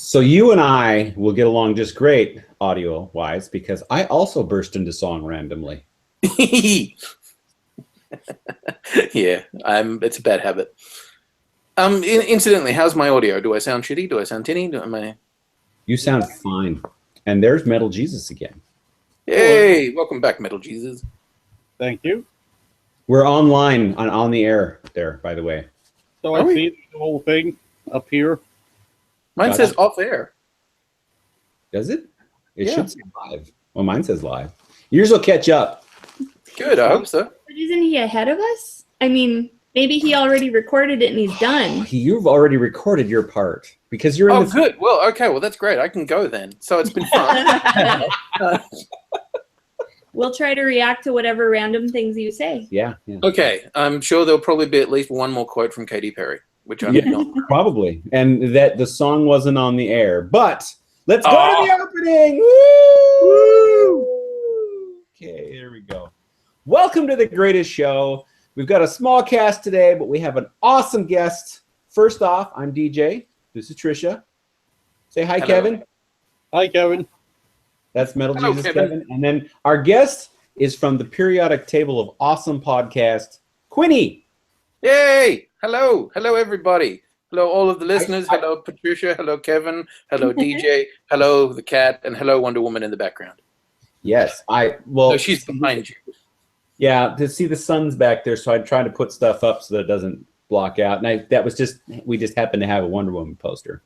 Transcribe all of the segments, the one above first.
So you and I will get along just great audio-wise because I also burst into song randomly. Yeah, it's a bad habit. Incidentally, how's my audio? Do I sound shitty? Do I sound tinny? You sound fine. And there's Metal Jesus again. Hey, welcome back, Metal Jesus. Thank you. We're online on the air there, by the way. So I see the whole thing up here. Mine says off air. Does it? It Yeah. should say live. Well, mine says live. Yours will catch up. Good, I hope so. But isn't he ahead of us? I mean, maybe he already recorded it and he's done. You've already recorded your part because you're in Oh, the good. Well, okay. Well, that's great. I can go then. So it's been fun. We'll try to react to whatever random things you say. Yeah. Okay. I'm sure there'll probably be at least one more quote from Katy Perry, which I'm not. Probably. And that the song wasn't on the air. But let's go to the opening. Woo! Okay, here we go. Welcome to the greatest show. We've got a small cast today, but we have an awesome guest. First off, I'm DJ. This is Tricia. Say hi, Hello. Kevin. Hi, Kevin. That's Metal Hello, Jesus Kevin. Kevin. And then our guest is from the periodic table of awesome podcast, Quinny. Yay! Hello. Hello, everybody. Hello, all of the listeners. Hello, Patricia. Hello, Kevin. Hello, DJ. Hello, the cat. And hello, Wonder Woman in the background. Yes, No, she's behind you. Yeah, to see the sun's back there, so I tried to put stuff up so that it doesn't block out. And we just happened to have a Wonder Woman poster.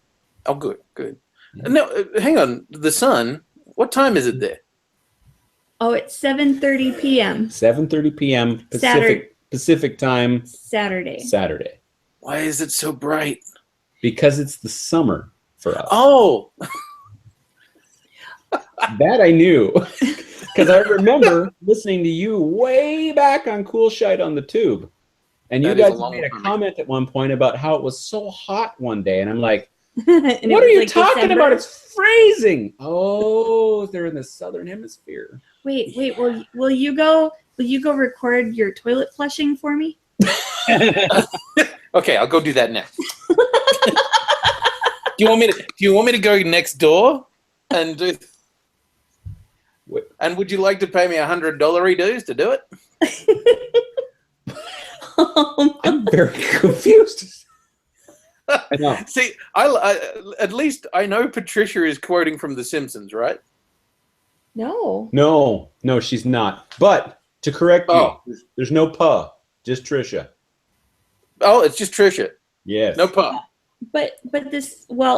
Oh, good, good. No, hang on. The sun. What time is it there? Oh, it's 7:30 p.m. 7:30 p.m. Pacific time. Saturday. Why is it so bright? Because it's the summer for us. Oh, That I knew. Because I remember listening to you way back on Cool Shite on the Tube. And you That is a guys long made a time comment at one point about how it was so hot one day. And I'm like, And it what was are you like talking December. about? It's freezing. Oh, they're in the southern hemisphere. Wait. Will you go record your toilet flushing for me? okay. I'll go do that next. Do you want me to go next door and do? And would you like to pay me $100 dues to do it? I'm very confused. I know. See, at least I know Patricia is quoting from The Simpsons, right? No. No, she's not. But to correct you, there's no pa, just Tricia. Oh, it's just Tricia. Yes. No pa. But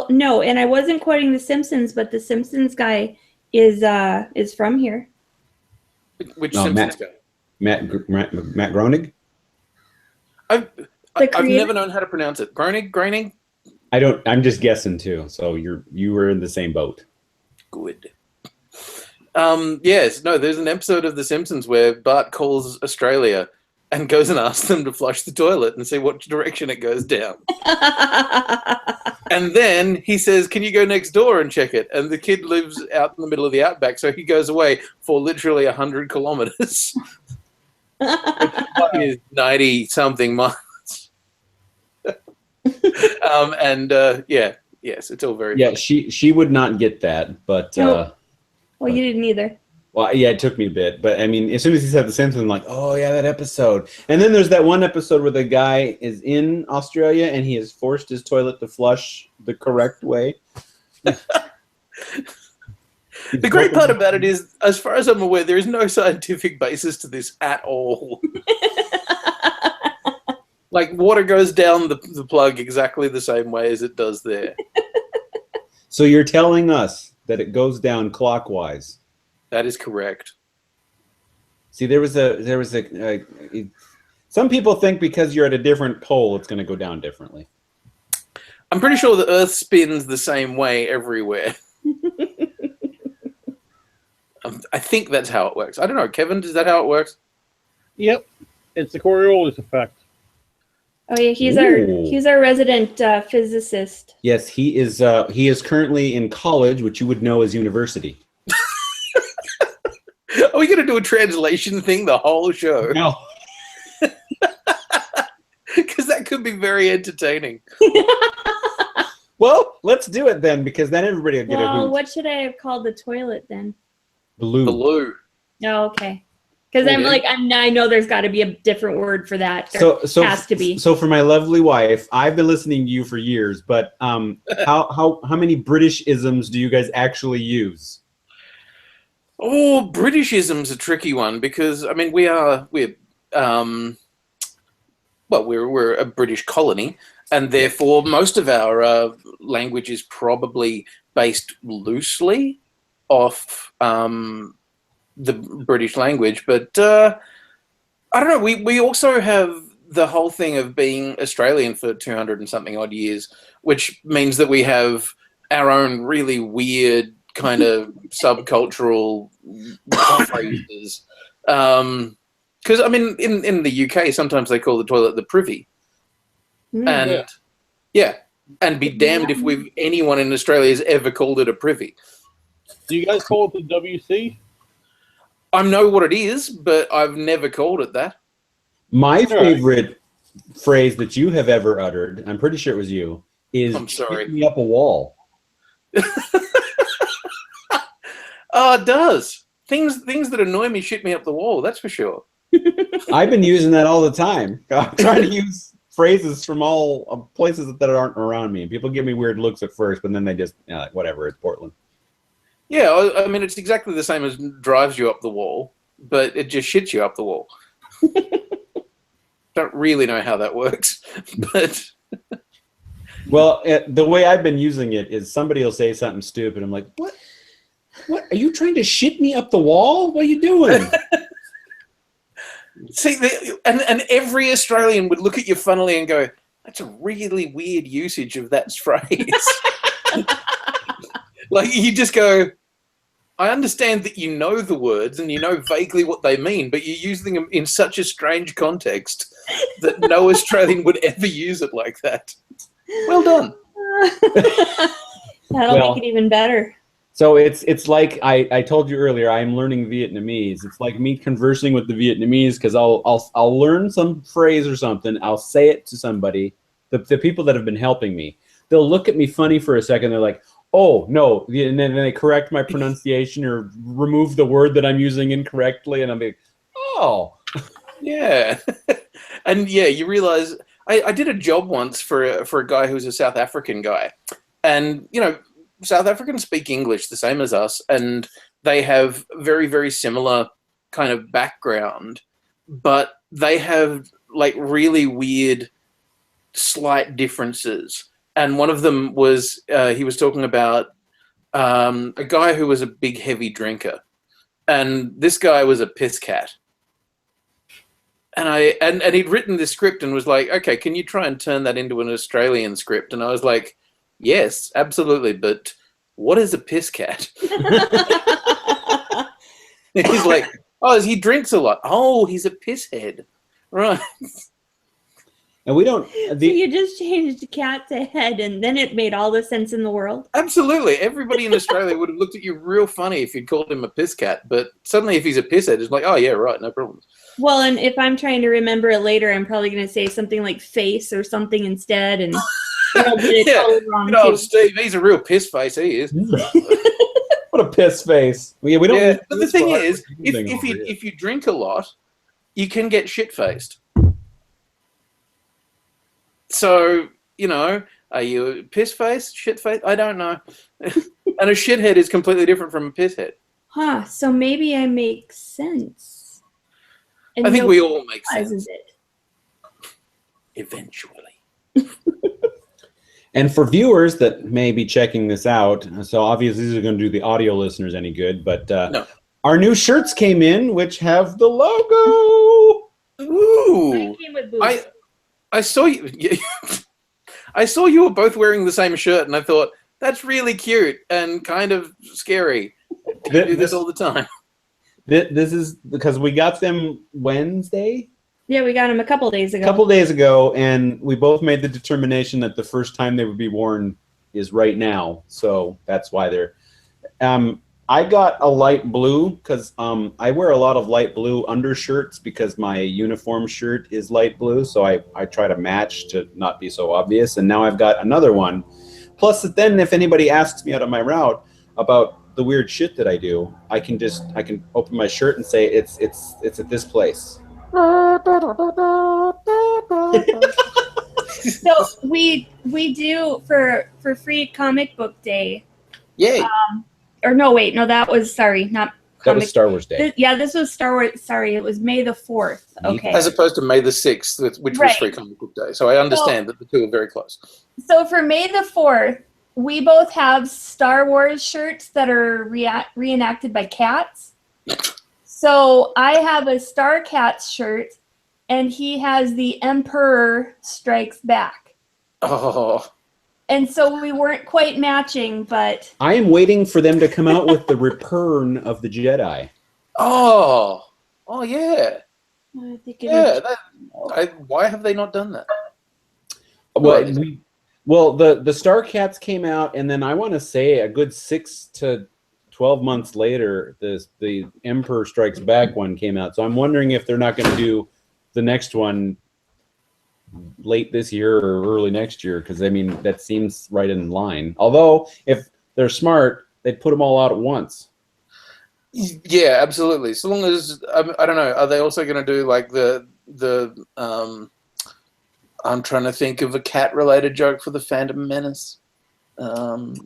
no, and I wasn't quoting The Simpsons, but the Simpsons guy is from here. Which No, Simpsons guy? Matt Groening? I've creator? never known how to pronounce it. Groening? I'm just guessing too. So you were in the same boat. Good. Yes, no, there's an episode of The Simpsons where Bart calls Australia and goes and asks them to flush the toilet and see what direction it goes down. And then he says, can you go next door and check it? And the kid lives out in the middle of the outback, so he goes away for literally 100 kilometers. Which is 90-something miles. Yes, it's all very funny. She would not get that, but Nope. Well, you didn't either. well, yeah, it took me a bit, but I mean, as soon as he said The Simpsons, I'm like, oh yeah, that episode. And then there's that one episode where the guy is in Australia and he has forced his toilet to flush the correct way. The great part about it is, as far as I'm aware, there is no scientific basis to this at all. Like, water goes down the plug exactly the same way as it does there. So you're telling us that it goes down clockwise? That is correct. See, there was a some people think because you're at a different pole, it's going to go down differently. I'm pretty sure the Earth spins the same way everywhere. I think that's how it works. I don't know, Kevin, is that how it works? Yep. It's the Coriolis effect. Oh yeah, he's our resident physicist. Yes, he is currently in college, which you would know as university. Are we going to do a translation thing the whole show? No. Because that could be very entertaining. Well, let's do it then, because then everybody will get a Well, hoot. what should I have called the toilet then? Blue. Blue. Oh, okay. Because I'm Yeah. like, I know there's got to be a different word for that. There So has to be. So for my lovely wife, I've been listening to you for years, but how many British isms do you guys actually use? Oh, Britishism's a tricky one because I mean we're a British colony, and therefore most of our language is probably based loosely off the British language. But I don't know. We also have the whole thing of being Australian for 200 and something odd years, which means that we have our own really weird kind of subcultural phrases. Because I mean, in the UK, sometimes they call the toilet the privy, and and be damned if anyone in Australia has ever called it a privy. Do you guys call it the WC? I know what it is, but I've never called it that. My favorite phrase that you have ever uttered, I'm pretty sure it was you, is I'm sorry. "Shoot me up a wall." Oh, it does. Things that annoy me shoot me up the wall, that's for sure. I've been using that all the time. I'm trying to use phrases from all places that aren't around me. People give me weird looks at first, but then they just, whatever, it's Portland. Yeah, I mean, it's exactly the same as drives you up the wall, but it just shits you up the wall. Don't really know how that works, but... Well, the way I've been using it is somebody will say something stupid. I'm like, what? What? Are you trying to shit me up the wall? What are you doing? See, and every Australian would look at you funnily and go, that's a really weird usage of that phrase. Like, you just go, I understand that you know the words and you know vaguely what they mean, but you're using them in such a strange context that no Australian would ever use it like that. Well done. That'll make it even better. So it's like I told you earlier, I'm learning Vietnamese. It's like me conversing with the Vietnamese, because I'll learn some phrase or something. I'll say it to somebody, the people that have been helping me. They'll look at me funny for a second. They're like, oh, no. And then they correct my pronunciation or remove the word that I'm using incorrectly. And I'm like, oh. Yeah. And yeah, you realize I did a job once for a guy who was a South African guy. And, you know, South Africans speak English the same as us, and they have very, very similar kind of background, but they have like really weird, slight differences. And one of them was he was talking about a guy who was a big, heavy drinker, and this guy was a piss cat. And he'd written this script and was like, okay, can you try and turn that into an Australian script? And I was like, yes, absolutely, but what is a piss cat? He's like, oh, he drinks a lot. Oh, he's a piss head. Right. And we don't... So you just changed cat to head, and then it made all the sense in the world. Absolutely. Everybody in Australia would have looked at you real funny if you'd called him a piss cat, but suddenly if he's a piss head, it's like, oh, yeah, right, no problem. Well, and if I'm trying to remember it later, I'm probably going to say something like face or something instead, and get it totally wrong too. Steve, he's a real piss face, he is. What a piss face. We don't. Yeah, but the thing is, if you drink a lot, you can get shit-faced. So, you know, are you a piss-faced, shit-faced? I don't know. And a shithead is completely different from a pisshead. Huh, so maybe I make sense. And I think we all make sense. It. Eventually. And for viewers that may be checking this out, so obviously these are going to do the audio listeners any good, but no. Our new shirts came in, which have the logo. Ooh. Mine came with boots. I saw you. I saw you were both wearing the same shirt, and I thought, that's really cute and kind of scary. You do this all the time. This is because we got them Wednesday? Yeah, we got them a couple days ago. And we both made the determination that the first time they would be worn is right now. So that's why they're... I got a light blue because I wear a lot of light blue undershirts because my uniform shirt is light blue. So I try to match to not be so obvious. And now I've got another one, plus then if anybody asks me out on my route about the weird shit that I do, I can open my shirt and say it's at this place. So we do for free comic book day. Yay. Or no, wait, no, that was not That was Star Wars Day. This was Star Wars. Sorry, it was May the 4th. Okay. As opposed to May the 6th, which was Free Comic Book Day. So I understand that the two are very close. So for May the 4th, we both have Star Wars shirts that are reenacted by cats. So I have a Star Cats shirt, and he has the Emperor Strikes Back. Oh. And so we weren't quite matching, but... I am waiting for them to come out with the Return of the Jedi. Oh, yeah. I think why have they not done that? Well, the Star Cats came out, and then I want to say a good 6 to 12 months later, the Emperor Strikes Back one came out. So I'm wondering if they're not going to do the next one late this year or early next year, because I mean that seems right in line. Although if they're smart, they'd put them all out at once. Yeah, absolutely. So long as I don't know, are they also going to do like the I'm trying to think of a cat-related joke for the Phantom Menace, and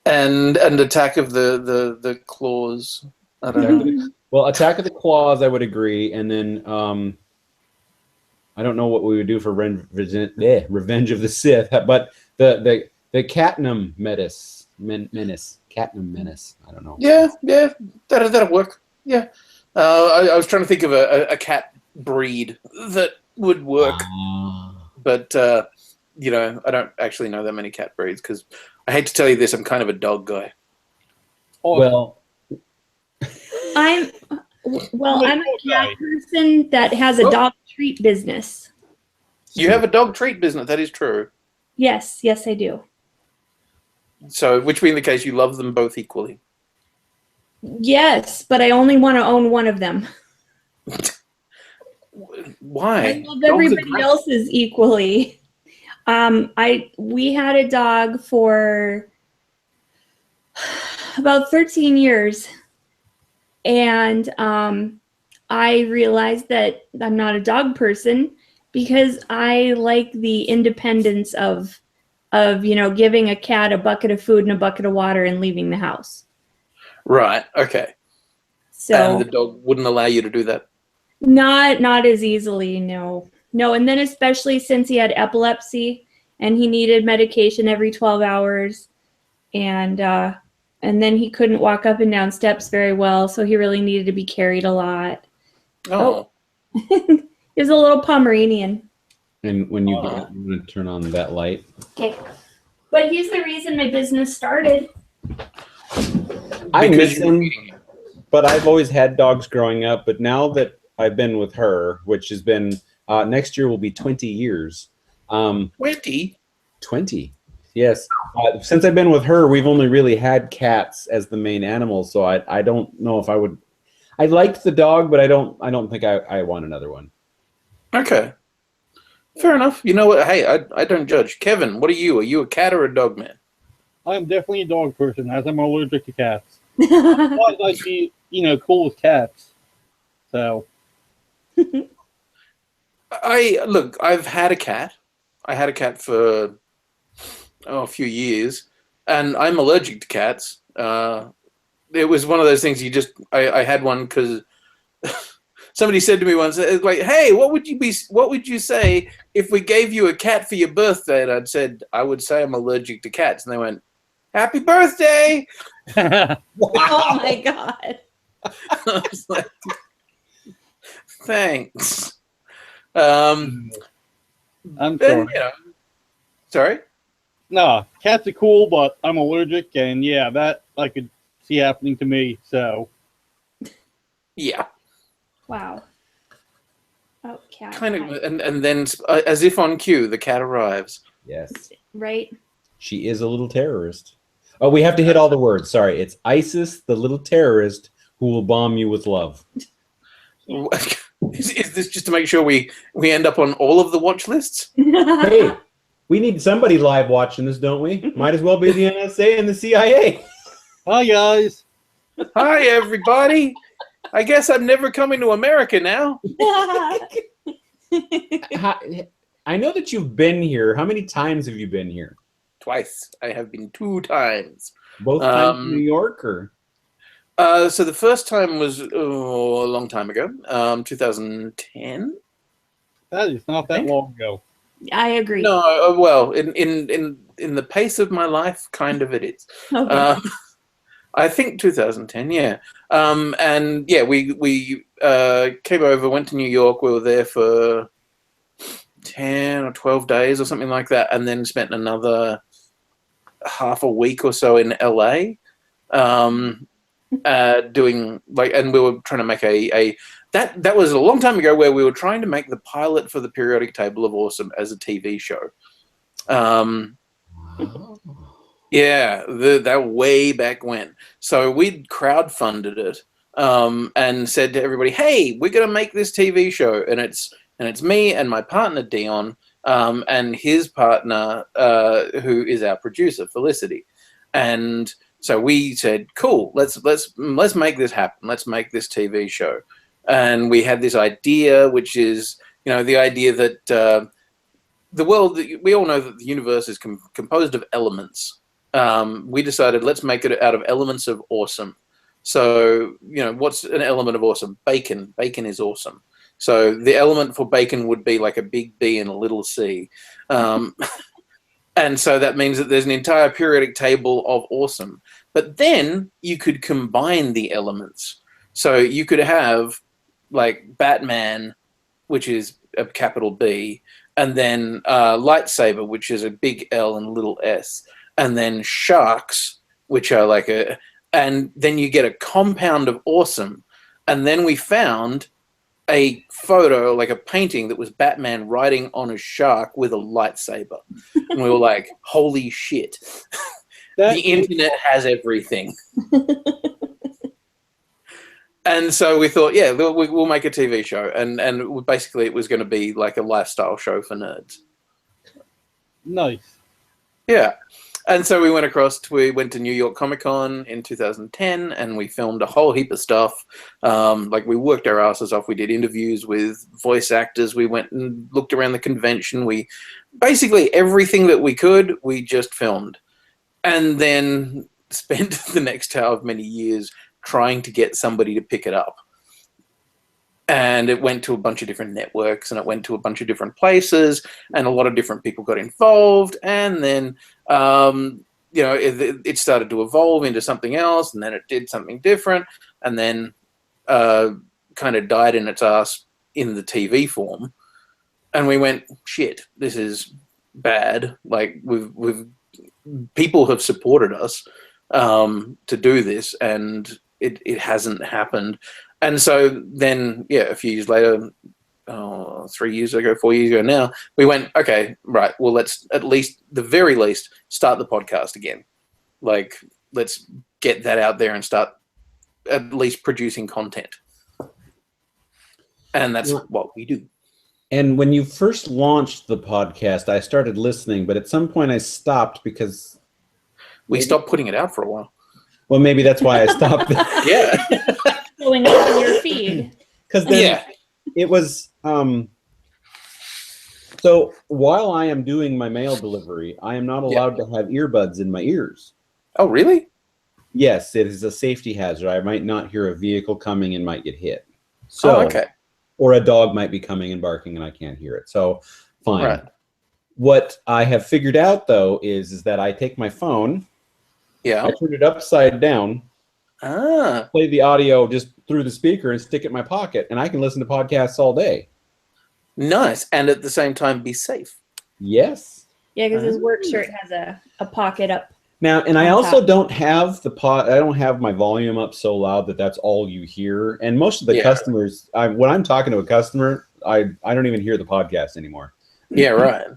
Attack of the Claws. I don't know. Well, Attack of the Claws, I would agree, and then I don't know what we would do for Revenge of the Sith, but the Catnum Menace. Catnum Menace. I don't know. Yeah, that'll work. Yeah, I was trying to think of a cat breed that would work, but I don't actually know that many cat breeds because I hate to tell you this, I'm kind of a dog guy. Well, I'm a cat person that has a dog treat business. You have a dog treat business. That is true. Yes, I do. So, which being the case, you love them both equally. Yes, but I only want to own one of them. Why? I love everybody else's equally. We had a dog for about 13 years, and I realized that I'm not a dog person because I like the independence of giving a cat a bucket of food and a bucket of water and leaving the house. Right. Okay. So and the dog wouldn't allow you to do that? Not as easily, no. And then especially since he had epilepsy and he needed medication every 12 hours, and then he couldn't walk up and down steps very well, so he really needed to be carried a lot. Oh. He was a little Pomeranian. And when you get, I'm going to turn on that light. Okay. But he's the reason my business started. I miss him, but I've always had dogs growing up. But now that I've been with her, which has been, next year will be 20 years. 20? 20, yes. Since I've been with her, we've only really had cats as the main animals. So I don't know if I would. I liked the dog, but I don't think I want another one. Okay. Fair enough. You know what? Hey, I don't judge. Kevin, what are you? Are you a cat or a dog man? I'm definitely a dog person, as I'm allergic to cats. Otherwise, I'd be, cool with cats. So. I've had a cat. I had a cat for a few years, and I'm allergic to cats. It was one of those things I had one because somebody said to me once, like, "Hey, what would you say if we gave you a cat for your birthday?" And I would say I'm allergic to cats, and they went, "Happy birthday!" Wow. Oh my God! I was like, thanks. I'm sorry. Sorry. No, cats are cool, but I'm allergic, and yeah, that I could see happening to me. So. Yeah. Wow. Oh, cat. Kind of, and then as if on cue, the cat arrives. Yes. Right. She is a little terrorist. Oh, we have to hit all the words. Sorry, it's ISIS, the little terrorist who will bomb you with love. Is this just to make sure we end up on all of the watch lists? Hey, We need somebody live watching this, don't we? Might as well be the NSA and the CIA. Hi, guys. Hi, everybody. I guess I'm never coming to America now. I know that you've been here. How many times have you been here? Twice. I have been 2 times. Both times in New York, or? So the first time was a long time ago, 2010. That is not that long ago. I agree. No, well, in the pace of my life, kind of it is. Okay. I think 2010, yeah. And yeah, we came over, went to New York. We were there for 10 or 12 days or something like that, and then spent another half a week or so in LA, doing and we were trying to make that was a long time ago, where we were trying to make the pilot for the Periodic Table of Awesome as a TV show. Yeah, that way back when. So we'd crowdfunded it, and said to everybody, "Hey, we're going to make this TV show," and it's me and my partner Dion, and his partner, who is our producer, Felicity, and so we said, "Cool, let's make this happen. Let's make this TV show." And we had this idea, which is, the idea that the world, we all know that the universe is composed of elements. We decided, let's make it out of elements of awesome. So, what's an element of awesome? Bacon. Bacon is awesome. So the element for bacon would be like a big B and a little c. And so that means that there's an entire periodic table of awesome. But then you could combine the elements. So you could have like Batman, which is a capital B, and then lightsaber, which is a big L and a little s, and then sharks, which are and then you get a compound of awesome. And then we found a photo, like a painting, that was Batman riding on a shark with a lightsaber. And we were like, holy shit. The internet has everything. And so we thought, yeah, we'll make a TV show. And basically it was going to be like a lifestyle show for nerds. Nice. Yeah. And so we went to New York Comic Con in 2010, and we filmed a whole heap of stuff. We worked our asses off. We did interviews with voice actors. We went and looked around the convention. We basically everything that we could, we just filmed. And then spent the next however many years trying to get somebody to pick it up. And it went to a bunch of different networks, and it went to a bunch of different places, and a lot of different people got involved. And then, it started to evolve into something else, and then it did something different, and then kind of died in its ass in the TV form. And we went, shit, this is bad. Like we've people have supported us to do this, and it hasn't happened. And so then, yeah, a few years later, 3 years ago, 4 years ago now, we went, okay, right, well, let's at least, the very least, start the podcast again. Like, let's get that out there and start at least producing content. And that's what we do. And when you first launched the podcast, I started listening, but at some point I stopped because... We stopped putting it out for a while. Well, maybe that's why I stopped. Yeah. Going up in your feed. Because then it was... so while I am doing my mail delivery, I am not allowed to have earbuds in my ears. Oh, really? Yes, it is a safety hazard. I might not hear a vehicle coming and might get hit. So, okay. Or a dog might be coming and barking and I can't hear it. So, fine. Right. What I have figured out, though, is that I take my phone, I turn it upside down, play the audio just through the speaker and stick it in my pocket, and I can listen to podcasts all day. Nice. And at the same time, be safe. Yes. Yeah, because his work shirt has a pocket up. Now, and I also don't have I don't have my volume up so loud that that's all you hear. And most of the customers, when I'm talking to a customer, I don't even hear the podcast anymore. Yeah, right.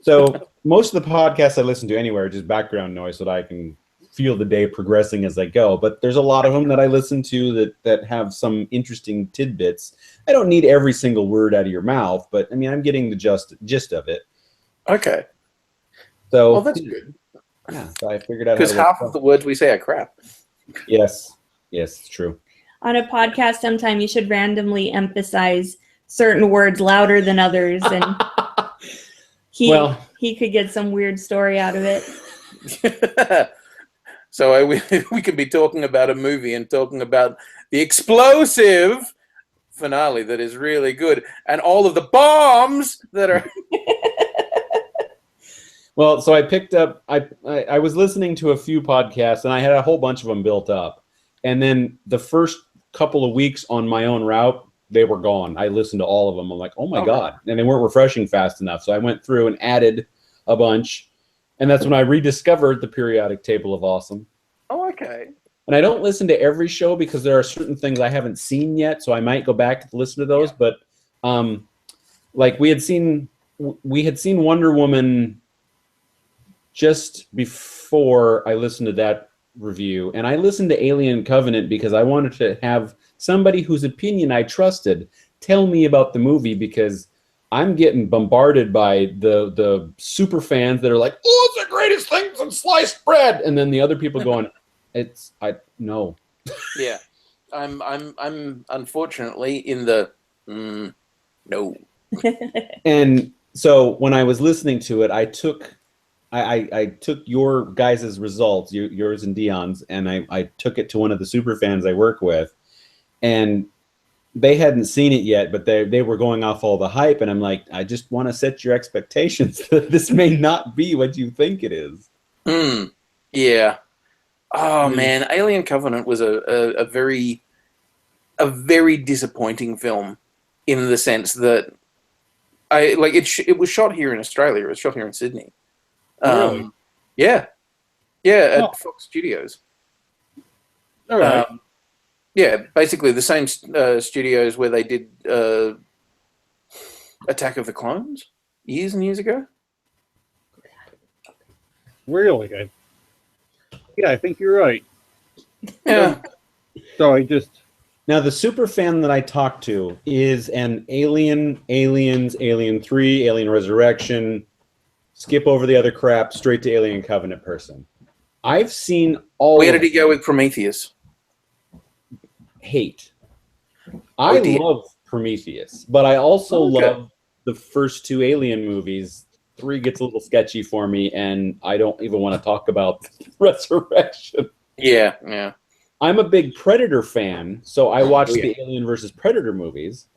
So most of the podcasts I listen to anywhere are just background noise so that I can feel the day progressing as I go. But there's a lot of them that I listen to that have some interesting tidbits. I don't need every single word out of your mouth, but I mean, I'm getting the gist of it. Okay. So, Well, that's good. yeah, so I figured out how Because to half of the words we say are crap. Yes, it's true. On a podcast, sometime you should randomly emphasize certain words louder than others, and he could get some weird story out of it. So we could be talking about a movie and talking about the explosive finale that is really good, and all of the bombs that are. Well, so I picked up. I was listening to a few podcasts, and I had a whole bunch of them built up. And then the first couple of weeks on my own route, they were gone. I listened to all of them. I'm like, oh my God. And they weren't refreshing fast enough. So I went through and added a bunch. And that's when I rediscovered the periodic table of awesome. Oh, okay. And I don't listen to every show because there are certain things I haven't seen yet. So I might go back to listen to those. Yeah. But like we had seen Wonder Woman just before I listened to that review, and I listened to Alien Covenant because I wanted to have somebody whose opinion I trusted tell me about the movie, because I'm getting bombarded by the super fans that are like, oh, it's the greatest thing since sliced bread, and then the other people going, no. Yeah, I'm unfortunately in the no. And so when I was listening to it, I took your guys' results, yours and Dion's, and I took it to one of the super fans I work with, and they hadn't seen it yet, but they were going off all the hype, and I'm like, I just want to set your expectations that this may not be what you think it is. Yeah. Oh man, Alien Covenant was a very disappointing film, in the sense that it was shot here in Australia. It was shot here in Sydney. Really? Yeah, at Fox Studios. All right. Yeah, basically the same studios where they did Attack of the Clones years and years ago. Really? I think you're right. Yeah. So I just... Now, the super fan that I talked to is an Aliens, Alien 3, Alien Resurrection, skip over the other crap, straight to Alien Covenant person. I've seen all. Where did he go with Prometheus? Hate. I love Prometheus, but I also love the first two Alien movies. 3 gets a little sketchy for me, and I don't even want to talk about Resurrection. Yeah. I'm a big Predator fan, so I watched the Alien versus Predator movies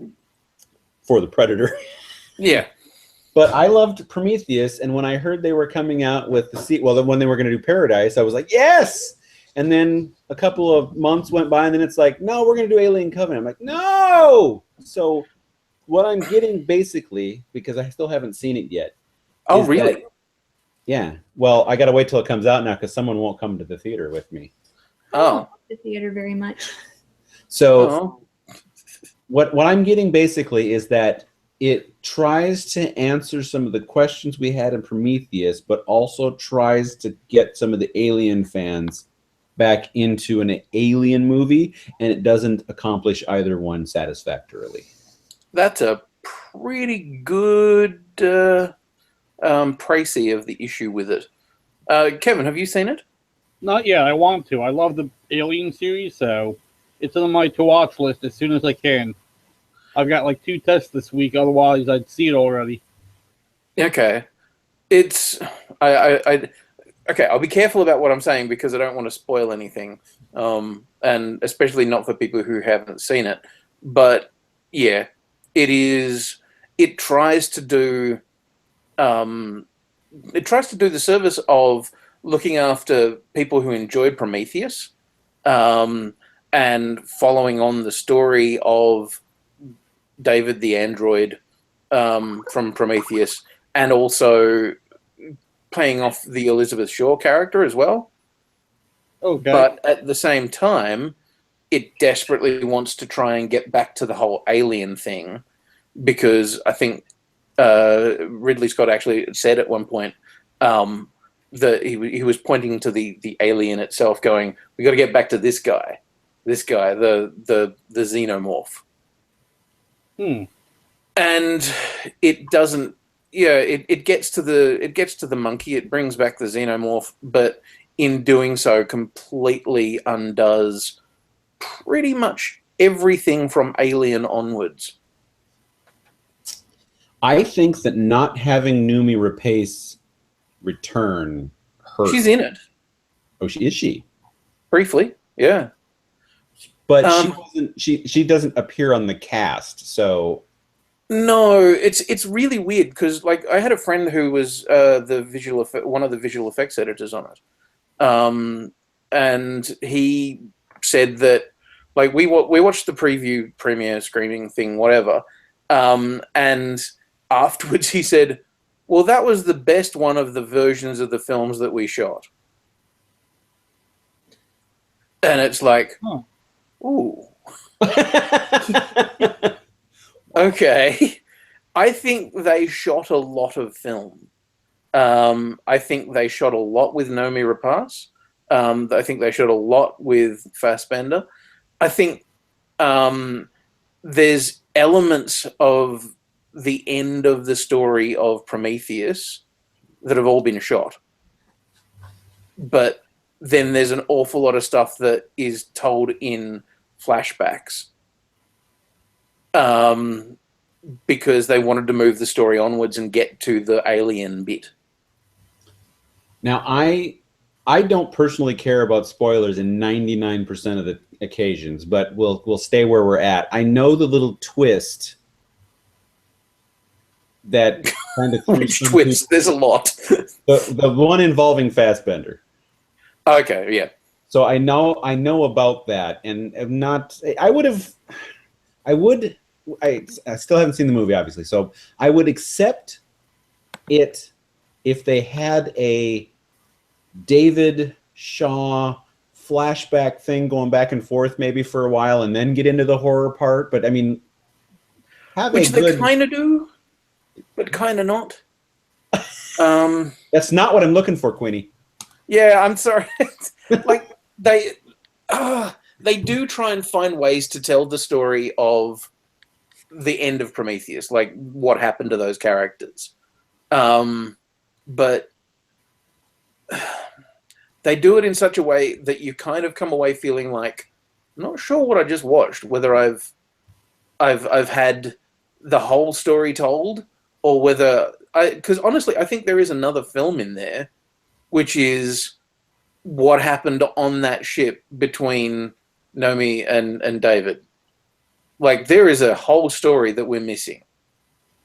for the Predator. Yeah. But I loved Prometheus, and when I heard they were coming out with when they were going to do Paradise, I was like, yes! And then a couple of months went by, and then it's like, no, we're going to do Alien Covenant. I'm like, no! So what I'm getting, basically, because I still haven't seen it yet. Oh, really? Yeah. Well, I got to wait till it comes out now, because someone won't come to the theater with me. Oh. The theater very much. So what I'm getting, basically, is that it tries to answer some of the questions we had in Prometheus, but also tries to get some of the Alien fans back into an Alien movie, and it doesn't accomplish either one satisfactorily. That's a pretty good précis of the issue with it. Kevin, have you seen it? Not yet. I want to. I love the Alien series, so it's on my to-watch list as soon as I can. I've got like 2 tests this week. Otherwise, I'd see it already. Okay, okay. I'll be careful about what I'm saying because I don't want to spoil anything, and especially not for people who haven't seen it. But yeah, it is. It tries to do. It tries to do the service of looking after people who enjoyed Prometheus, and following on the story of David the android from Prometheus, and also playing off the Elizabeth Shaw character as well. Okay. But at the same time, it desperately wants to try and get back to the whole alien thing, because I think Ridley Scott actually said at one point that he was pointing to the alien itself, going, "We got to get back to this guy, the xenomorph." And it doesn't. it gets to the monkey. It brings back the xenomorph, but in doing so, completely undoes pretty much everything from Alien onwards. I think that not having Noomi Rapace return hurt. She's in it. Oh, is she? Briefly, yeah. But she doesn't appear on the cast, so no, it's really weird because like I had a friend who was one of the visual effects editors on it, and he said that like we watched the premiere screening thing, whatever, and afterwards he said, "Well, that was the best one of the versions of the films that we shot," and it's like, ooh. Okay. I think they shot a lot of film. I think they shot a lot with Noomi Rapace. I think they shot a lot with Fassbender. I think there's elements of the end of the story of Prometheus that have all been shot. But then there's an awful lot of stuff that is told in flashbacks. Because they wanted to move the story onwards and get to the alien bit. Now, I don't personally care about spoilers in 99% of the occasions, but we'll stay where we're at. I know the little twist that kind of which twist? There's a lot. the one involving Fassbender. Okay, yeah. So I know about that, and I'm not. I still haven't seen the movie, obviously, so I would accept it if they had a David Shaw flashback thing going back and forth maybe for a while and then get into the horror part. But I mean, which they kind of do, but kind of not. That's not what I'm looking for, Quinny. Yeah, I'm sorry. Like they do try and find ways to tell the story of the end of Prometheus, like what happened to those characters. But they do it in such a way that you kind of come away feeling like, I'm not sure what I just watched, whether I've had the whole story told or whether because honestly, I think there is another film in there, which is what happened on that ship between Nomi and David. Like, there is a whole story that we're missing.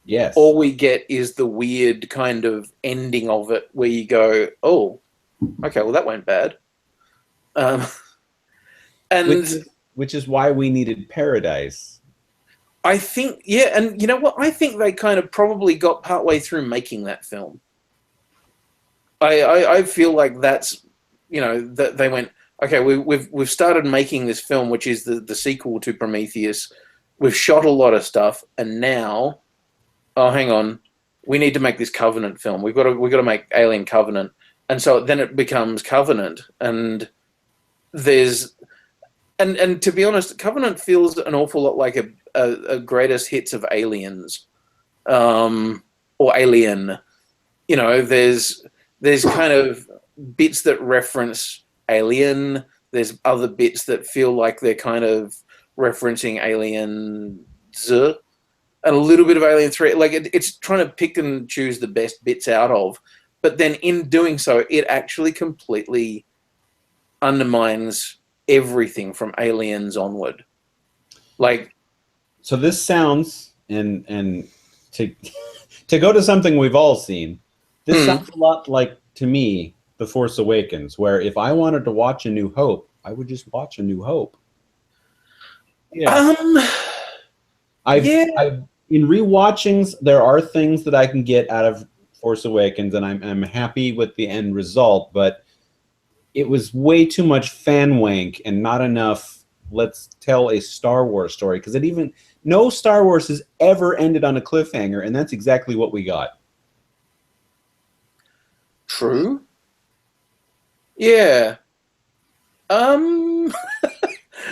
Yes. All we get is the weird kind of ending of it where you go, oh, okay, well, that went bad. And which is why we needed Paradise. I think, yeah, and you know what? I think they kind of probably got partway through making that film. I feel like that's, you know, that they went, okay, we've started making this film, which is the sequel to Prometheus. We've shot a lot of stuff, and now, oh, hang on, we need to make this Covenant film. We've got to make Alien Covenant, and so then it becomes Covenant, and there's, and to be honest, Covenant feels an awful lot like a greatest hits of Aliens, or Alien. You know, there's kind of bits that reference Alien. There's other bits that feel like they're kind of referencing Aliens and a little bit of Alien 3. Like it's trying to pick and choose the best bits out of, but then in doing so, it actually completely undermines everything from Aliens onward. Like, so this sounds and to go to something we've all seen. This sounds a lot like, to me, The Force Awakens, where if I wanted to watch A New Hope, I would just watch A New Hope. Yeah. I've in rewatchings, there are things that I can get out of Force Awakens, and I'm happy with the end result, but it was way too much fan wank and not enough let's tell a Star Wars story, because no Star Wars has ever ended on a cliffhanger, and that's exactly what we got. True. Yeah. I'm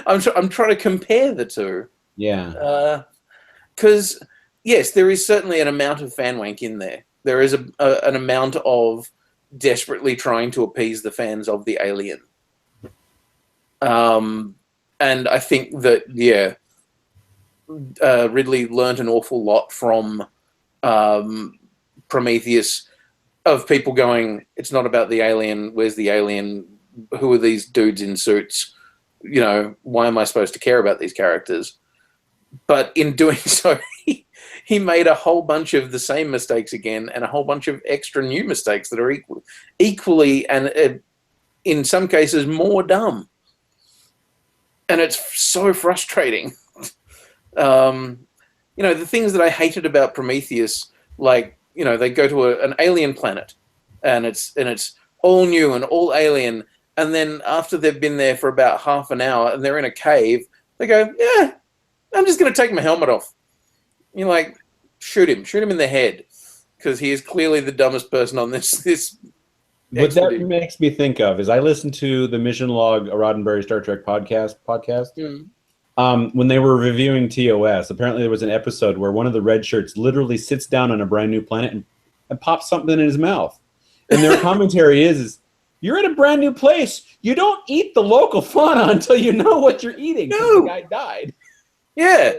trying to compare the two. Yeah. Because yes, there is certainly an amount of fan wank in there. There is an amount of desperately trying to appease the fans of the Alien. And I think that, Ridley learned an awful lot from Prometheus, of people going, it's not about the alien, where's the alien, who are these dudes in suits, why am I supposed to care about these characters? But in doing so, he made a whole bunch of the same mistakes again, and a whole bunch of extra new mistakes that are equally and in some cases more dumb. And it's so frustrating. The things that I hated about Prometheus, like, they go to an alien planet, and it's all new and all alien, and then after they've been there for about half an hour and they're in a cave, they go, yeah, I'm just going to take my helmet off. You're like, shoot him in the head, because he is clearly the dumbest person on this. What that makes me think of is I listened to the Mission Log, a Roddenberry Star Trek podcast. When they were reviewing TOS, apparently there was an episode where one of the red shirts literally sits down on a brand new planet and pops something in his mouth. And their commentary is you're in a brand new place. You don't eat the local fauna until you know what you're eating. No. The guy died. Yeah.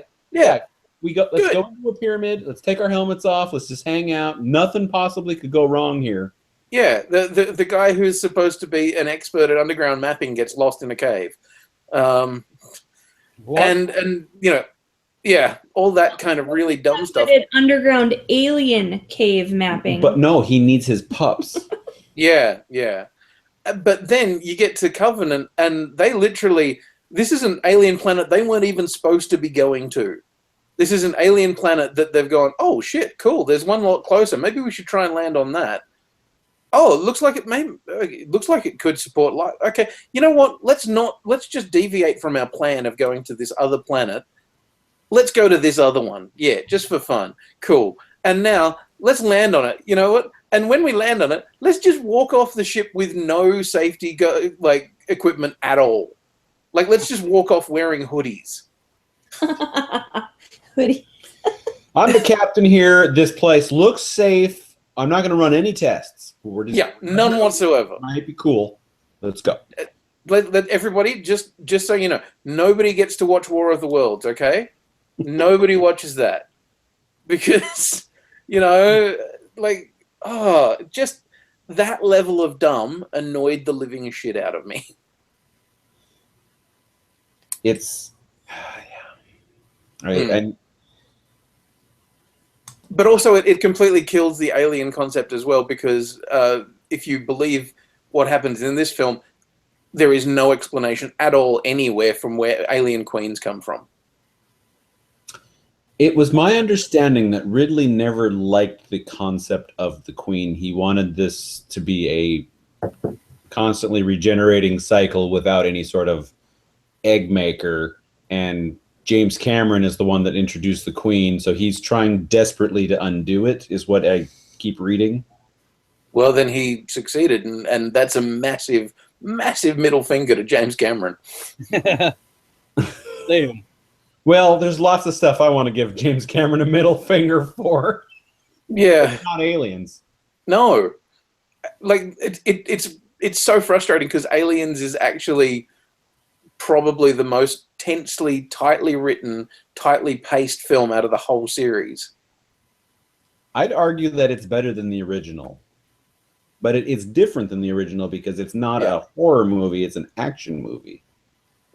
Let's go into a pyramid. Let's take our helmets off. Let's just hang out. Nothing possibly could go wrong here. Yeah, the guy who's supposed to be an expert at underground mapping gets lost in a cave. And all that kind of really dumb stuff. Underground alien cave mapping. But no, he needs his pups. Yeah. But then you get to Covenant, and they literally, this is an alien planet they weren't even supposed to be going to. This is an alien planet that they've gone, oh shit, cool, there's one lot closer. Maybe we should try and land on that. Oh, it looks like it could support life. Okay, you know what? Let's just deviate from our plan of going to this other planet. Let's go to this other one. Yeah, just for fun. Cool. And now let's land on it. You know what? And when we land on it, let's just walk off the ship with no safety equipment at all. Like, let's just walk off wearing hoodies. Hoodie. I'm the captain here. This place looks safe. I'm not going to run any tests. None whatsoever. Might be cool. Let's go. Let everybody, just so you know, nobody gets to watch War of the Worlds, okay? Nobody watches that. Because, just that level of dumb annoyed the living shit out of me. It's, and but also it completely kills the alien concept as well, because if you believe what happens in this film, there is no explanation at all anywhere from where alien queens come from. It was my understanding that Ridley never liked the concept of the queen. He wanted this to be a constantly regenerating cycle without any sort of egg maker, and James Cameron is the one that introduced the queen, so he's trying desperately to undo it, is what I keep reading. Well, then he succeeded, and that's a massive, massive middle finger to James Cameron. Damn. Well, there's lots of stuff I want to give James Cameron a middle finger for. Yeah. But not Aliens. No. Like, it's so frustrating, because Aliens is actually probably the most tensely, tightly written, tightly paced film out of the whole series. I'd argue that it's better than the original. But it's different than the original because it's not a horror movie, it's an action movie.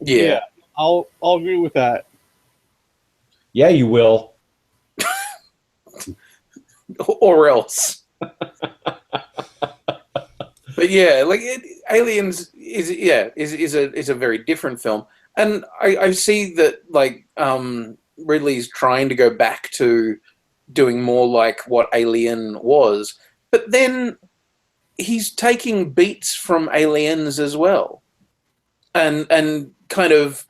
Yeah. I'll agree with that. Yeah, you will. Or else. But yeah, like Aliens is a very different film, and I see that like Ridley's trying to go back to doing more like what Alien was, but then he's taking beats from Aliens as well, and kind of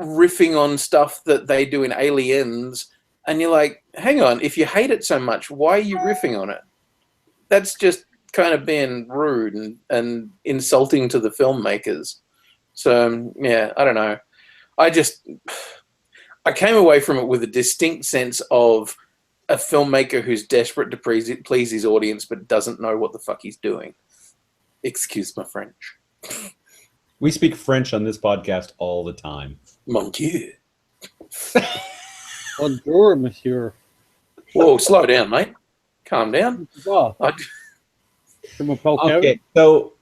riffing on stuff that they do in Aliens, and you're like, hang on, if you hate it so much, why are you riffing on it? That's just kind of being rude and insulting to the filmmakers. So yeah, I don't know. I came away from it with a distinct sense of a filmmaker who's desperate to please his audience but doesn't know what the fuck he's doing. Excuse my French. We speak French on this podcast all the time. Mon Dieu. Bonjour, monsieur. Whoa, slow down, mate. Calm down. Wow. Okay, so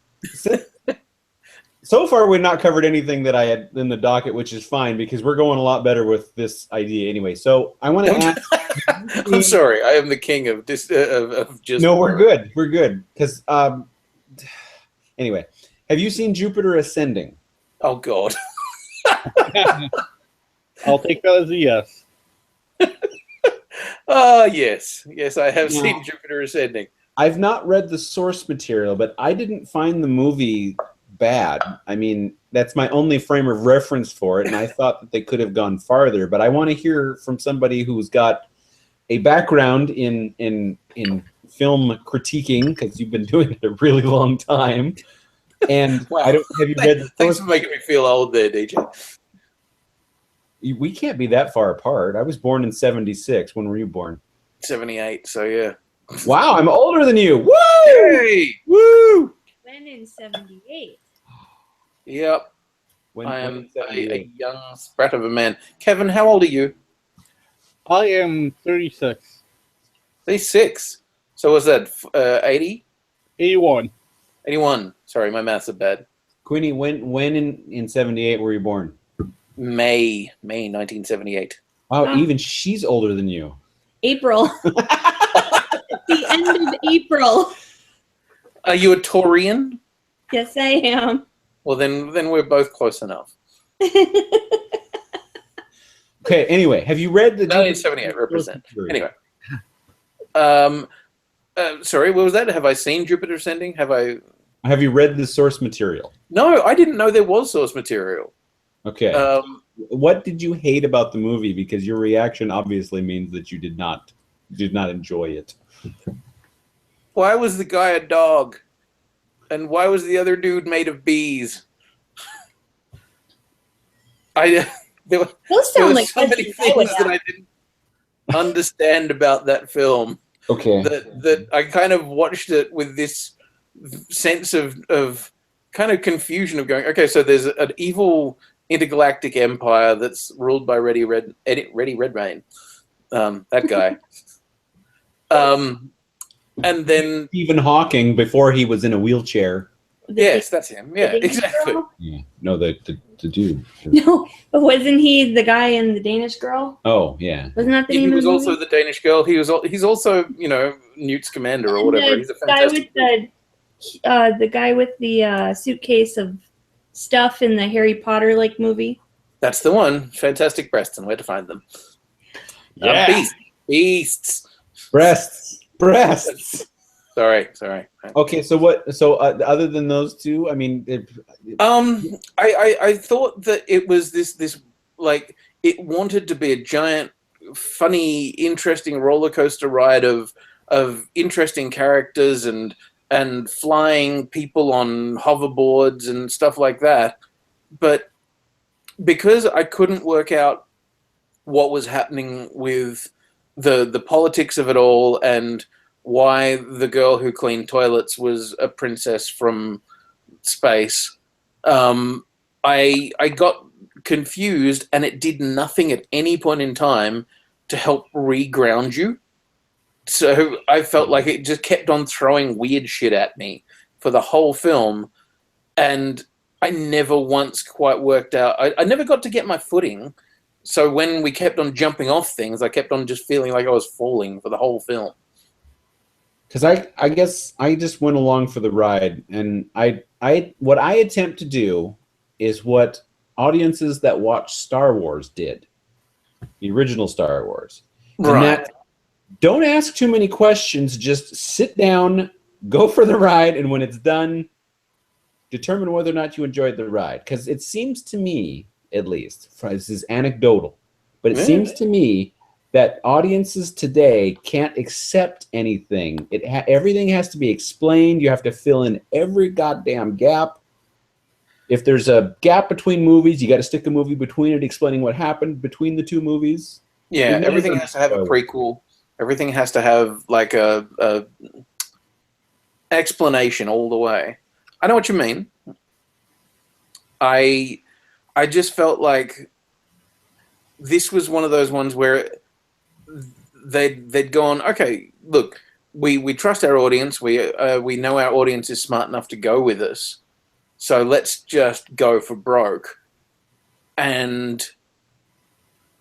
far we've not covered anything that I had in the docket, which is fine because we're going a lot better with this idea anyway. So I want to ask. I'm sorry, I am the king of just. No, we're good. We're good because anyway, have you seen Jupiter Ascending? Oh God. I'll take that as a yes. Yes, I have seen Jupiter Ascending. I've not read the source material, but I didn't find the movie bad. I mean, that's my only frame of reference for it, and I thought that they could have gone farther. But I want to hear from somebody who's got a background in film critiquing, because you've been doing it a really long time. And Wow. have you read the Thanks source? for making me feel old there, DJ. We can't be that far apart. I was born in '76. When were you born? 78, so yeah. Wow, I'm older than you. Woo! Hey! Woo! When in 78. Yep, When I in am a 78? young sprat of a man. Kevin, how old are you? I am 36. 36. So was that 80? 81. 81. Sorry, my maths are bad. Quinny, when in '78 were you born? May 1978. Wow, Wow. even she's older than you. April. The end of April. Are you a Taurian? Yes, I am. Well, then we're both close enough. Okay, anyway, have you read the 1978 represent. Anyway. Sorry, what was that? Have I seen Jupiter Ascending? Have you read the source material? No, I didn't know there was source material. Okay. What did you hate about the movie? Because your reaction obviously means that you did not enjoy it. Why was the guy a dog? And why was the other dude made of bees? There Those were sound like so many questions I would things that I didn't understand about that film. Okay. That I kind of watched it with this sense of kind of confusion of going, okay, so there's an evil intergalactic empire that's ruled by Reddy Redmayne, that guy. And then Stephen Hawking before he was in a wheelchair. yes, that's him. Yeah, Danish exactly. girl? Yeah. No, the dude. No, but wasn't he the guy in the Danish girl? Oh, yeah. Wasn't that the He name was of the also movie? the Danish girl. He's also, Newt's commander or whatever. He's a The guy with fantastic. the guy with the suitcase of stuff in the Harry Potter like movie. That's the one. Fantastic breasts, and where to find them. Yeah. Beasts. Breasts. Sorry. Okay, so what? So other than those two, I mean, I thought that it was this like it wanted to be a giant, funny, interesting roller coaster ride of interesting characters and flying people on hoverboards and stuff like that. But because I couldn't work out what was happening with the politics of it all and why the girl who cleaned toilets was a princess from space, I got confused, and it did nothing at any point in time to help reground you. So I felt like it just kept on throwing weird shit at me for the whole film, and I never once quite worked out. I never got to get my footing. So when we kept on jumping off things, I kept on just feeling like I was falling for the whole film. because I guess I just went along for the ride, and what I attempt to do is what audiences that watch Star Wars did, the original Star Wars. And Right. don't ask too many questions. Just sit down, go for the ride, and when it's done, determine whether or not you enjoyed the ride. Because it seems to me, at least, this is anecdotal, but it seems to me that audiences today can't accept anything. Everything has to be explained. You have to fill in every goddamn gap. If there's a gap between movies, you got to stick a movie between it, explaining what happened between the two movies. Yeah, It everything is has to have a prequel. Everything has to have like a explanation all the way. I know what you mean. I just felt like this was one of those ones where they'd gone, okay, look, we trust our audience. We know our audience is smart enough to go with us. So let's just go for broke. And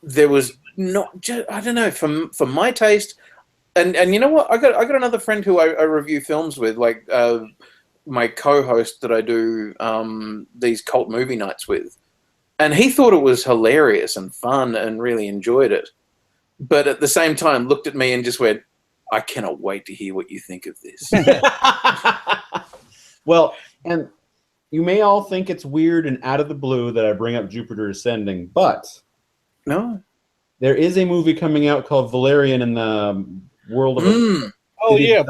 there was not just, I don't know, for my taste, and you know what? I got another friend who I review films with, like my co-host that I do these cult movie nights with. And he thought it was hilarious and fun and really enjoyed it. But at the same time looked at me and just went, I cannot wait to hear what you think of this. Well, and you may all think it's weird and out of the blue that I bring up Jupiter Ascending, but No. there is a movie coming out called Valerian in the World of... Oh, yeah.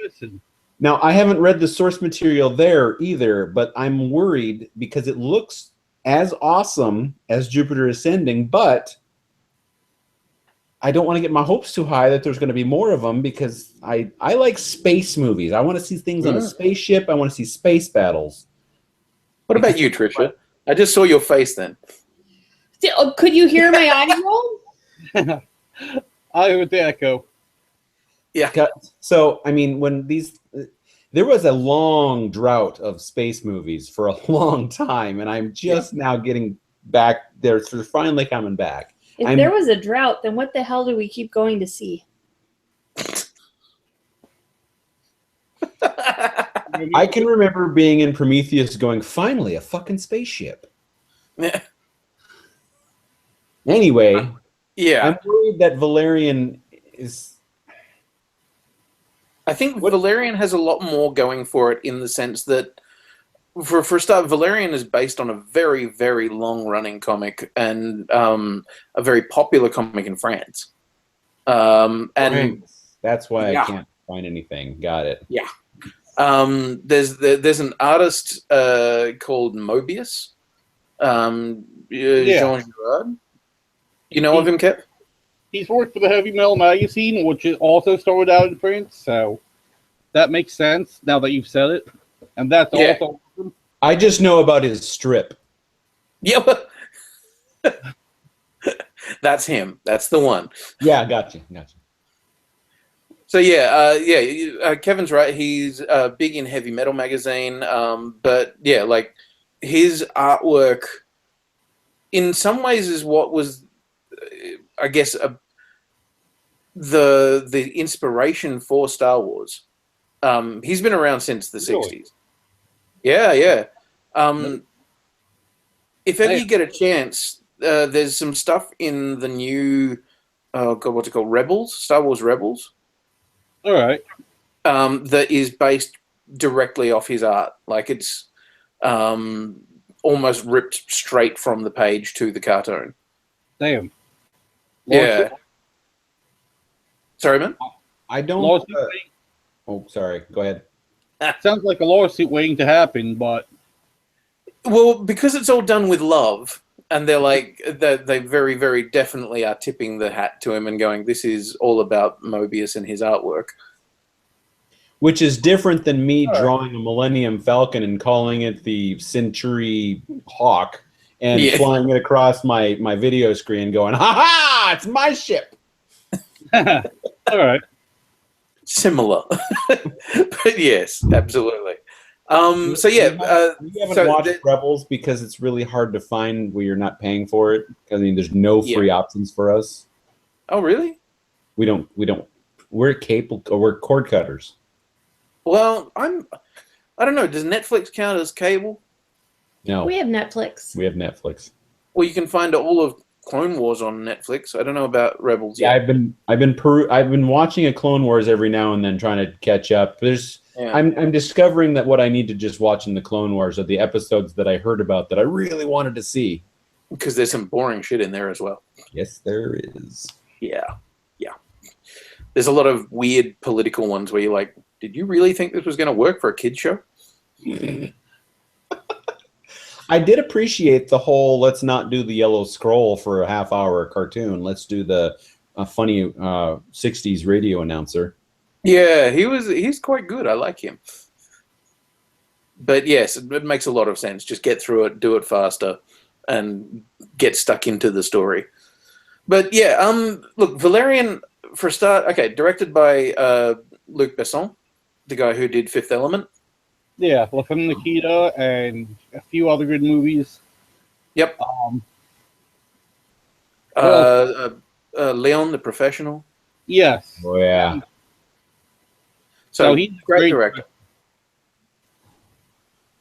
Listen. Now, I haven't read the source material there either, but I'm worried because it looks as awesome as Jupiter Ascending, but I don't want to get my hopes too high that there's going to be more of them because I like space movies. I want to see things on a spaceship. I want to see space battles. What about you, Tricia? I just saw your face then. Could you hear my eyes roll? I would echo. Yeah. So, I mean, when there was a long drought of space movies for a long time, and I'm just now getting back. They're finally coming back. If there was a drought, then what the hell do we keep going to see? I can remember being in Prometheus going, finally, a fucking spaceship. Yeah. Anyway, Yeah. I'm worried that Valerian is... I think Valerian has a lot more going for it in the sense that, for a start, Valerian is based on a very, very long-running comic and a very popular comic in France. And that's why I can't find anything. Got it. Yeah. There's an artist called Mobius, Jean Girard. You know of him, Kev? He's worked for the Heavy Metal magazine, which is also started out in France, so that makes sense now that you've said it. And that's also... I just know about his strip. Yeah, that's him. That's the one. Yeah, gotcha. So Kevin's right. He's big in Heavy Metal magazine, but yeah, like his artwork, in some ways, is what was, I guess, the inspiration for Star Wars. He's been around since the 60s. Yeah. If ever you get a chance, there's some stuff in the new, what's it called? Rebels? Star Wars Rebels. All right. That is based directly off his art. Like it's almost ripped straight from the page to the cartoon. Damn. Yeah. Sorry, man? I don't... sorry. Go ahead. Sounds like a lawsuit waiting to happen, but... Well, because it's all done with love, and they're like, they very, very definitely are tipping the hat to him and going, this is all about Mobius and his artwork. Which is different than me drawing a Millennium Falcon and calling it the Century Hawk and flying it across my video screen going, ha-ha, it's my ship. All right. Similar. But yes, absolutely. We haven't watched Rebels because it's really hard to find where you're not paying for it. I mean, there's no free options for us. Oh, really? We don't. We're capable. Or we're cord cutters. Well, I don't know. Does Netflix count as cable? No. We have Netflix. Well, you can find all of Clone Wars on Netflix. I don't know about Rebels yet. Yeah, I've been watching a Clone Wars every now and then, trying to catch up. I'm discovering that what I need to just watch in the Clone Wars are the episodes that I heard about that I really wanted to see. Because there's some boring shit in there as well. Yes, there is. Yeah. There's a lot of weird political ones where you're like, did you really think this was going to work for a kid's show? I did appreciate the whole let's not do the yellow scroll for a half-hour cartoon. Let's do the funny 60s radio announcer. Yeah, he's quite good. I like him. But yes, it makes a lot of sense. Just get through it, do it faster, and get stuck into the story. But yeah, look, Valerian, for a start, okay, directed by Luc Besson, the guy who did Fifth Element. Yeah, La Femme Nikita and a few other good movies. Yep. Leon the Professional. Yes. Oh yeah. So he's he's a great director.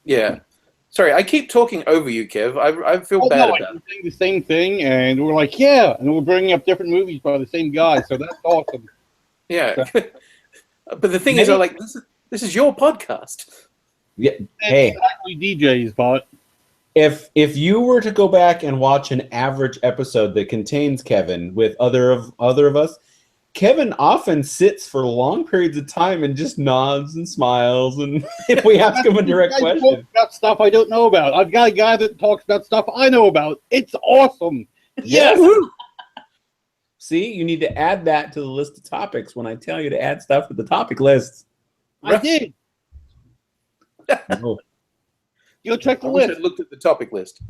Yeah. Sorry, I keep talking over you, Kev. I feel bad about it. We're saying the same thing, and we're like, yeah, and we're bringing up different movies by the same guy, so that's awesome. Yeah. But the thing is, I like this is your podcast. Yeah. Hey, exactly DJ's, but if you were to go back and watch an average episode that contains Kevin with other of us, Kevin often sits for long periods of time and just nods and smiles. And if we ask him a direct question, about stuff I don't know about, I've got a guy that talks about stuff I know about. It's awesome. Yes. See, you need to add that to the list of topics when I tell you to add stuff to the topic list. I did. No. You'll check the I wish list. I'd looked at the topic list.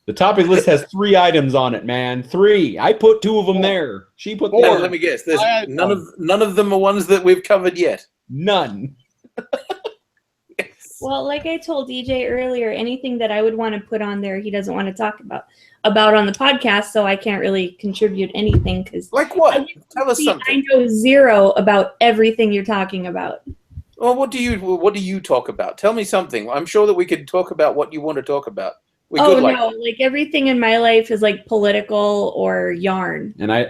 The topic list has 3 items on it, man. 3. I put 2 of them there. She put 4. No, let me guess. There's none of them are ones that we've covered yet. None. Yes. Well, like I told DJ earlier, anything that I would want to put on there, he doesn't want to talk about on the podcast, so I can't really contribute anything because Like what? Tell us something. I know 0 about everything you're talking about. Well, what do you talk about? Tell me something. I'm sure that we could talk about what you want to talk about. No, like everything in my life is like political or yarn. And I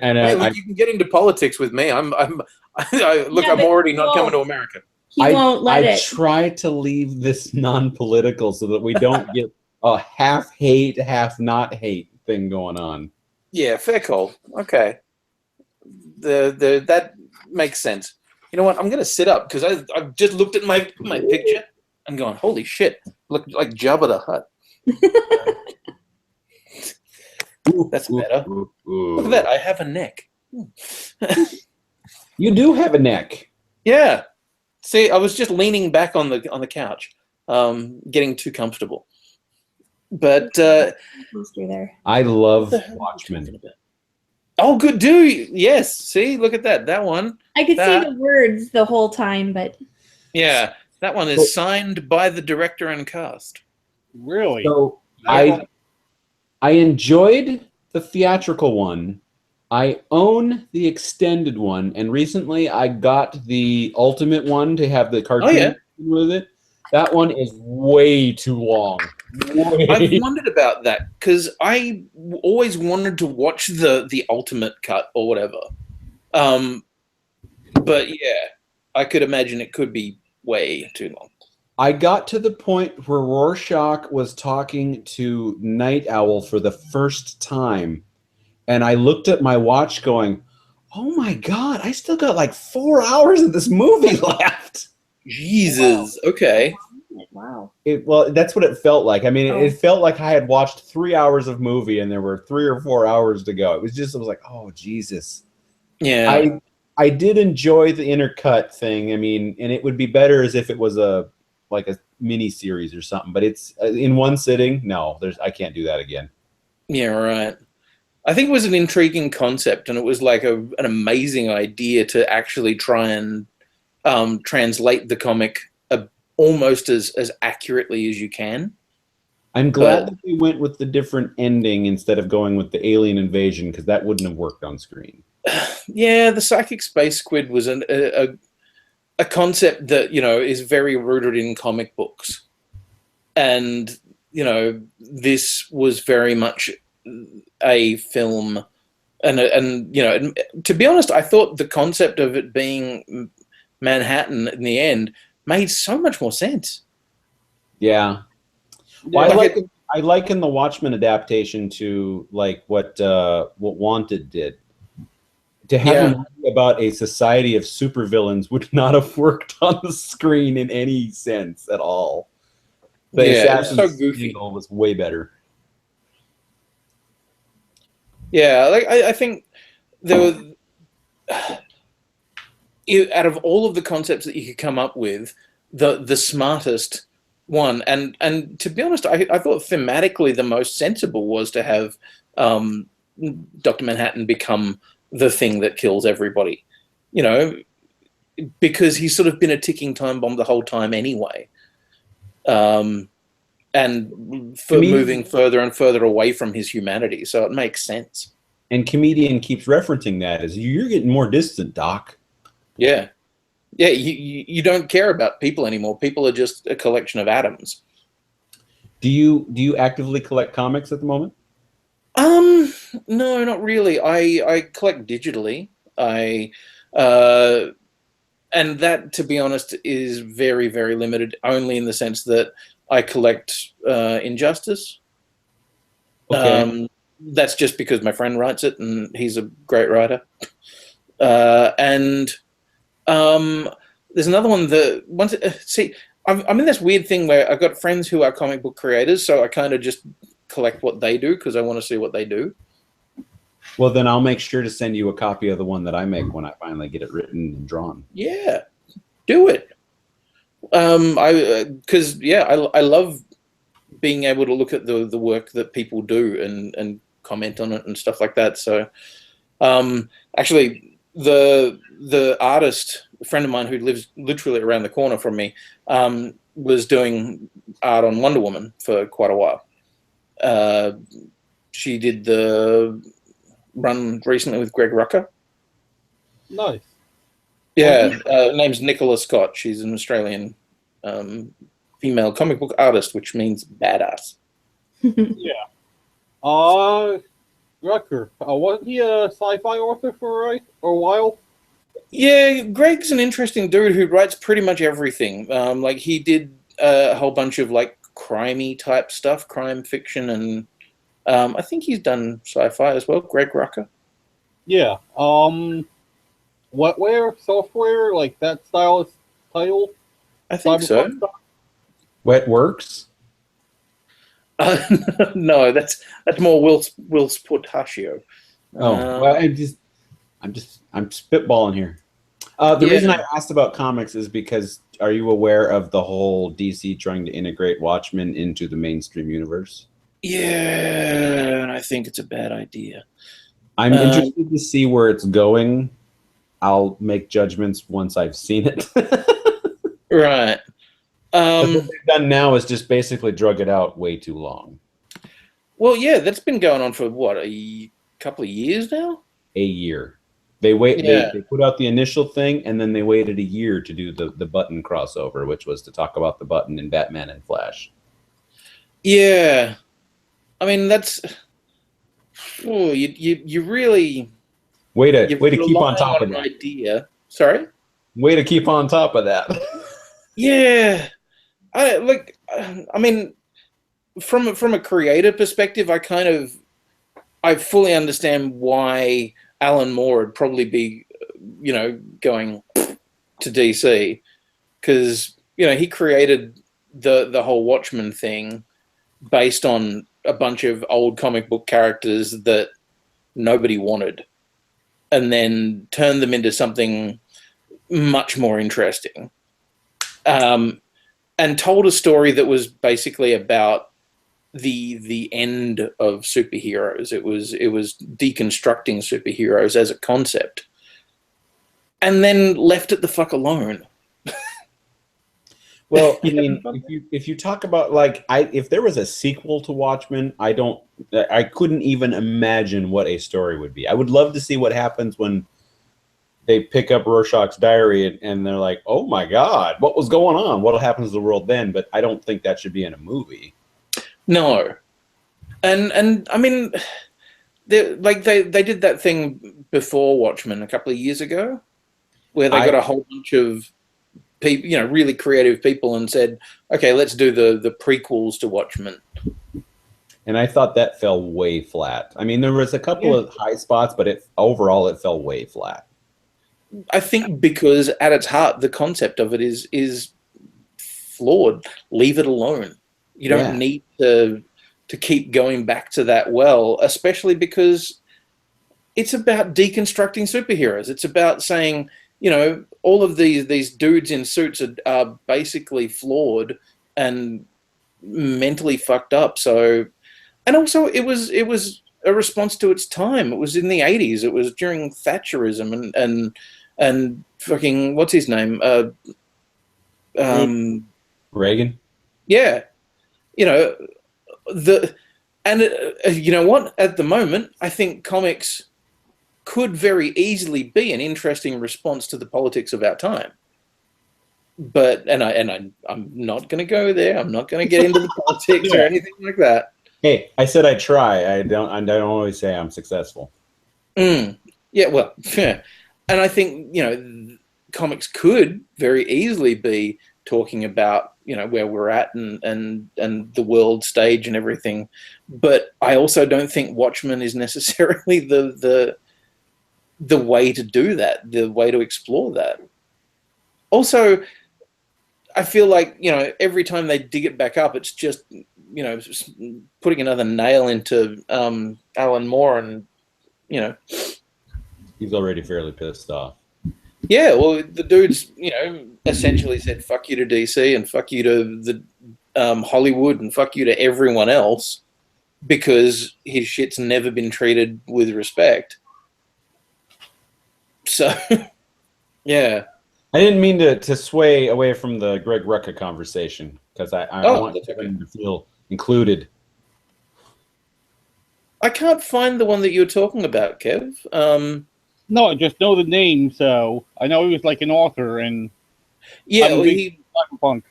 you can get into politics with me. I'm already not coming to America. He won't let it. I try to leave this non-political so that we don't get a half hate, half not hate thing going on. Yeah, fair call. Okay. That makes sense. You know what? I'm gonna sit up because I've just looked at my picture and gone, holy shit, look like Jabba the Hutt. That's better. Look at that. I have a neck. You do have a neck. Yeah. See, I was just leaning back on the couch, getting too comfortable. But Poster there. I love Watchmen. Oh, good dude. Yes. See, look at that. That one. I could see the words the whole time, but yeah, that one is signed by the director and cast. Really? So I enjoyed the theatrical one. I own the extended one, and recently I got the ultimate one to have the cartoon with it. That one is way too long. I've wondered about that because I always wanted to watch the ultimate cut or whatever. But yeah, I could imagine it could be way too long. I got to the point where Rorschach was talking to Night Owl for the first time, and I looked at my watch going, oh my God, I still got like 4 hours of this movie left. Jesus. Wow. Okay. Wow. Well, that's what it felt like. I mean, it felt like I had watched 3 hours of movie and there were 3 or 4 hours to go. It was like, oh, Jesus. Yeah. I did enjoy the intercut thing. I mean, and it would be better as if it was like a mini series or something, but it's in one sitting. No, I can't do that again. Yeah, right. I think it was an intriguing concept, and it was like an amazing idea to actually try and translate the comic almost as accurately as you can. I'm glad that we went with the different ending instead of going with the alien invasion, because that wouldn't have worked on screen. Yeah, the psychic space squid was a concept that, is very rooted in comic books. And, this was very much a film. And to be honest, I thought the concept of it being Manhattan in the end made so much more sense. Yeah. Well, I liken the Watchmen adaptation to like what Wanted did. To have a movie about a society of supervillains would not have worked on the screen in any sense at all. The Assassin's so goofy. Angle was way better. Yeah, like I think there were, out of all of the concepts that you could come up with, the smartest one, and to be honest, I thought thematically the most sensible was to have um, Dr. Manhattan become the thing that kills everybody, you know, because he's sort of been a ticking time bomb the whole time anyway. And for moving further and further away from his humanity, so it makes sense. And comedian keeps referencing that as you're getting more distant, Doc. Yeah, yeah. You don't care about people anymore. People are just a collection of atoms. Do you actively collect comics at the moment? No, not really. I collect digitally. Uh, and that, to be honest, is very, very limited. Only in the sense that I collect Injustice. Okay. That's just because my friend writes it, and he's a great writer. And there's another one that once see. I'm in this weird thing where I've got friends who are comic book creators, so I kind of just collect what they do because I want to see what they do. Well, then I'll make sure to send you a copy of the one that I make when I finally get it written and drawn. Yeah, do it. I love being able to look at the work that people do and comment on it and stuff like that. So, actually, the artist, a friend of mine who lives literally around the corner from me, was doing art on Wonder Woman for quite a while. She did the run recently with Greg Rucka. Nice. Yeah, name's Nicola Scott. She's an Australian female comic book artist, which means badass. Yeah. Rucker. Wasn't he a sci-fi author for a while? Yeah, Greg's an interesting dude who writes pretty much everything. Like he did a whole bunch of like crimey type stuff, crime fiction, and I think he's done sci-fi as well. Greg Rucka. Yeah. Wetware software, like that style title. I think so. Wet Works. No, that's more Will Sportaccio. Well, I'm spitballing here. The reason I asked about comics is because are you aware of the whole DC trying to integrate Watchmen into the mainstream universe? Yeah, and I think it's a bad idea. I'm interested to see where it's going. I'll make judgments once I've seen it. Right. What they've done now is just basically drug it out way too long. Well, yeah, that's been going on for what, a couple of years now? A year. They put out the initial thing, and then they waited a year to do the Button crossover, which was to talk about the Button in Batman and Flash. Yeah, I mean that's you really way to keep on top of that idea. Sorry, way to keep on top of that. Yeah, I mean, from a creative perspective, I fully understand why Alan Moore would probably be, going to DC, because he created the whole Watchmen thing based on a bunch of old comic book characters that nobody wanted, and then turned them into something much more interesting, and told a story that was basically about the end of superheroes. It was deconstructing superheroes as a concept, and then left it the fuck alone. Well, I mean, if you talk about if there was a sequel to Watchmen, I couldn't even imagine what a story would be. I would love to see what happens when they pick up Rorschach's diary and they're like, "Oh my God, what was going on? What happens to the world then?" But I don't think that should be in a movie. No, and I mean, they did that thing before Watchmen a couple of years ago, where they got a whole bunch of people, really creative people, and said, "Okay, let's do the prequels to Watchmen." And I thought that fell way flat. I mean, there was a couple of high spots, but overall it fell way flat. I think because at its heart, the concept of it is flawed. Leave it alone. You don't need to keep going back to that well, especially because it's about deconstructing superheroes. It's about saying, all of these dudes in suits are basically flawed and mentally fucked up. So, and also it was a response to its time. It was in the 80s. It was during Thatcherism and fucking what's his name? Reagan. Yeah, you know you know what? At the moment, I think comics could very easily be an interesting response to the politics of our time. But I'm not going to go there. I'm not going to get into the politics or anything like that. Hey, I said I try. I don't always say I'm successful. Yeah, well, yeah. And I think, comics could very easily be talking about, where we're at and the world stage and everything. But I also don't think Watchmen is necessarily the way to do that, the way to explore that. Also, I feel like, every time they dig it back up, it's just, putting another nail into Alan Moore and, He's already fairly pissed off. Yeah, well, the dude's, essentially said fuck you to DC and fuck you to the Hollywood and fuck you to everyone else because his shit's never been treated with respect. So, yeah. I didn't mean to sway away from the Greg Rucka conversation because I want him to feel included. I can't find the one that you were talking about, Kev. No, I just know the name, so I know he was like an author, and yeah, well, he cyberpunk.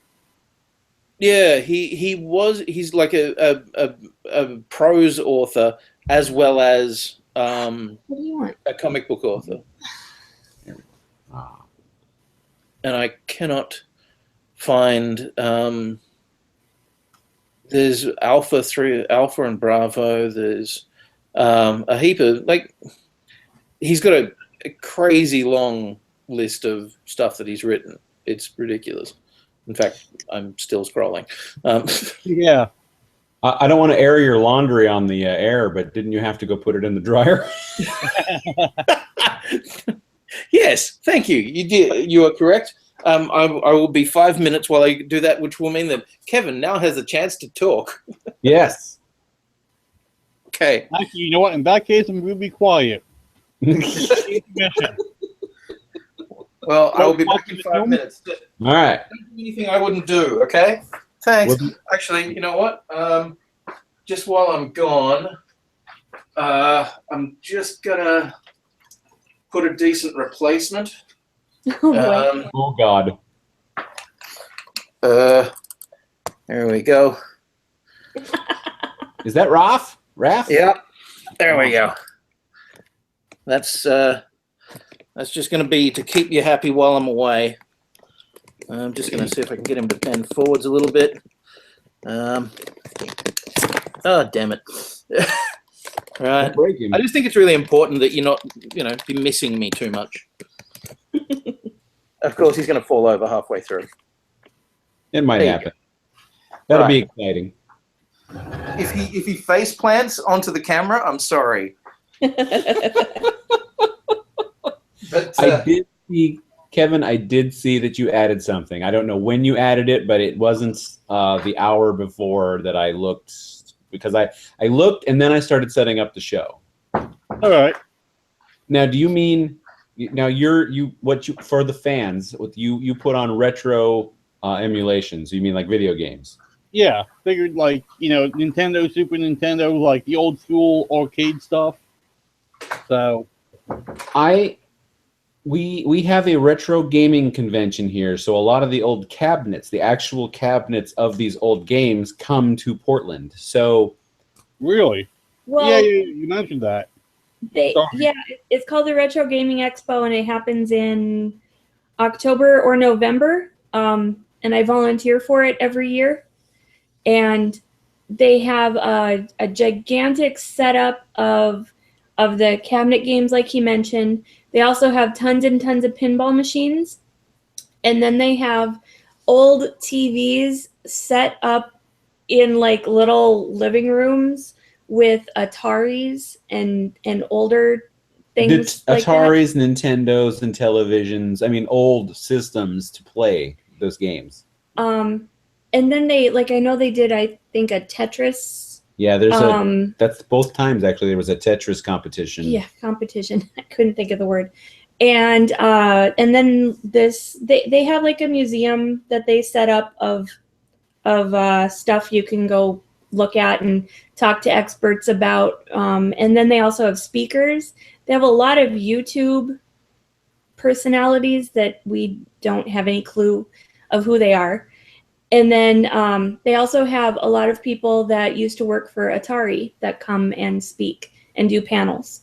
Yeah, he's like a prose author as well as What do you want? a comic book author. And I cannot find. There's Alpha and Bravo. There's a heap of he's got a crazy long list of stuff that he's written. It's ridiculous. In fact, I'm still scrolling. Yeah. I don't want to air your laundry on the air, but didn't you have to go put it in the dryer? Yes, thank you. You did. You are correct. I will be 5 minutes while I do that, which will mean that Kevin now has a chance to talk. Yes. Okay. Actually, you know what? In that case, I'm going to be quiet. Well, I will be back in 5 minutes. All right. Don't do anything I wouldn't do, okay? Thanks. Actually, you know what? Just while I'm gone, I'm just going to put a decent replacement. Oh, God. There we go. Is that Raph? Yeah. There we go. That's just going to be to keep you happy while I'm away. I'm just going to see if I can get him to bend forwards a little bit. Oh, damn it. Right. I just think it's really important that you're not, be missing me too much. Of course, he's going to fall over halfway through. It might happen. That'll be exciting. If he face plants onto the camera, I'm sorry. But I did see, Kevin, I did see that you added something. I don't know when you added it, but it wasn't the hour before that I looked, because I looked and then I started setting up the show. All right. Now, do you mean now for the fans? You put on retro emulations? You mean like video games? Yeah, figured Nintendo, Super Nintendo, like the old school arcade stuff. So, we have a retro gaming convention here, so a lot of the old cabinets, the actual cabinets of these old games, come to Portland. So, really, Well, you mentioned that. It's called the Retro Gaming Expo, and it happens in October or November. And I volunteer for it every year. And they have a gigantic setup of the cabinet games, like he mentioned. They also have tons and tons of pinball machines. And then they have old TVs set up in like little living rooms with Ataris and older things like that. Ataris, Nintendos, and televisions. I mean, old systems to play those games. And then they, like, I know they did, I think, a Tetris. Yeah, that's both times actually. There was a Tetris competition. Yeah, competition. I couldn't think of the word. And then they have like a museum that they set up of stuff you can go look at and talk to experts about. And then they also have speakers. They have a lot of YouTube personalities that we don't have any clue of who they are. And then they also have a lot of people that used to work for Atari that come and speak and do panels.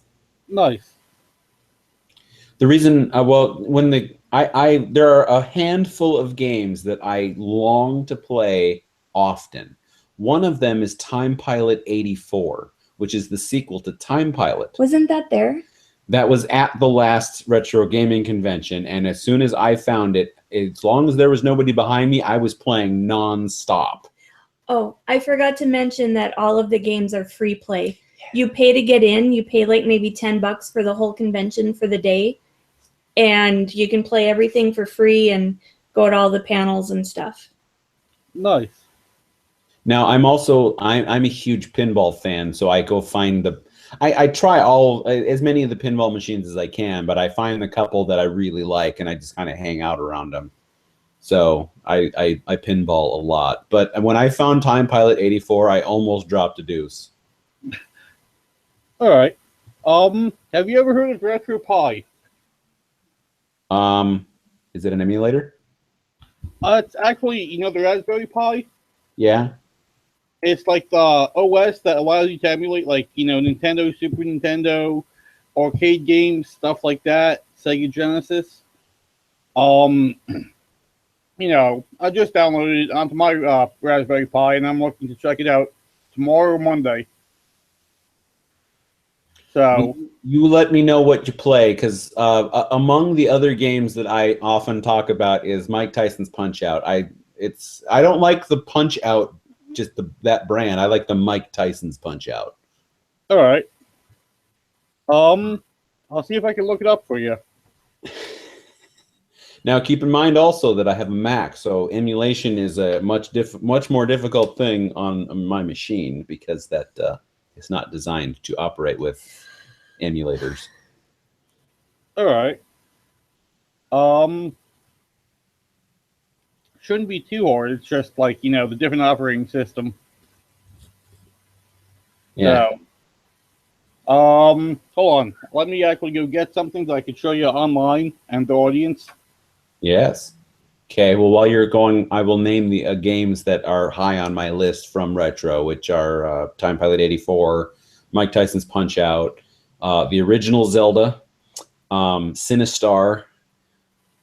Nice. The reason, there are a handful of games that I long to play often. One of them is Time Pilot 84, which is the sequel to Time Pilot. Wasn't that there? That was at the last retro gaming convention, and as soon as I found it, as long as there was nobody behind me, I was playing non-stop. Oh, I forgot to mention that all of the games are free play. You pay to get in. You pay like maybe $10 for the whole convention for the day, and you can play everything for free and go to all the panels and stuff. Nice. Now, I'm a huge pinball fan, so I go find I try as many of the pinball machines as I can, but I find a couple that I really like, and I just kind of hang out around them. So I pinball a lot. But when I found Time Pilot 84, I almost dropped a deuce. All right. Have you ever heard of Retro Pi? Is it an emulator? It's actually, the Raspberry Pi. Yeah. It's like the OS that allows you to emulate, like, Nintendo, Super Nintendo, arcade games, stuff like that, Sega Genesis. I just downloaded it onto my Raspberry Pi, and I'm looking to check it out tomorrow or Monday. So you let me know what you play, because among the other games that I often talk about is Mike Tyson's Punch-Out. I don't like the Punch-Out, just that brand. I like the Mike Tyson's Punch-Out. All right. I'll see if I can look it up for you. Now, keep in mind also that I have a Mac, so emulation is a much more difficult thing on my machine, because that it's not designed to operate with emulators. All right. Shouldn't be too hard. It's just like, the different operating system. Yeah. So, hold on. Let me actually go get something that I could show you online and the audience. Yes. Okay. Well, while you're going, I will name the games that are high on my list from retro, which are Time Pilot 84, Mike Tyson's Punch-Out, the original Zelda, Sinistar.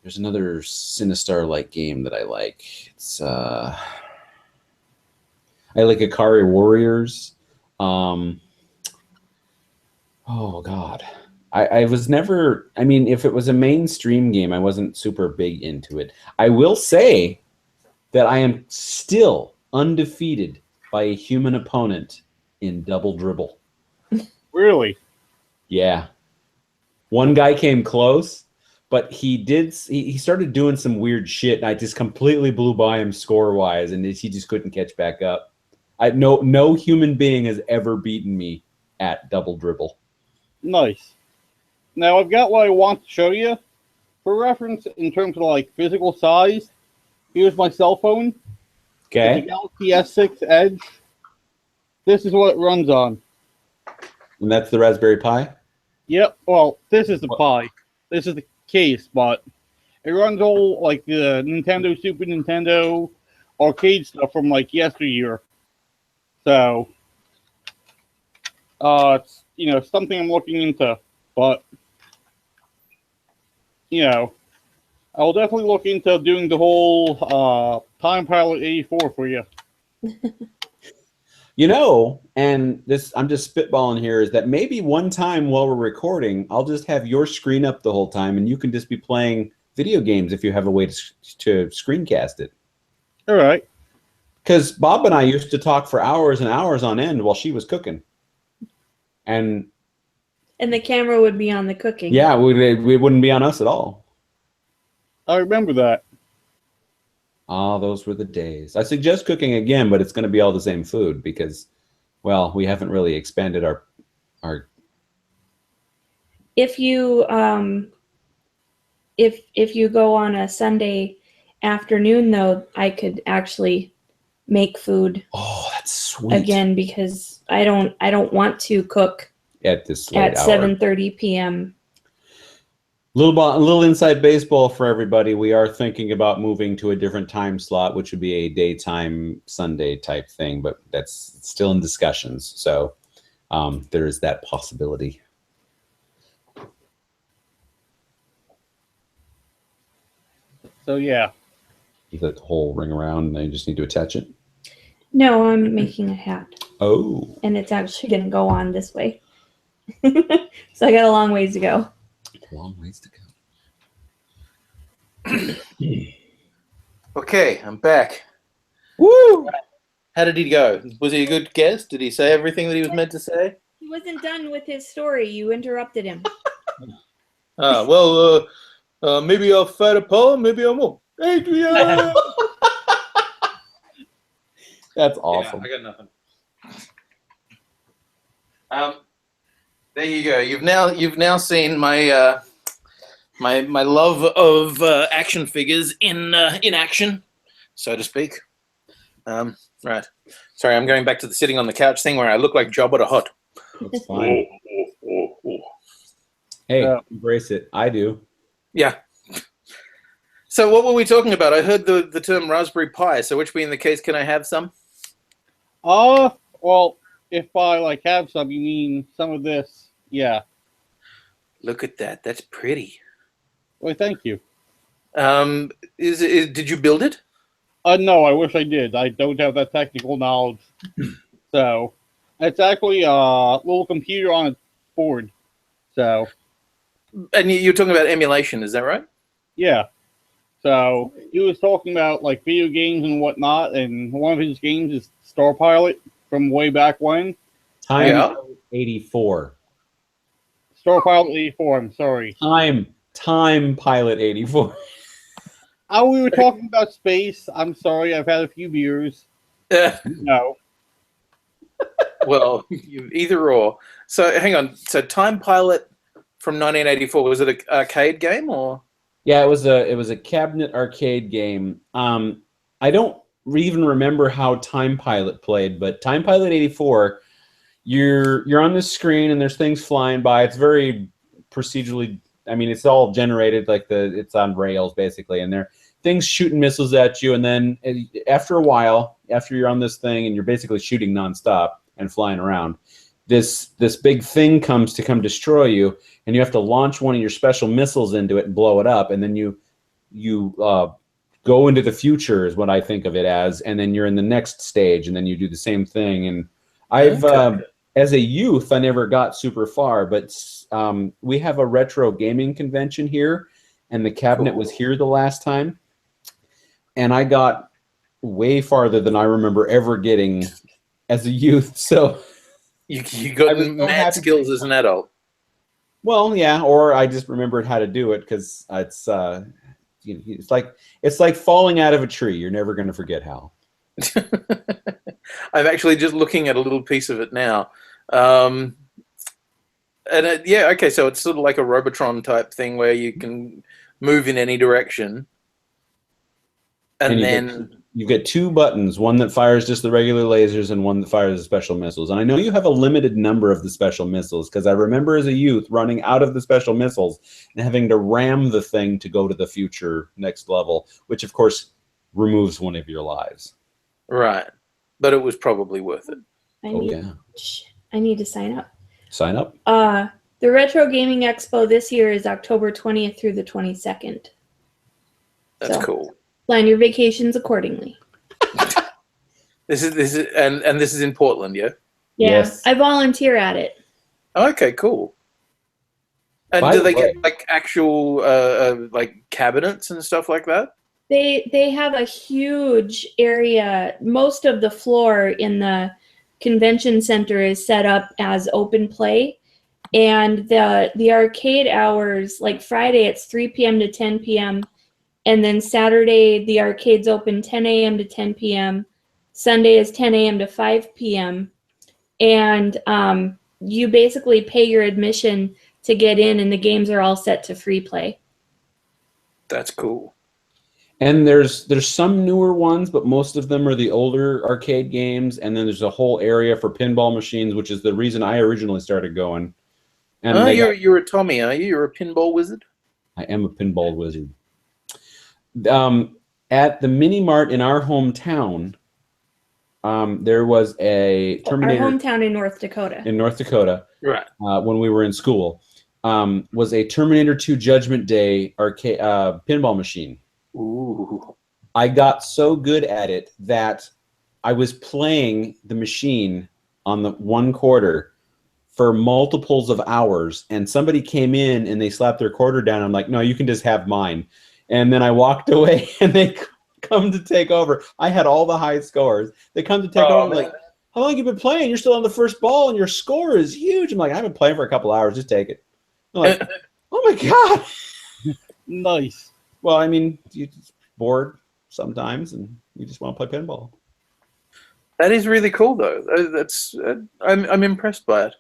There's another Sinistar-like game that I like. It's I like Ikari Warriors. Oh God, I was never. I mean, if it was a mainstream game, I wasn't super big into it. I will say that I am still undefeated by a human opponent in Double Dribble. Really? Yeah. One guy came close, but he started doing some weird shit, and I just completely blew by him score-wise, and he just couldn't catch back up. No human being has ever beaten me at Double Dribble. Nice. Now, I've got what I want to show you. For reference, in terms of, like, physical size, here's my cell phone. Okay. The Galaxy S6 Edge. This is what it runs on. And that's the Raspberry Pi? Yep. Well, this is the Pi. This is the case, but it runs all, like, the Nintendo, Super Nintendo, arcade stuff from, like, yesteryear. So, it's, something I'm looking into, but, I will definitely look into doing the whole Time Pilot 84 for you. And this, I'm just spitballing here, is that maybe one time while we're recording, I'll just have your screen up the whole time, and you can just be playing video games if you have a way to screencast it. All right. Because Bob and I used to talk for hours and hours on end while she was cooking. And And the camera would be on the cooking. Yeah, we wouldn't be on us at all. I remember that. Ah, those were the days. I suggest cooking again, but it's going to be all the same food because, well, we haven't really expanded our. If you if you go on a Sunday afternoon, though, I could actually make food. Oh, that's sweet. Again, because I don't want to cook at this late at hour. 7:30 p.m. Little inside baseball for everybody. We are thinking about moving to a different time slot, which would be a daytime Sunday type thing, but that's still in discussions. So there is that possibility. So yeah. Does that whole ring around and I just need to attach it? No, I'm making a hat. Oh. And it's actually going to go on this way. So I got a long ways to go. A long ways to go. Okay, I'm back. Woo! How did he go? Was he a good guest? Did he say everything that he was meant to say? He wasn't done with his story. You interrupted him. Maybe I'll fight a poem, maybe I won't. Adrian! That's awesome. Yeah, I got nothing. There you go. You've now seen my my love of action figures in action, so to speak. Right. Sorry, I'm going back to the sitting on the couch thing where I look like Jabba the Hutt. That's fine. Hey, embrace it. I do. Yeah. So what were we talking about? I heard the term Raspberry Pi. So which being the case, can I have some? Well, if I have some, you mean some of this? Yeah. Look at that. That's pretty. Well, thank you. Did you build it? No, I wish I did. I don't have that technical knowledge. So, it's actually a little computer on a board. So. And you're talking about emulation, is that right? Yeah. So, he was talking about video games and whatnot, and one of his games is Star Pilot from way back when. Time 84. Star Pilot 84, I'm sorry. Time Pilot 84. We were talking about space. I'm sorry, I've had a few beers. No. Well, either or. So, hang on. So, Time Pilot from 1984, was it an arcade game or? Yeah, it was a cabinet arcade game. I don't even remember how Time Pilot played, but Time Pilot 84, you're on this screen and there's things flying by. It's very procedurally. I mean, it's all generated it's on rails basically, and there are things shooting missiles at you. And then after a while, after you're on this thing and you're basically shooting nonstop and flying around, this big thing comes to come destroy you, and you have to launch one of your special missiles into it and blow it up, and then you go into the future is what I think of it as, and then you're in the next stage, and then you do the same thing. And I've as a youth, I never got super far, but we have a retro gaming convention here, and the cabinet was here the last time, and I got way farther than I remember ever getting as a youth. So you got mad skills as an adult. Well, yeah, or I just remembered how to do it because it's like falling out of a tree. You're never going to forget how. I'm actually just looking at a little piece of it now. And okay, so it's sort of like a Robotron type thing where you can move in any direction. And then you get two buttons, one that fires just the regular lasers and one that fires the special missiles. And I know you have a limited number of the special missiles because I remember as a youth running out of the special missiles and having to ram the thing to go to the future next level, which of course removes one of your lives. Right. But it was probably worth it. I need to sign up. Sign up? The Retro Gaming Expo this year is October 20th through the 22nd. That's cool. Plan your vacations accordingly. This is and this is in Portland, yeah? Yeah. Yes. I volunteer at it. Okay, cool. And do they get actual cabinets and stuff like that? They have a huge area. Most of the floor in the convention center is set up as open play, And the arcade hours, like Friday, it's 3 p.m. to 10 p.m. And then Saturday, the arcade's open 10 a.m. to 10 p.m. Sunday is 10 a.m. to 5 p.m. And you basically pay your admission to get in, and the games are all set to free play. That's cool. And there's some newer ones, but most of them are the older arcade games. And then there's a whole area for pinball machines, which is the reason I originally started going. And you're a Tommy, are you? You're a pinball wizard? I am a pinball wizard. At the mini mart in our hometown, there was a Terminator. Our hometown in North Dakota. In North Dakota, right? When we were in school, was a Terminator 2 Judgment Day arcade pinball machine. Ooh! I got so good at it that I was playing the machine on the 1/4 for multiples of hours, and somebody came in and they slapped their quarter down. I'm like, no, you can just have mine. And then I walked away, and they come to take over. I had all the high scores. They come to take over. I'm like, how long have you been playing? You're still on the first ball, and your score is huge. I'm like, I've been playing for a couple hours. Just take it. I'm like, oh my god. Nice. Well, I mean, you're bored sometimes, and you just want to play pinball. That is really cool, though. That's I'm impressed by it.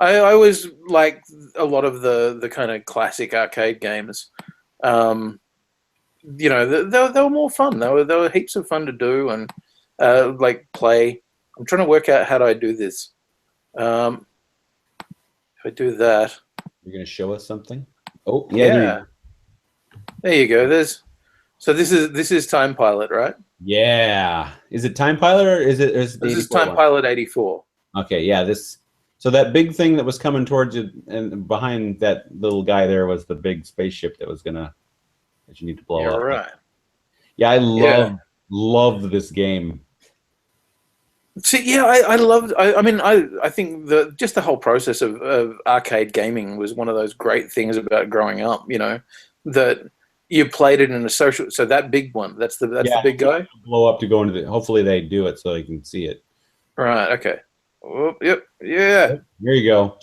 I always like a lot of the kind of classic arcade games. You know, they were more fun. They were heaps of fun to do and like play. I'm trying to work out how do I do this. If I do that, you're gonna show us something. Oh yeah. There you go. This is Time Pilot, right? Yeah. Is it Time Pilot or is it? This is Time Pilot 84. Okay, yeah. So that big thing that was coming towards you, and behind that little guy there was the big spaceship that you need to blow up. Right. Yeah, I love this game. See, yeah, I loved. I mean, I think just the whole process of arcade gaming was one of those great things about growing up. You know, that you played it in a social. So that big one, that's the big guy. Blow up to go into the. Hopefully they do it so you can see it. Right. Okay. Oh, yep. Yeah. There you go.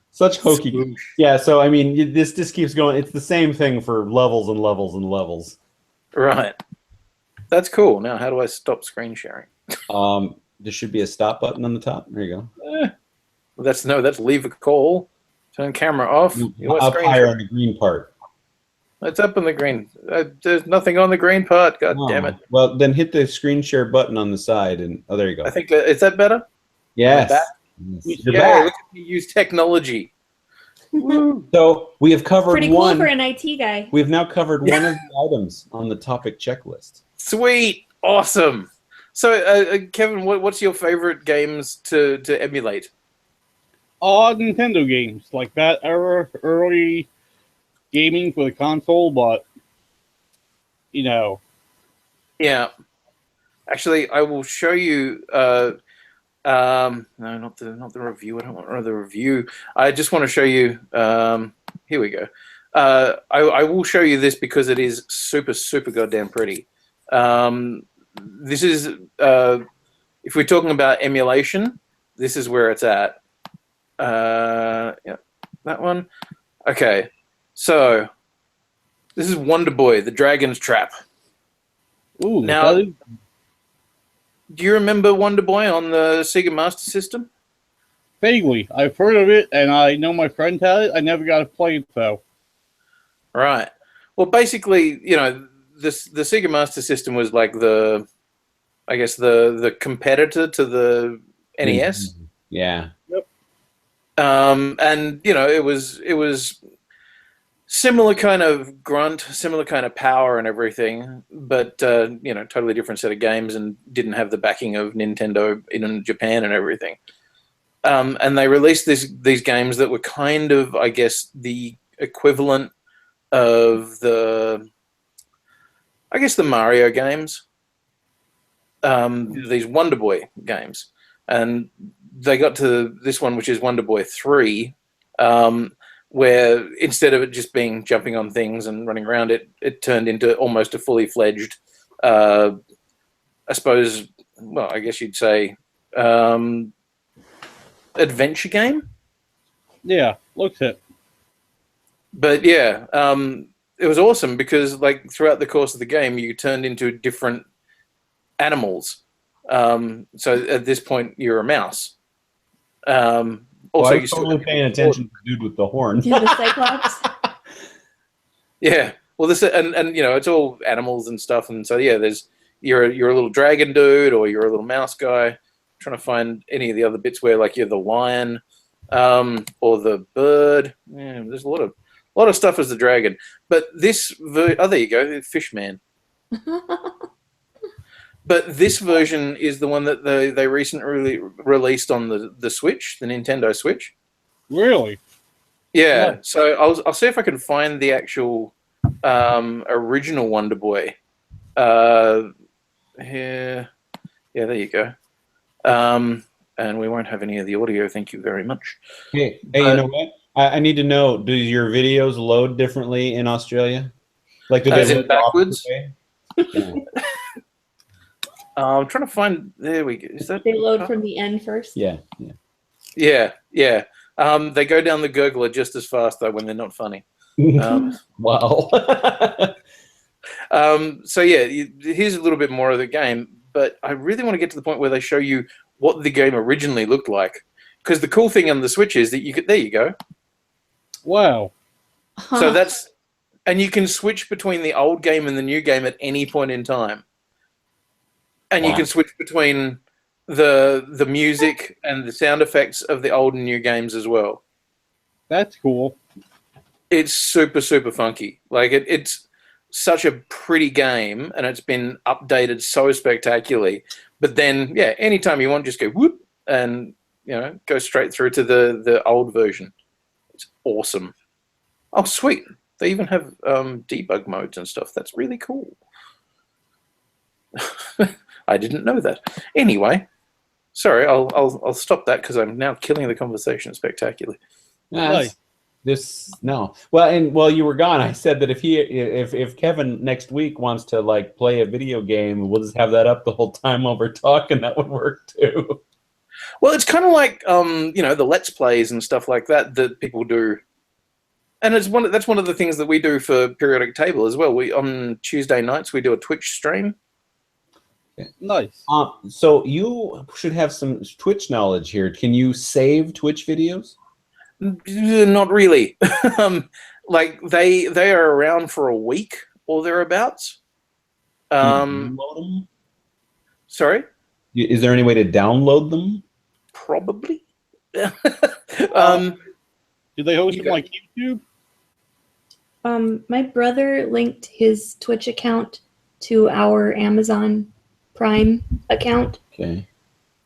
Such hokey. Yeah. So I mean, this keeps going. It's the same thing for levels and levels and levels. Right. That's cool. Now, how do I stop screen sharing? There should be a stop button on the top. There you go. That's leave a call. Turn camera off. Up higher on the green part. It's up on the green. There's nothing on the green part. God damn it. Well, then hit the screen share button on the side, and there you go. I think is that better? Yes. You're back. Look at me use technology. So we have covered pretty cool for an IT guy. We've now covered one of the items on the topic checklist. Sweet, awesome. So, Kevin, what's your favorite games to emulate? Nintendo games like that era, early gaming for the console, but you know. Yeah, actually, I will show you. No, not the review. I don't want the review. I just want to show you. Here we go. I will show you this because it is super, super goddamn pretty. This is if we're talking about emulation, this is where it's at. Yeah, that one. Okay, so this is Wonder Boy, the Dragon's Trap. Ooh, now, do you remember Wonder Boy on the Sega Master System? Vaguely. I've heard of it, and I know my friend had it. I never got to play it, though. Right. Well, basically, you know, the Sega Master System was like the competitor to the NES. Yeah. Yep. And you know, it was similar kind of grunt, similar kind of power and everything, but you know, totally different set of games and didn't have the backing of Nintendo in Japan and everything. And they released these games that were kind of, I guess, the equivalent of the Mario games, these Wonder Boy games. And they got to this one, which is Wonder Boy 3, where instead of it just being jumping on things and running around, it turned into almost a fully fledged, I suppose, well, I guess you'd say, adventure game. Yeah, looks it. But yeah, it was awesome because like throughout the course of the game, you turned into different animals. So at this point, you're a mouse. Also, I you was still totally paying attention to the dude with the horn. Yeah, the Cyclops. Yeah. Well, this and you know it's all animals and stuff, and so yeah, you're a little dragon dude or you're a little mouse guy. I'm trying to find any of the other bits where like you're the lion, or the bird. Yeah, there's a lot of stuff as the dragon. But this there you go, fish man. But this version is the one that they recently released on the Switch, the Nintendo Switch. Really? Yeah. Yeah. So I'll see if I can find the actual original Wonder Boy. Here. Yeah, there you go. And we won't have any of the audio. Thank you very much. Hey, you know what? I need to know, do your videos load differently in Australia? Like, do they As in load backwards? Yeah. I'm trying to find. There we go. Is that They load from the end first. Yeah. Yeah. They go down the gurgler just as fast though when they're not funny. Wow. So yeah, here's a little bit more of the game, but I really want to get to the point where they show you what the game originally looked like. Because the cool thing on the Switch is that there you go. Wow. So and you can switch between the old game and the new game at any point in time. And you can switch between the music and the sound effects of the old and new games as well. That's cool. It's super, super funky. Like it's such a pretty game, and it's been updated so spectacularly. But then, yeah, anytime you want, just go whoop and go straight through to the old version. It's awesome. Oh, sweet! They even have debug modes and stuff. That's really cool. I didn't know that. Anyway, sorry, I'll stop that because I'm now killing the conversation spectacularly. Nice. No. Well, and while you were gone, I said that if Kevin next week wants to like play a video game, we'll just have that up the whole time while we're talking. That would work too. Well, it's kind of like the Let's Plays and stuff like that people do, and that's one of the things that we do for Periodic Table as well. On Tuesday nights we do a Twitch stream. Nice. So you should have some Twitch knowledge here. Can you save Twitch videos? Not really. Like they are around for a week or thereoabouts. Download them? Sorry? Is there any way to download them? Probably. Do they host them like YouTube? My brother linked his Twitch account to our Amazon Prime account. Okay.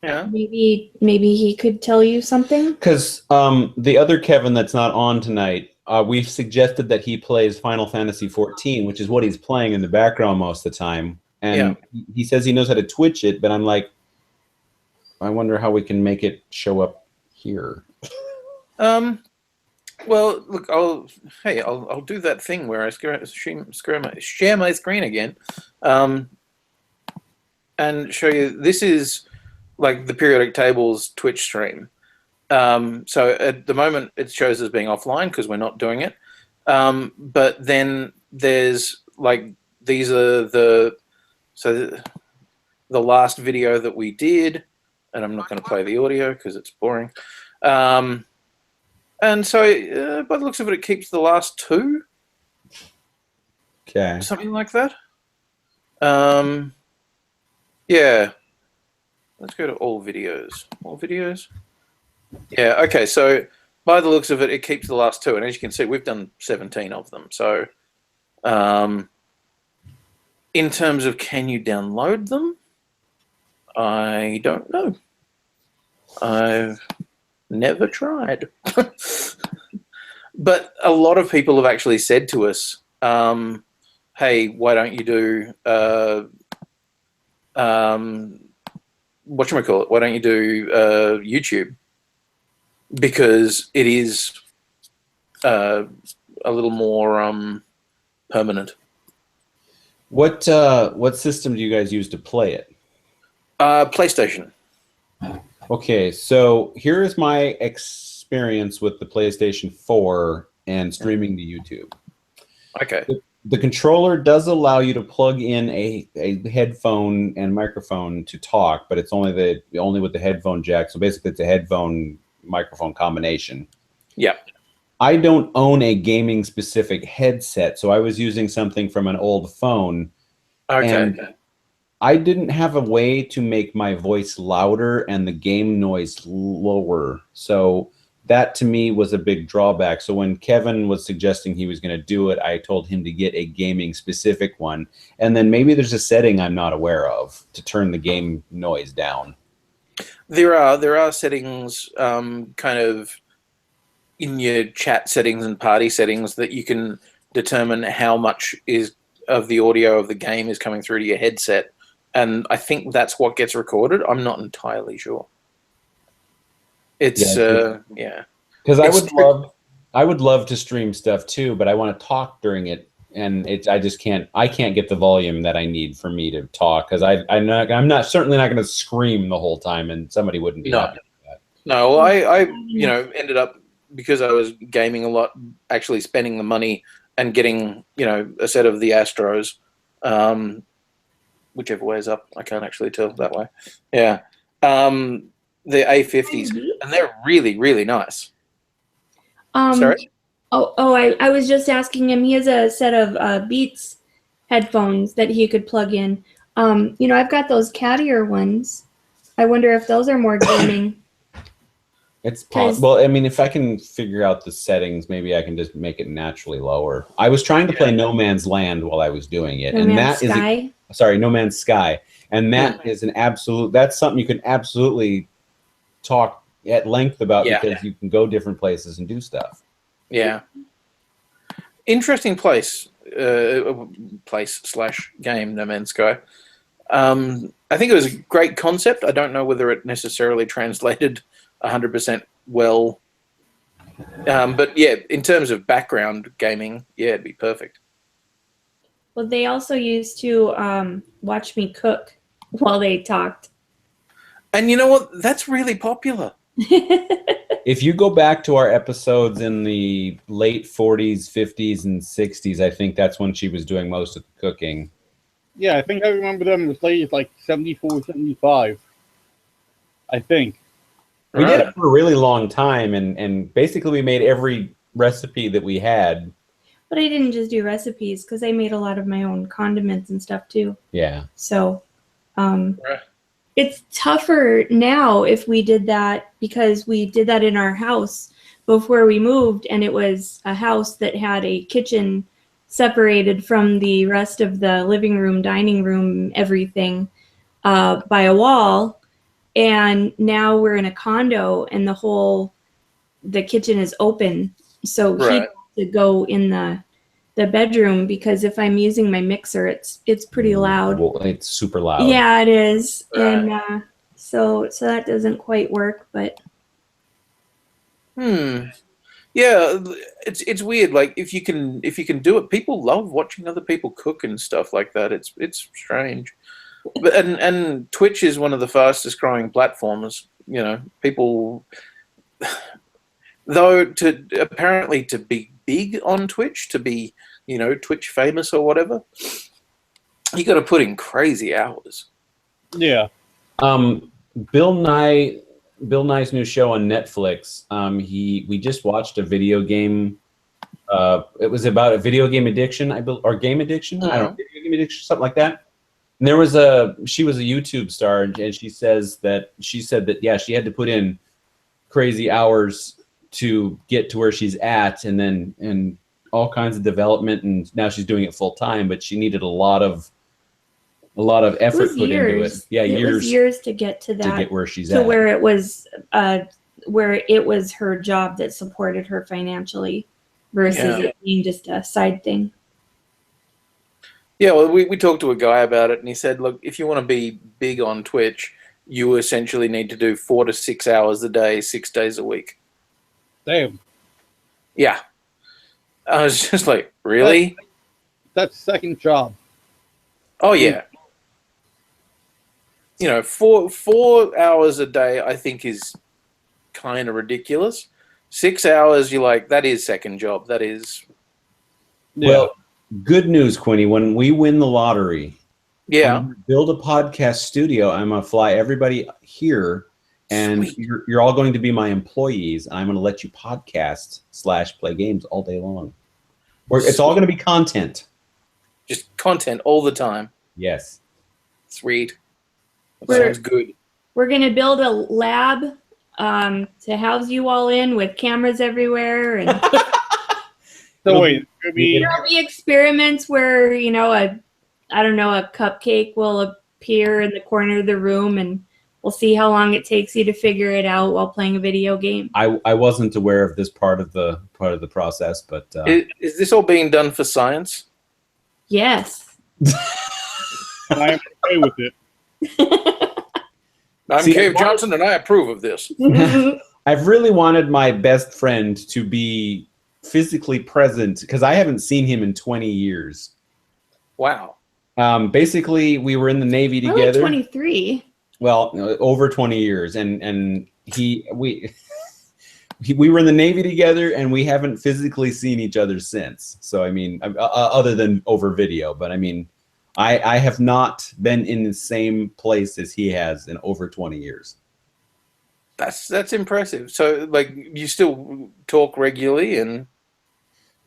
Yeah. Maybe he could tell you something. Because the other Kevin that's not on tonight, we've suggested that he plays Final Fantasy 14, which is what he's playing in the background most of the time. And he says he knows how to Twitch it, but I'm like, I wonder how we can make it show up here. Well, look, I'll do that thing where I share my screen again, and show you. This is like the Periodic Tables Twitch stream. So at the moment it shows as being offline because we're not doing it. But then there's like these are the last video that we did, and I'm not going to play the audio because it's boring. And so by the looks of it, it keeps the last two. Okay. Something like that. Yeah. Let's go to all videos. All videos? Yeah, okay. So by the looks of it, it keeps the last two. And as you can see, we've done 17 of them. So in terms of can you download them, I don't know. I've never tried. But a lot of people have actually said to us, hey, why don't you do whatchamacallit? Why don't you do YouTube? Because it is a little more permanent. What system do you guys use to play it? PlayStation. Okay, so here is my experience with the PlayStation 4 and streaming to YouTube. Okay. The controller does allow you to plug in a headphone and microphone to talk, but it's only with the headphone jack. So basically, it's a headphone microphone combination. Yeah. I don't own a gaming specific headset, so I was using something from an old phone. Okay. And I didn't have a way to make my voice louder and the game noise lower. So that to me was a big drawback. So when Kevin was suggesting he was going to do it, I told him to get a gaming specific one. And then maybe there's a setting I'm not aware of to turn the game noise down. There are settings, kind of in your chat settings and party settings that you can determine how much is of the audio of the game is coming through to your headset, and I think that's what gets recorded. I'm not entirely sure. It's yeah. Because I would love to stream stuff too, but I want to talk during it, and I can't get the volume that I need for me to talk because I'm not certainly not going to scream the whole time, and somebody wouldn't be happy with that. No, I ended up, because I was gaming a lot, actually spending the money and getting a set of the Astros, whichever way is up. I can't actually tell that way. Yeah, the A50s, and they're really, really nice. Sorry? I was just asking him. He has a set of Beats headphones that he could plug in. I've got those cat ear ones. I wonder if those are more gaming. It's possible. Well, I mean, if I can figure out the settings, maybe I can just make it naturally lower. I was trying to play No Man's Land while I was doing it, and that is No Man's Sky, and that is an absolute. That's something you can absolutely talk at length about because you can go different places and do stuff. Yeah, interesting place / game, No Man's Sky. I think it was a great concept. I don't know whether it necessarily translated 100% well, but yeah, in terms of background gaming, yeah, it'd be perfect. Well, they also used to watch me cook while they talked. And you know what? That's really popular. If you go back to our episodes in the late 40s, 50s, and 60s, I think that's when she was doing most of the cooking. Yeah, I think I remember them as late as like 74, 75. I think. We did it for a really long time, and basically we made every recipe that we had. But I didn't just do recipes because I made a lot of my own condiments and stuff too. Yeah. So it's tougher now if we did that because we did that in our house before we moved, and it was a house that had a kitchen separated from the rest of the living room, dining room, everything by a wall. And now we're in a condo and the kitchen is open. So he has to go in the bedroom because if I'm using my mixer, it's pretty loud. Well, it's super loud. Yeah, it is. And so that doesn't quite work, but yeah, it's weird. Like if you can do it, people love watching other people cook and stuff like that. It's strange. But and Twitch is one of the fastest growing platforms. People, though, to be big on Twitch, to be Twitch famous or whatever, you got to put in crazy hours. Yeah. Bill Nye's new show on Netflix. We just watched a video game. It was about a video game addiction, or game addiction. I don't know, video game addiction, something like that. And she was a YouTube star, and she said that she had to put in crazy hours to get to where she's at, and all kinds of development, and now she's doing it full time. But she needed a lot of effort put into it. Yeah, years to get to that, to get where she's at, where it was her job that supported her financially, versus it being just a side thing. Yeah, well, we talked to a guy about it, and he said, look, if you want to be big on Twitch, you essentially need to do 4 to 6 hours a day, 6 days a week. Damn. Yeah. I was just like, really? That's second job. Oh, yeah. you know, 4 hours a day, I think is kind of ridiculous. 6 hours, you're like, that is second job. That is. Yeah. Well, good news, Quinny. When we win the lottery, Yeah. I'm gonna build a podcast studio. I'm gonna fly everybody here, and Sweet. you're all going to be my employees. And I'm gonna let you podcast / play games all day long. It's all going to be content. Just content all the time. Yes. Sweet. That We're- sounds good. We're going to build a lab to house you all in with cameras everywhere. And So wait, it's gonna be there'll be experiments where, you know, a cupcake will appear in the corner of the room, and we'll see how long it takes you to figure it out while playing a video game. I wasn't aware of this part of the process, but Is this all being done for science? Yes. I'm okay with it. I'm See, Cave Johnson, and I approve of this. I've really wanted my best friend to be physically present because I haven't seen him in 20 years. Wow. Basically, we were in the Navy Really, together. 23. Well, over 20 years, and we were in the Navy together, and we haven't physically seen each other since. So, I mean, other than over video, but I mean, I have not been in the same place as he has in over 20 years. That's impressive. So, like, you still talk regularly, and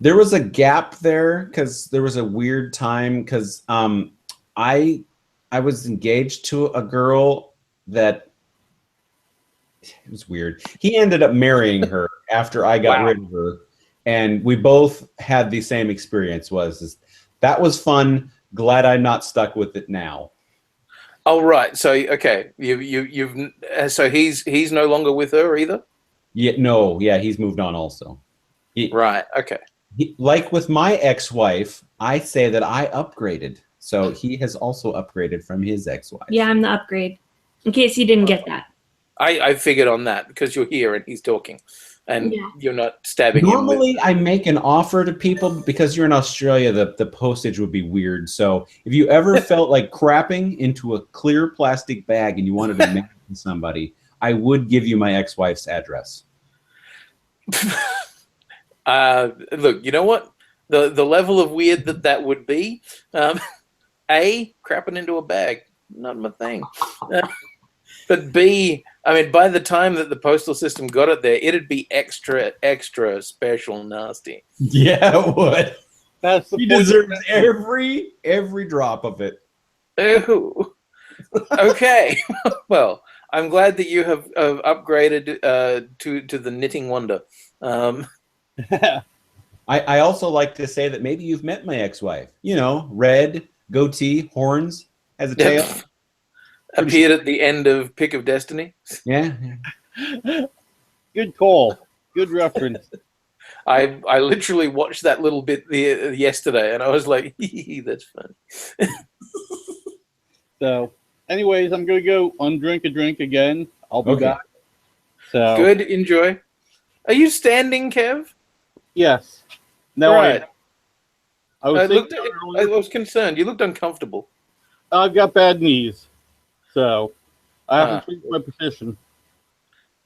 There was a gap there because there was a weird time because I was engaged to a girl that it was weird. He ended up marrying her after I got Wow. rid of her, and we both had the same experience. That was fun. Glad I'm not stuck with it now. oh right. So okay, you've so he's no longer with her either. Yeah, he's moved on also. Right. Okay. Like with my ex-wife, I say that I upgraded. So he has also upgraded from his ex-wife. Yeah, I'm the upgrade. In case you didn't get that. I figured on that because you're here and he's talking, and Yeah. you're not stabbing him. Normally, I make an offer to people because you're in Australia. The postage would be weird. So if you ever felt like crapping into a clear plastic bag and you wanted to mail it to somebody, I would give you my ex-wife's address. Look, you know what? The level of weird that would be. Crapping into a bag, not my thing. But B, I mean, by the time that the postal system got it there, it'd be extra special nasty. Yeah, it would. That's the He point. deserves every drop of it. Ooh. Okay. Well, I'm glad that you have upgraded to the knitting wonder. I also like to say that maybe you've met my ex-wife. You know, red, goatee, horns, has a tail. Appeared at the end of Pick of Destiny. Yeah. Good call. Good reference. I literally watched that little bit yesterday, and I was like, that's funny. So, anyways, I'm gonna go undrink a drink again. I'll be Okay. back. So Good, enjoy. Are you standing, Kev? Yes. No, Right. I was I thinking earlier, was concerned. You looked uncomfortable. I've got bad knees, so I Ah. haven't changed my position.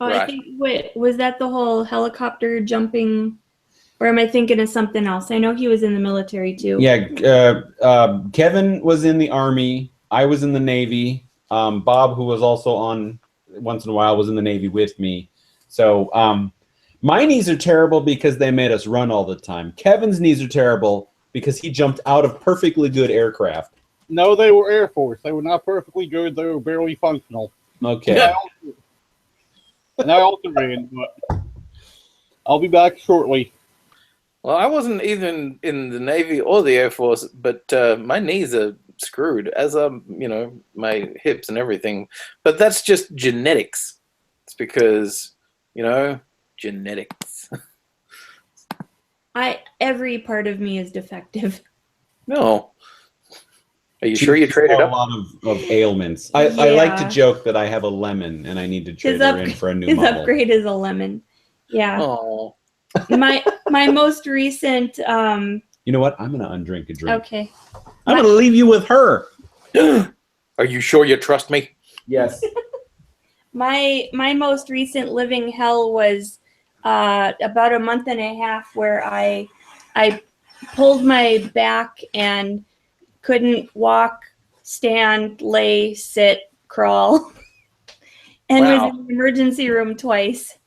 Oh, I Right. think, wait, was that the whole helicopter jumping? Or am I thinking of something else? I know he was in the military too. Yeah. Kevin was in the Army. I was in the Navy. Bob, who was also on once in a while, was in the Navy with me. So my knees are terrible because they made us run all the time. Kevin's knees are terrible because he jumped out of perfectly good aircraft. No, they were Air Force. They were not perfectly good. They were barely functional. Okay. And I also ran, but I'll be back shortly. Well, I wasn't even in the Navy or the Air Force, but my knees are screwed, as are, my hips and everything. But that's just genetics. It's because, genetics. Every part of me is defective. No. Are you sure you traded a up? lot of ailments. I like to Yeah. joke that I have a lemon and I need to trade her in for a new His model. upgrade is a lemon. Yeah. Oh. My most recent You know what? I'm gonna undrink a drink. okay. I'm gonna leave you with her. Are you sure you trust me? Yes. My most recent living hell was about a month and a half where I pulled my back and couldn't walk, stand, lay, sit, crawl, and was Wow. in the emergency room twice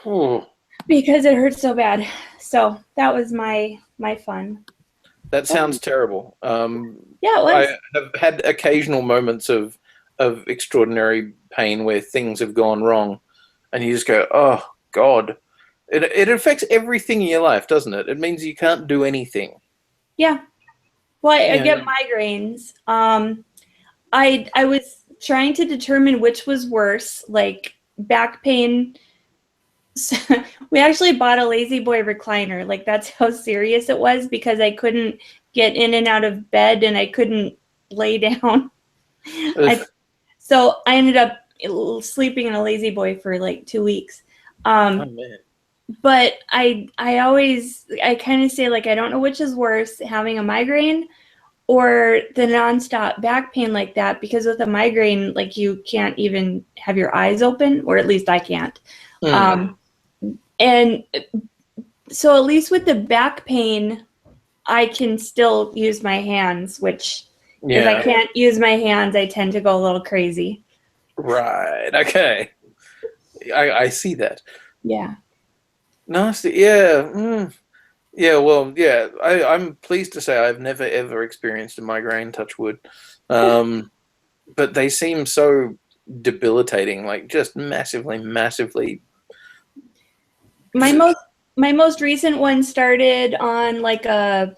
Ooh, because it hurt so bad. So that was my fun. that sounds terrible. Yeah, it was. I have had occasional moments of extraordinary pain where things have gone wrong, and you just go, "Oh God!" It affects everything in your life, doesn't it? It means you can't do anything. Yeah. Well, I Yeah. get migraines. I was trying to determine which was worse, like back pain. We actually bought a Lazy Boy recliner. Like that's how serious it was because I couldn't get in and out of bed and I couldn't lay down. So I ended up sleeping in a Lazy Boy for like 2 weeks. Oh man. But I kind of say like I don't know which is worse, having a migraine or the nonstop back pain like that, because with a migraine, like you can't even have your eyes open, or at least I can't. And so at least with the back pain, I can still use my hands, which if I can't use my hands, I tend to go a little crazy. Right. Okay. I see that. Yeah. Nasty. Yeah. Yeah. Well. Yeah. I'm pleased to say I've never ever experienced a migraine. Touch wood. But they seem so debilitating. Like just massively. My most recent one started on like a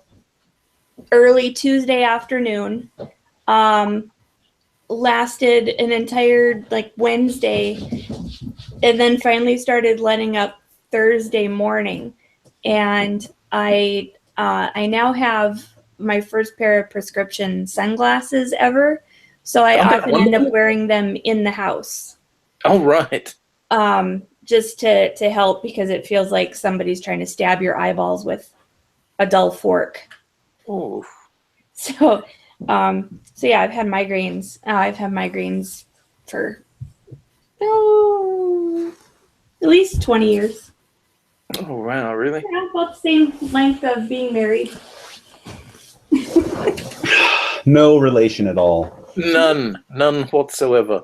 early Tuesday afternoon. Lasted an entire like Wednesday, and then finally started letting up Thursday morning. And I now have my first pair of prescription sunglasses ever, so I often end up wearing them in the house. Oh right. Just to help, because it feels like somebody's trying to stab your eyeballs with a dull fork. Oh. So yeah, I've had migraines. I've had migraines for at least 20 years. Oh wow, really? Yeah, about the same length of being married. No relation at all. None whatsoever.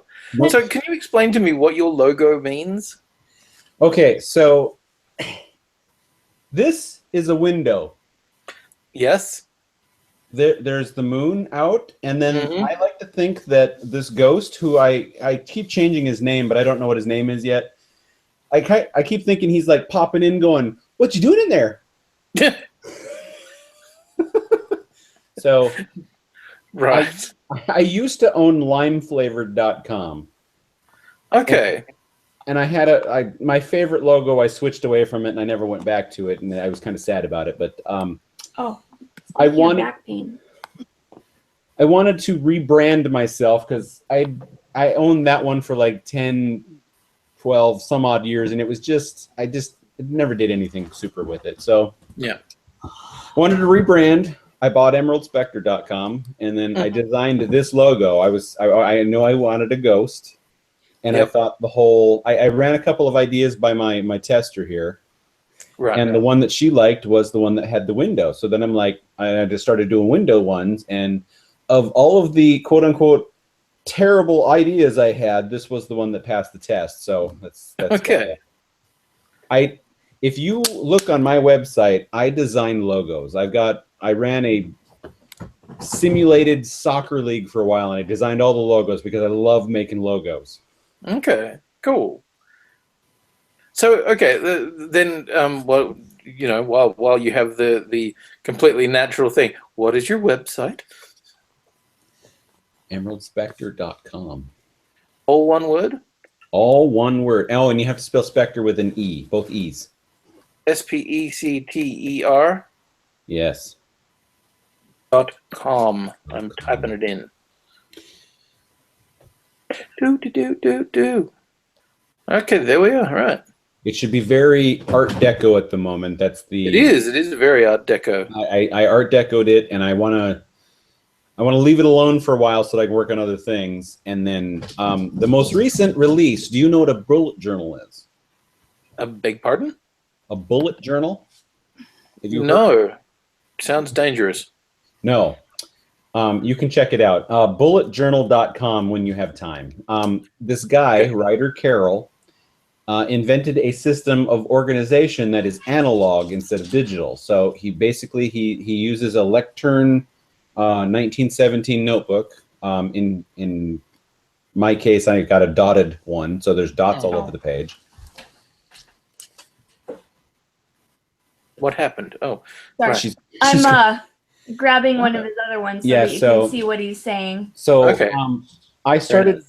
So can you explain to me what your logo means? Okay, so this is a window. Yes. There's the moon out, and then I like to think that this ghost, who I keep changing his name, but I don't know what his name is yet. I keep thinking he's like popping in going, "What you doing in there?" So right. I used to own limeflavored.com. Okay. And I had my favorite logo. I switched away from it, and I never went back to it, and I was kind of sad about it. But I wanted back pain. I wanted to rebrand myself because I owned that one for like 10, 12, some odd years, and it was just I never did anything super with it. So yeah, I wanted to rebrand. I bought emeraldspectre.com, and then I designed this logo. I knew I wanted a ghost, and I thought I ran a couple of ideas by my tester here. Right. And the one that she liked was the one that had the window. So then I just started doing window ones, and of all of the quote unquote terrible ideas I had, this was the one that passed the test. So that's okay. If you look on my website, I design logos. I ran a simulated soccer league for a while, and I designed all the logos because I love making logos. Okay, cool. So okay, then well, while you have the completely natural thing, what is your website? emeraldspectre.com. All one word? All one word. Oh, and you have to spell Spectre with an E, both E's. SPECTER? Yes. .com. I'm typing it in. Do. Okay, there we are. Right. It should be very Art Deco at the moment. It is very Art Deco. I Art Decoed it, and I want to I want to leave it alone for a while so that I can work on other things. And then the most recent release, do you know what a bullet journal is? A beg pardon? A bullet journal? No. Sounds dangerous. No. You can check it out. Bulletjournal.com when you have time. This guy, Ryder Carroll, invented a system of organization that is analog instead of digital. So he basically he uses a Lectern 1917 notebook. In my case, I got a dotted one, so there's dots all over the page. What happened? Oh, Sorry. right. I'm grabbing one of his other ones so that you can see what he's saying. So Okay. I started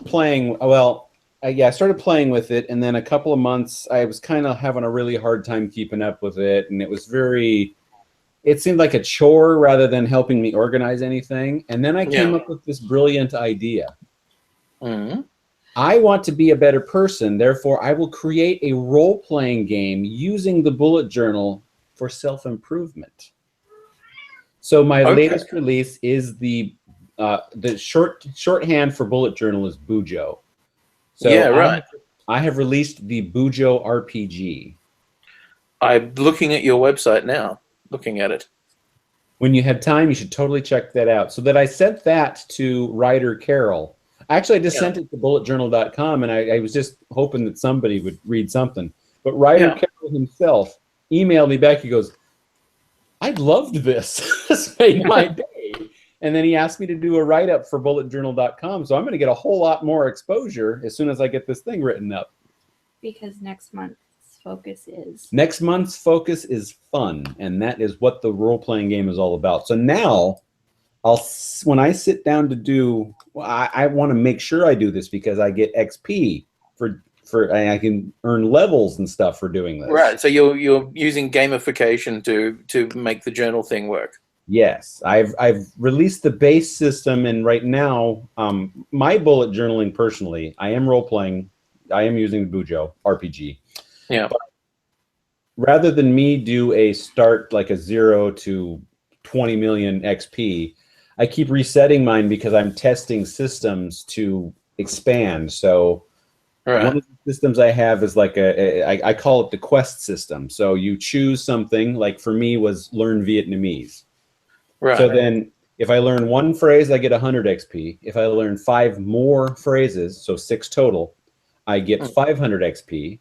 playing. Well, I started playing with it, and then a couple of months, I was kind of having a really hard time keeping up with it, and it was very. It seemed like a chore rather than helping me organize anything. And then I came up with this brilliant idea. Mm-hmm. I want to be a better person, therefore I will create a role-playing game using the bullet journal for self-improvement. So my latest release is the shorthand for bullet journal is Bujo. So I have released the Bujo RPG. I'm looking at your website now. Looking at it. When you have time, you should totally check that out. So that I sent that to Ryder Carroll. Actually, I just sent it to bulletjournal.com, and I was just hoping that somebody would read something. But Ryder Carroll himself emailed me back. He goes, I loved this. This made my day. And then he asked me to do a write-up for bulletjournal.com. So I'm going to get a whole lot more exposure as soon as I get this thing written up. Because next month's focus is fun, and that is what the role-playing game is all about. So now, when I sit down to do, I want to make sure I do this because I get XP for I can earn levels and stuff for doing this. Right. So you're using gamification to make the journal thing work. Yes, I've released the base system, and right now, my bullet journaling personally, I am role-playing. I am using the Bujo RPG. Yeah. But rather than me do a start like a 0 to 20 million XP, I keep resetting mine because I'm testing systems to expand. So one of the systems I have is like I call it the quest system. So you choose something, like for me was learn Vietnamese. Right. So then if I learn one phrase, I get 100 XP. If I learn 5 more phrases, so 6 total, I get 500 XP.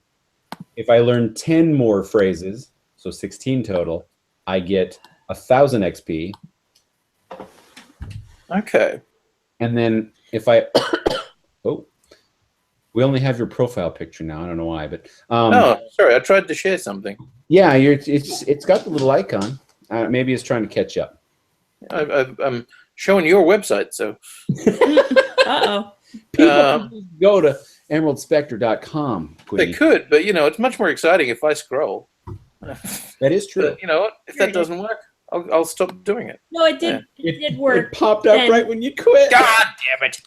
If I learn 10 more phrases, so 16 total, I get 1,000 XP. Okay. And then if I, we only have your profile picture now. I don't know why, but oh, sorry, I tried to share something. Yeah, it's got the little icon. Maybe it's trying to catch up. I'm showing your website, so. Uh-oh. People can just go to emeraldspectre.com. They could, but it's much more exciting if I scroll. That is true. But, you know what? If that doesn't work, I'll stop doing it. No, it did. It did work. It popped up right when you quit. God damn it!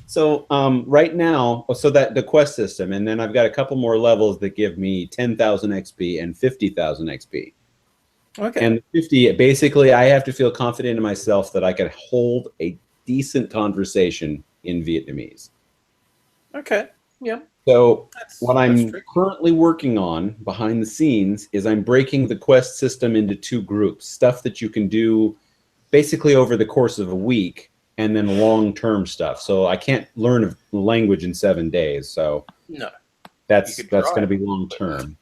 So right now, so that the quest system, and then I've got a couple more levels that give me 10,000 XP and 50,000 XP. Okay. And 50, basically, I have to feel confident in myself that I can hold a decent conversation in Vietnamese. Okay. Yeah. So what I'm currently working on behind the scenes is I'm breaking the quest system into 2 groups. Stuff that you can do basically over the course of a week, and then long-term stuff. So I can't learn a language in 7 days. So no, that's going to be long-term.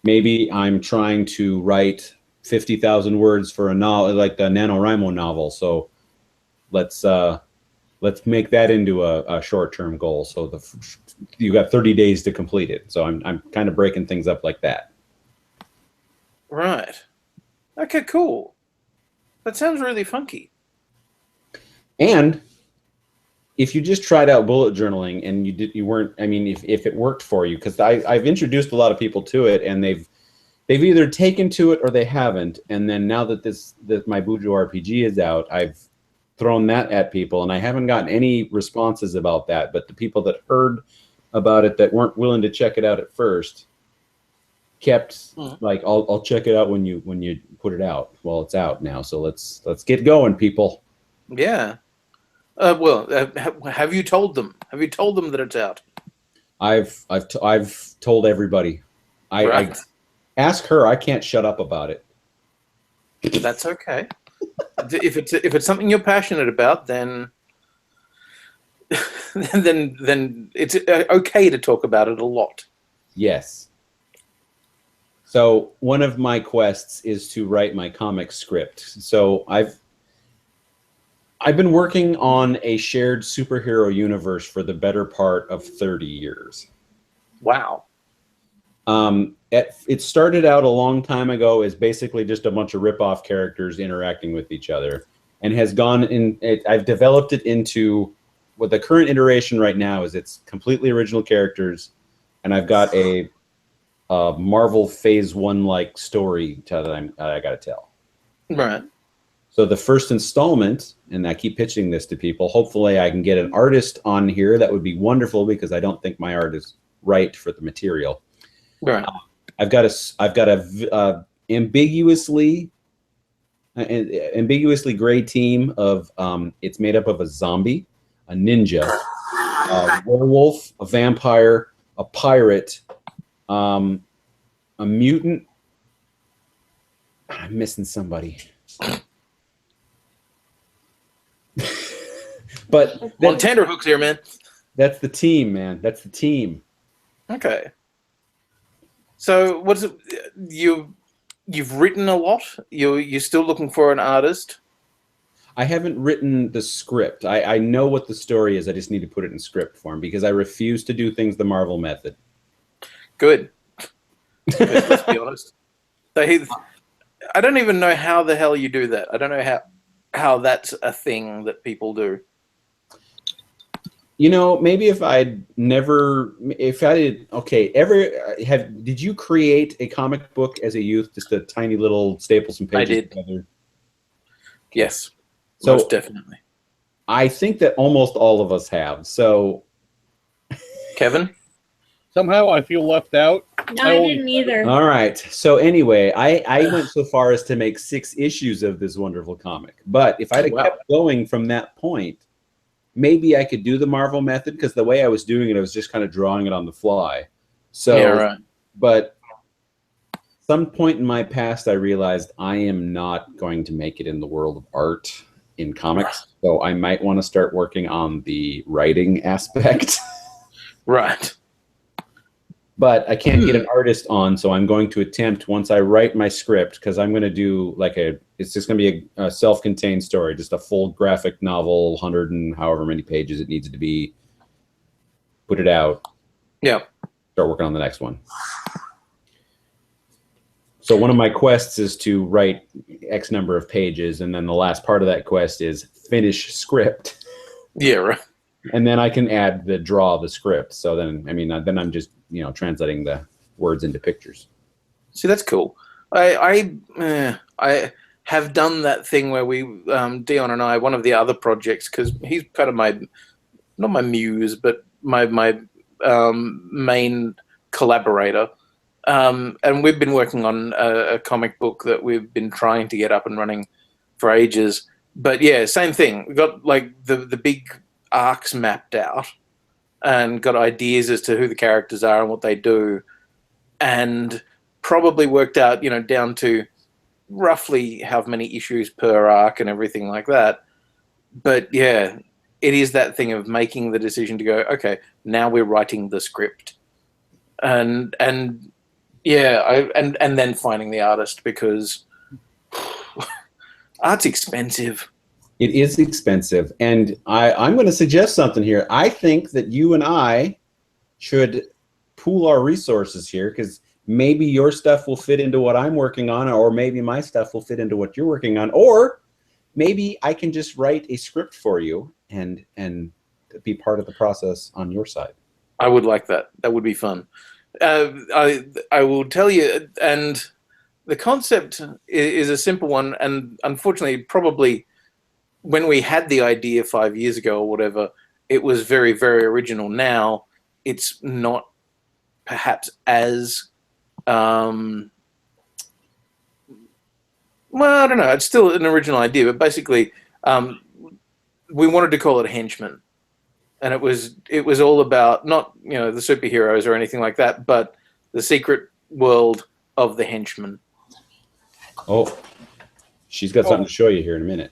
Maybe I'm trying to write 50,000 words for a novel, like the NaNoWriMo novel. So let's make that into a short-term goal. So you got 30 days to complete it. So I'm kind of breaking things up like that. Right. Okay, cool. That sounds really funky. And if you just tried out bullet journaling and you weren't, I mean, if it worked for you, because I've introduced a lot of people to it, and they've either taken to it or they haven't. And then now that my Bujo RPG is out, I've thrown that at people, and I haven't gotten any responses about that. But the people that heard about it that weren't willing to check it out at first, kept Mm. like I'll check it out when you put it out. Well, it's out now, so let's get going, people. Yeah. Have you told them? Have you told them that it's out? I've told everybody. I Right. ask her. I can't shut up about it. That's okay. If it's something you're passionate about, then then it's okay to talk about it a lot. Yes. So one of my quests is to write my comic script. So I've been working on a shared superhero universe for the better part of 30 years. Wow. It started out a long time ago as basically just a bunch of rip-off characters interacting with each other, and has gone in. I've developed it into what the current iteration right now is. It's completely original characters, and I've got a Marvel Phase 1 like story that I got to tell. Right. So the first installment, and I keep pitching this to people. Hopefully, I can get an artist on here. That would be wonderful because I don't think my art is right for the material. Right. I've got a ambiguously gray team of it's made up of a zombie, a ninja, a werewolf, a vampire, a pirate, a mutant. I'm missing somebody. But One tenterhooks here, man. that's the team, man. That's the team. Okay. So what's it, you've written a lot? You're still looking for an artist? I haven't written the script. I know what the story is. I just need to put it in script form because I refuse to do things the Marvel method. Good. Let's be honest. I don't even know how the hell you do that. I don't know how that's a thing that people do. You know, maybe if I did you create a comic book as a youth, just a tiny little staple some pages I did. together? Yes, So most definitely. I think that almost all of us have. So Kevin? Somehow I feel left out. No, I didn't either. all right. So anyway, I went so far as to make 6 issues of this wonderful comic. But if I'd have kept going from that point, maybe I could do the Marvel method because the way I was doing it, I was just kind of drawing it on the fly. So, Yeah, right. But some point in my past, I realized I am not going to make it in the world of art in comics. So I might want to start working on the writing aspect. Right. But I can't get an artist on, so I'm going to attempt once I write my script, because I'm going to do it's just going to be a self-contained story, just a full graphic novel, 100 and however many pages it needs to be. Put it out. Yeah. Start working on the next one. So one of my quests is to write X number of pages, and then the last part of that quest is finish script. Yeah, right. And then I can add draw the script. So then, then I'm just, translating the words into pictures. See, that's cool. I have done that thing where we, Dion and I, one of the other projects, because he's kind of not my muse, but my main collaborator. And we've been working on a comic book that we've been trying to get up and running for ages. But yeah, same thing. We got like the big arcs mapped out and got ideas as to who the characters are and what they do, and probably worked out, down to roughly how many issues per arc and everything like that. But yeah, it is that thing of making the decision to go, okay, now we're writing the script, and yeah, and then finding the artist, because art's expensive. It is expensive. And I'm going to suggest something here. I think that you and I should pool our resources here, because maybe your stuff will fit into what I'm working on, or maybe my stuff will fit into what you're working on, or maybe I can just write a script for you and be part of the process on your side. I would like that. That would be fun. I will tell you, and the concept is a simple one, and unfortunately, probably when we had the idea 5 years ago or whatever, it was very, very original. Now it's not perhaps as Well, I don't know. It's still an original idea, but basically, we wanted to call it Henchman, and it was all about not the superheroes or anything like that, but the secret world of the Henchman. Oh, she's got something to show you here in a minute.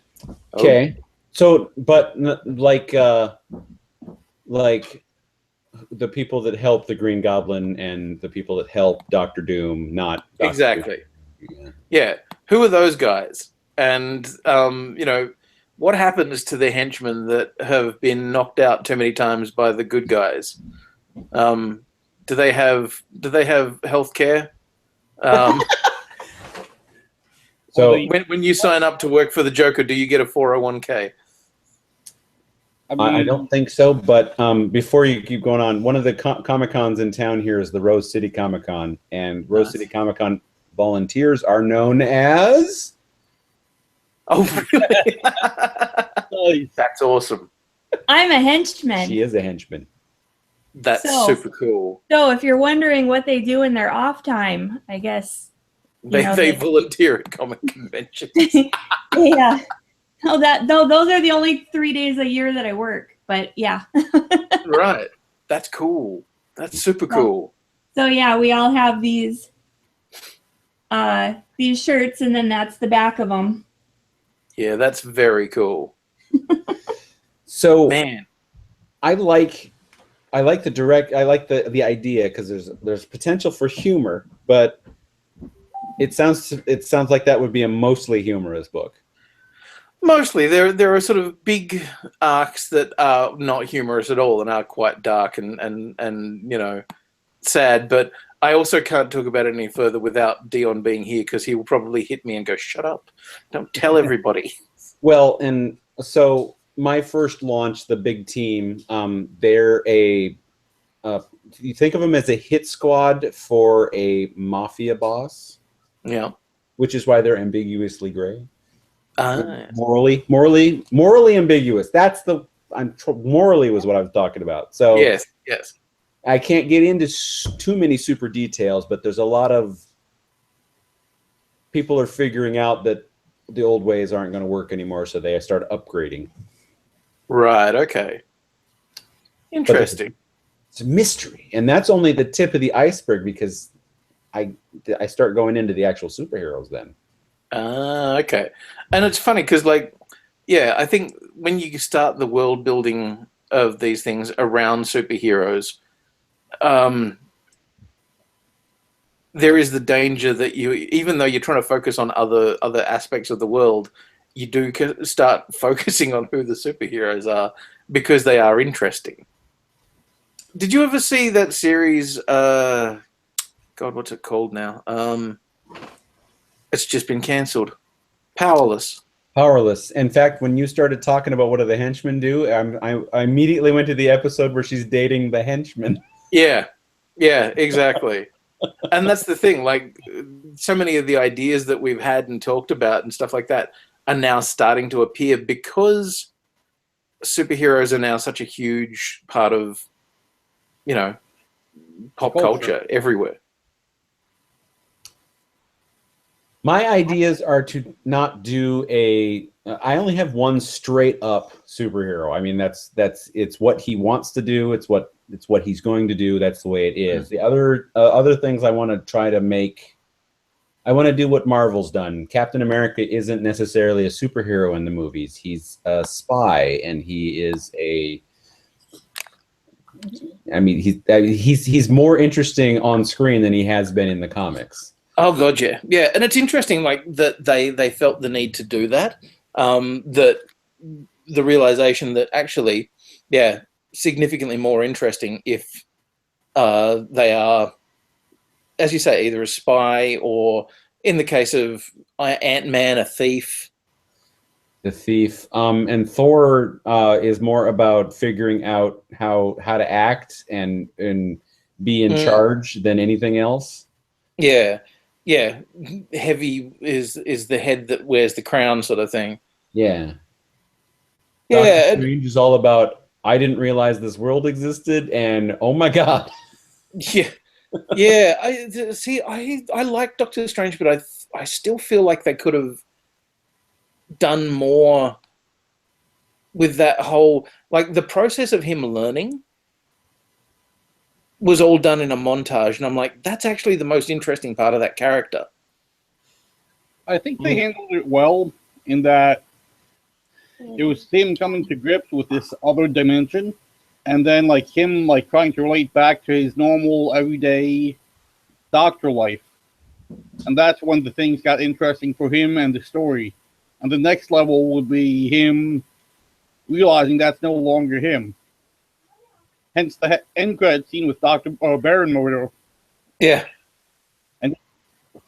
Oh. Okay, so but like the people that help the Green Goblin and the people that help Doctor Doom, not Dr. Exactly. Doom. Yeah. Who are those guys? And what happens to the henchmen that have been knocked out too many times by the good guys? Do they have health care? So when you sign up to work for the Joker, do you get a 401k? I don't think so, but before you keep going on, one of the Comic-Cons in town here is the Rose City Comic-Con, and Rose City Comic-Con volunteers are known as... Oh, really? That's awesome. I'm a henchman. She is a henchman. That's super cool. So if you're wondering what they do in their off time, I guess... They volunteer at comic conventions. Yeah. Those are the only 3 days a year that I work. But yeah. Right. That's cool. That's super cool. So yeah, we all have these shirts, and then that's the back of them. Yeah, that's very cool. So man, I like the idea because there's potential for humor, but it sounds like that would be a mostly humorous book. Mostly, there are sort of big arcs that are not humorous at all and are quite dark and sad. But I also can't talk about it any further without Dion being here because he will probably hit me and go, "Shut up! Don't tell everybody." Well, and so my first launch, the big team, they're you think of them as a hit squad for a mafia boss. Yeah, which is why they're ambiguously gray. Yes. Morally ambiguous. That's morally was what I was talking about. So yes. I can't get into too many super details, but there's a lot of people are figuring out that the old ways aren't going to work anymore, so they start upgrading. Right. Okay. Interesting. It's a mystery, and that's only the tip of the iceberg because I start going into the actual superheroes then. Okay. And it's funny because, I think when you start the world building of these things around superheroes, there is the danger that even though you're trying to focus on other aspects of the world, you do start focusing on who the superheroes are because they are interesting. Did you ever see that series? God, what's it called now? It's just been cancelled. Powerless. In fact, when you started talking about what do the henchmen do, I immediately went to the episode where she's dating the henchman. Yeah, exactly. And that's the thing. So many of the ideas that we've had and talked about and stuff like that are now starting to appear because superheroes are now such a huge part of, pop culture everywhere. My ideas are to not do I only have one straight up superhero. I mean, it's what he wants to do. It's what he's going to do. That's the way it is. The other things I want to try to make, I want to do what Marvel's done. Captain America isn't necessarily a superhero in the movies. He's a spy, and he is he's more interesting on screen than he has been in the comics. Oh god, yeah, and it's interesting, that they felt the need to do that. That the realization that actually, significantly more interesting if they are, as you say, either a spy or, in the case of Ant-Man, a thief. The thief, and Thor is more about figuring out how to act and be in charge than anything else. Yeah, heavy is the head that wears the crown, sort of thing. Yeah. Doctor Strange is all about, I didn't realize this world existed, and oh my god. Yeah, Yeah, I like Doctor Strange, but I still feel like they could have done more with that whole, like, the process of him learning was all done in a montage, and I'm like, that's actually the most interesting part of that character. I think they handled it well in that it was him coming to grips with this other dimension, and then like him like trying to relate back to his normal everyday doctor life. And that's when the things got interesting for him and the story. And the next level would be him realizing that's no longer him. Hence the end credit scene with Dr. Baron Mordo. Yeah.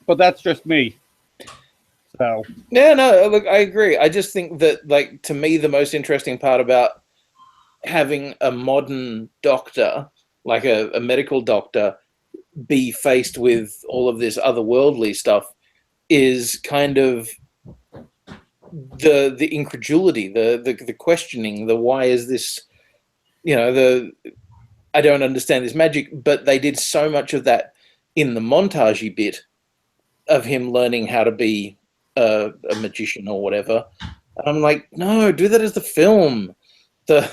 But that's just me. So. Yeah, no, look, I agree. I just think that, like, to me, the most interesting part about having a modern doctor, like a medical doctor, be faced with all of this otherworldly stuff is kind of the incredulity, the questioning, the why is this, I don't understand this magic. But they did so much of that in the montagey bit of him learning how to be a magician or whatever. And I'm like, no, do that as the film. The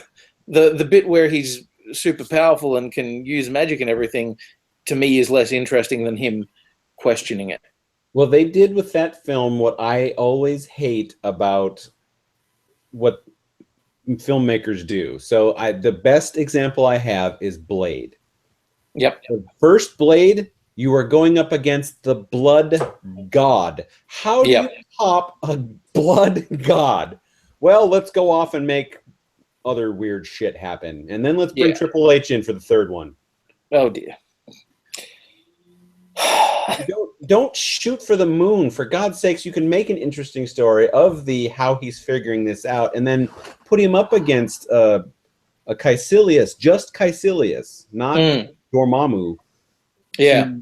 bit where he's super powerful and can use magic and everything, to me, is less interesting than him questioning it. Well, they did with that film what I always hate about what filmmakers do. So the best example I have is Blade. Yep. The first Blade, you are going up against the blood god. How do you top a blood god? Well, let's go off and make other weird shit happen. And then let's bring Triple H in for the third one. Oh, dear. Don't shoot for the moon. For God's sakes, you can make an interesting story of how he's figuring this out, and then put him up against a Caecilius, just Caecilius, not Dormammu. Yeah.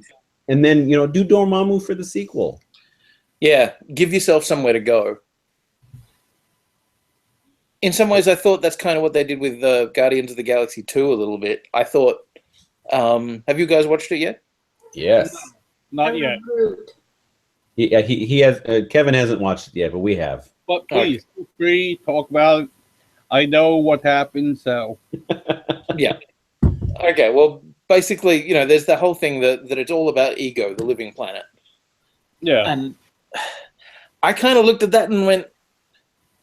And then, do Dormammu for the sequel. Yeah, give yourself somewhere to go. In some ways, I thought that's kind of what they did with Guardians of the Galaxy 2 a little bit. I thought, have you guys watched it yet? Yes. Not yet. He has. Kevin hasn't watched it yet, but we have. But please, feel free, talk about it. I know what happened, so. Yeah. Okay, well, basically, there's the whole thing that it's all about Ego, the living planet. Yeah. And I kind of looked at that and went,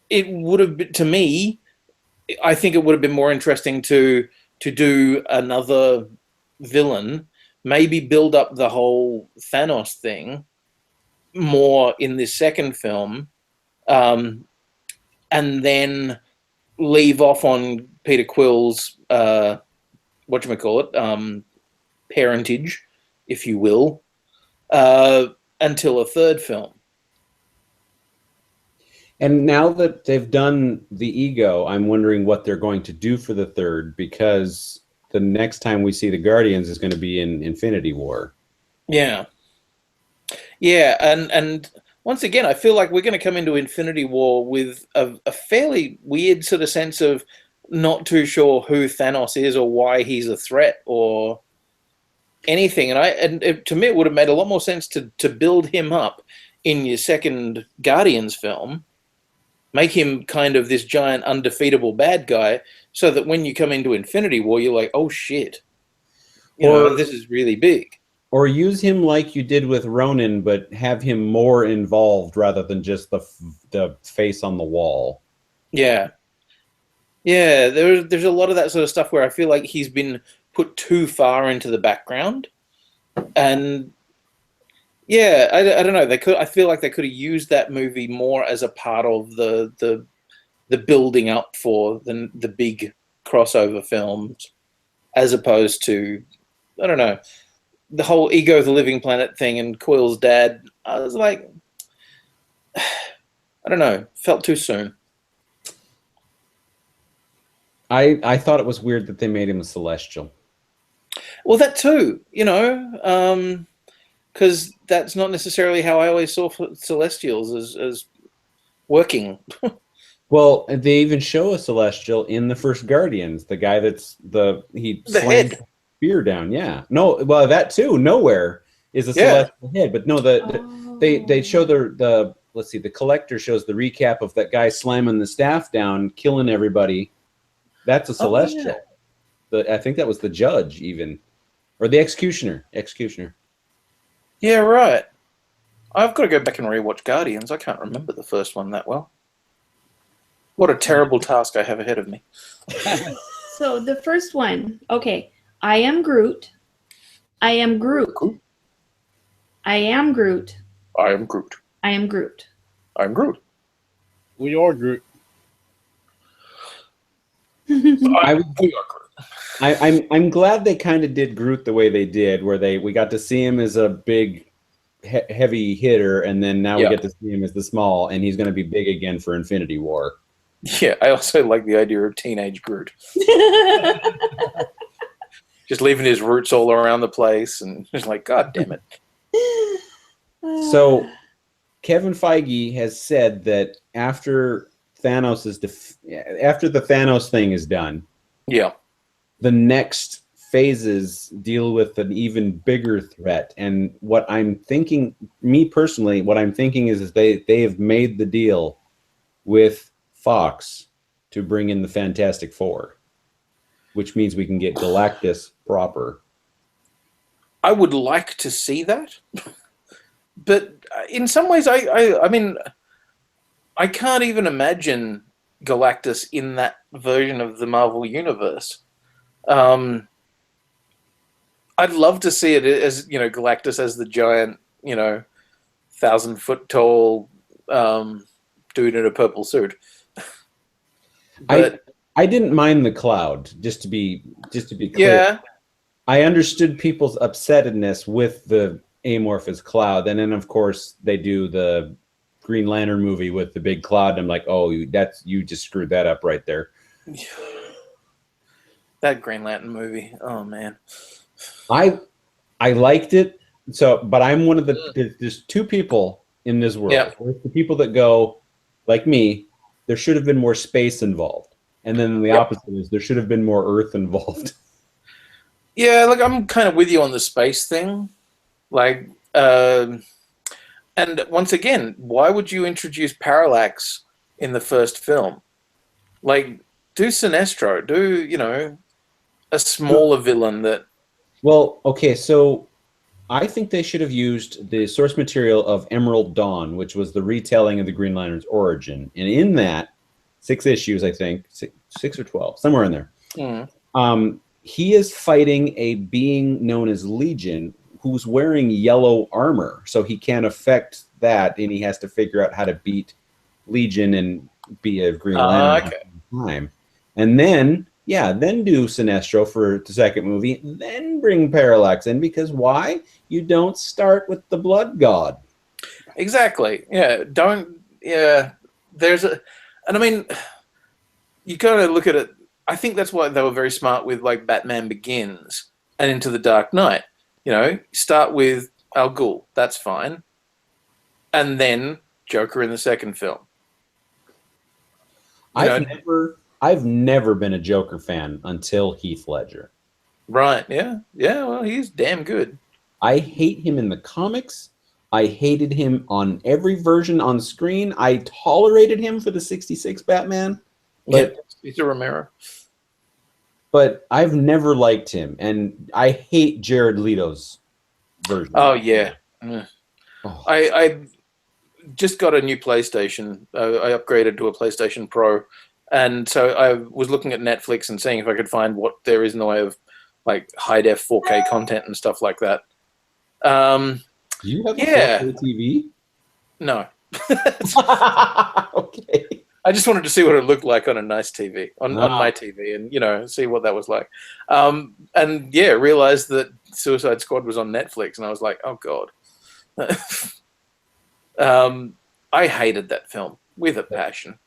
it would have been, to me, I think it would have been more interesting to do another villain, maybe build up the whole Thanos thing more in this second film, and then leave off on Peter Quill's parentage, if you will, until a third film. And now that they've done the Ego, I'm wondering what they're going to do for the third, because the next time we see the Guardians is going to be in Infinity War. Yeah. Yeah, and once again, I feel like we're going to come into Infinity War with a fairly weird sort of sense of not too sure who Thanos is or why he's a threat or anything. And to me, it would have made a lot more sense to build him up in your second Guardians film, make him kind of this giant undefeatable bad guy, so that when you come into Infinity War, you're like, oh shit, this is really big. Or use him like you did with Ronan, but have him more involved rather than just the face on the wall. Yeah. Yeah, there's a lot of that sort of stuff where I feel like he's been put too far into the background. And yeah, I don't know. I feel like they could have used that movie more as a part of the building up for the big crossover films, as opposed to, I don't know, the whole Ego of the Living Planet thing and Quill's dad. I was like, I don't know, felt too soon. I thought it was weird that they made him a Celestial. Well, that too, because that's not necessarily how I always saw Celestials as working. Well, they even show a Celestial in the first Guardians. The guy that's the head. spear down. Yeah. No, well, that too. Nowhere is a celestial head, but no, they show the let's see, the collector shows the recap of that guy slamming the staff down, killing everybody. That's a celestial. I think that was the judge, even, or the executioner. Executioner. Yeah, right. I've got to go back and rewatch Guardians. I can't remember the first one that well. What a terrible task I have ahead of me. So the first one, okay. I am Groot. I am Groot. I am Groot. I am Groot. I am Groot. I'm Groot. We are Groot. We are Groot. I'm glad they kind of did Groot the way they did, where we got to see him as a big, heavy hitter, and then now we get to see him as the small, and he's going to be big again for Infinity War. Yeah, I also like the idea of teenage Groot. Just leaving his roots all around the place, and just like, God damn it. So, Kevin Feige has said that after the Thanos thing is done, the next phases deal with an even bigger threat. And what I'm thinking, me personally, what I'm thinking is they have made the deal with Fox to bring in the Fantastic Four, which means we can get Galactus proper. I would like to see that, but in some ways, I mean, I can't even imagine Galactus in that version of the Marvel Universe. I'd love to see it as, you know, Galactus as the giant, you know, 1,000-foot tall dude in a purple suit. But I didn't mind the cloud, just to be clear. Yeah. I understood people's upsetness with the amorphous cloud, and then of course they do the Green Lantern movie with the big cloud. And I'm like, oh, you just screwed that up right there. That Green Lantern movie, oh man. I liked it. So, but I'm one of there's two people in this world. Yeah. There's the people that go, like me, there should have been more space involved. And then the opposite is there should have been more Earth involved. Yeah, like I'm kind of with you on the space thing. Like, and once again, why would you introduce Parallax in the first film? Like, do Sinestro, do, you know, a smaller villain that... Well, okay, so I think they should have used the source material of Emerald Dawn, which was the retelling of the Green Lantern's origin. And in that, 6 issues, I think, 6 or 12, somewhere in there, he is fighting a being known as Legion who's wearing yellow armor. So he can't affect that, and he has to figure out how to beat Legion and be a Green Lantern at the time. And then... yeah, then do Sinestro for the second movie, then bring Parallax in, because why? You don't start with the Blood God. Exactly. Yeah, don't... yeah, there's a... and I mean, you gotta look at it... I think that's why they were very smart with, like, Batman Begins and Into the Dark Knight. You know, start with Al Ghul, that's fine. And then Joker in the second film. I've never been a Joker fan until Heath Ledger. Right, yeah. Yeah, well, he's damn good. I hate him in the comics. I hated him on every version on screen. I tolerated him for the 66 Batman. But, Peter Romero. But I've never liked him. And I hate Jared Leto's version. Oh, yeah. Oh. I just got a new PlayStation. I upgraded to a PlayStation Pro. And so I was looking at Netflix and seeing if I could find what there is in the way of, like, high-def 4K content and stuff like that. Do you have a 4K TV? No. Okay. I just wanted to see what it looked like on a nice TV, on my TV, and, you know, see what that was like. And, yeah, realized that Suicide Squad was on Netflix, and I was like, oh, God. I hated that film with a passion.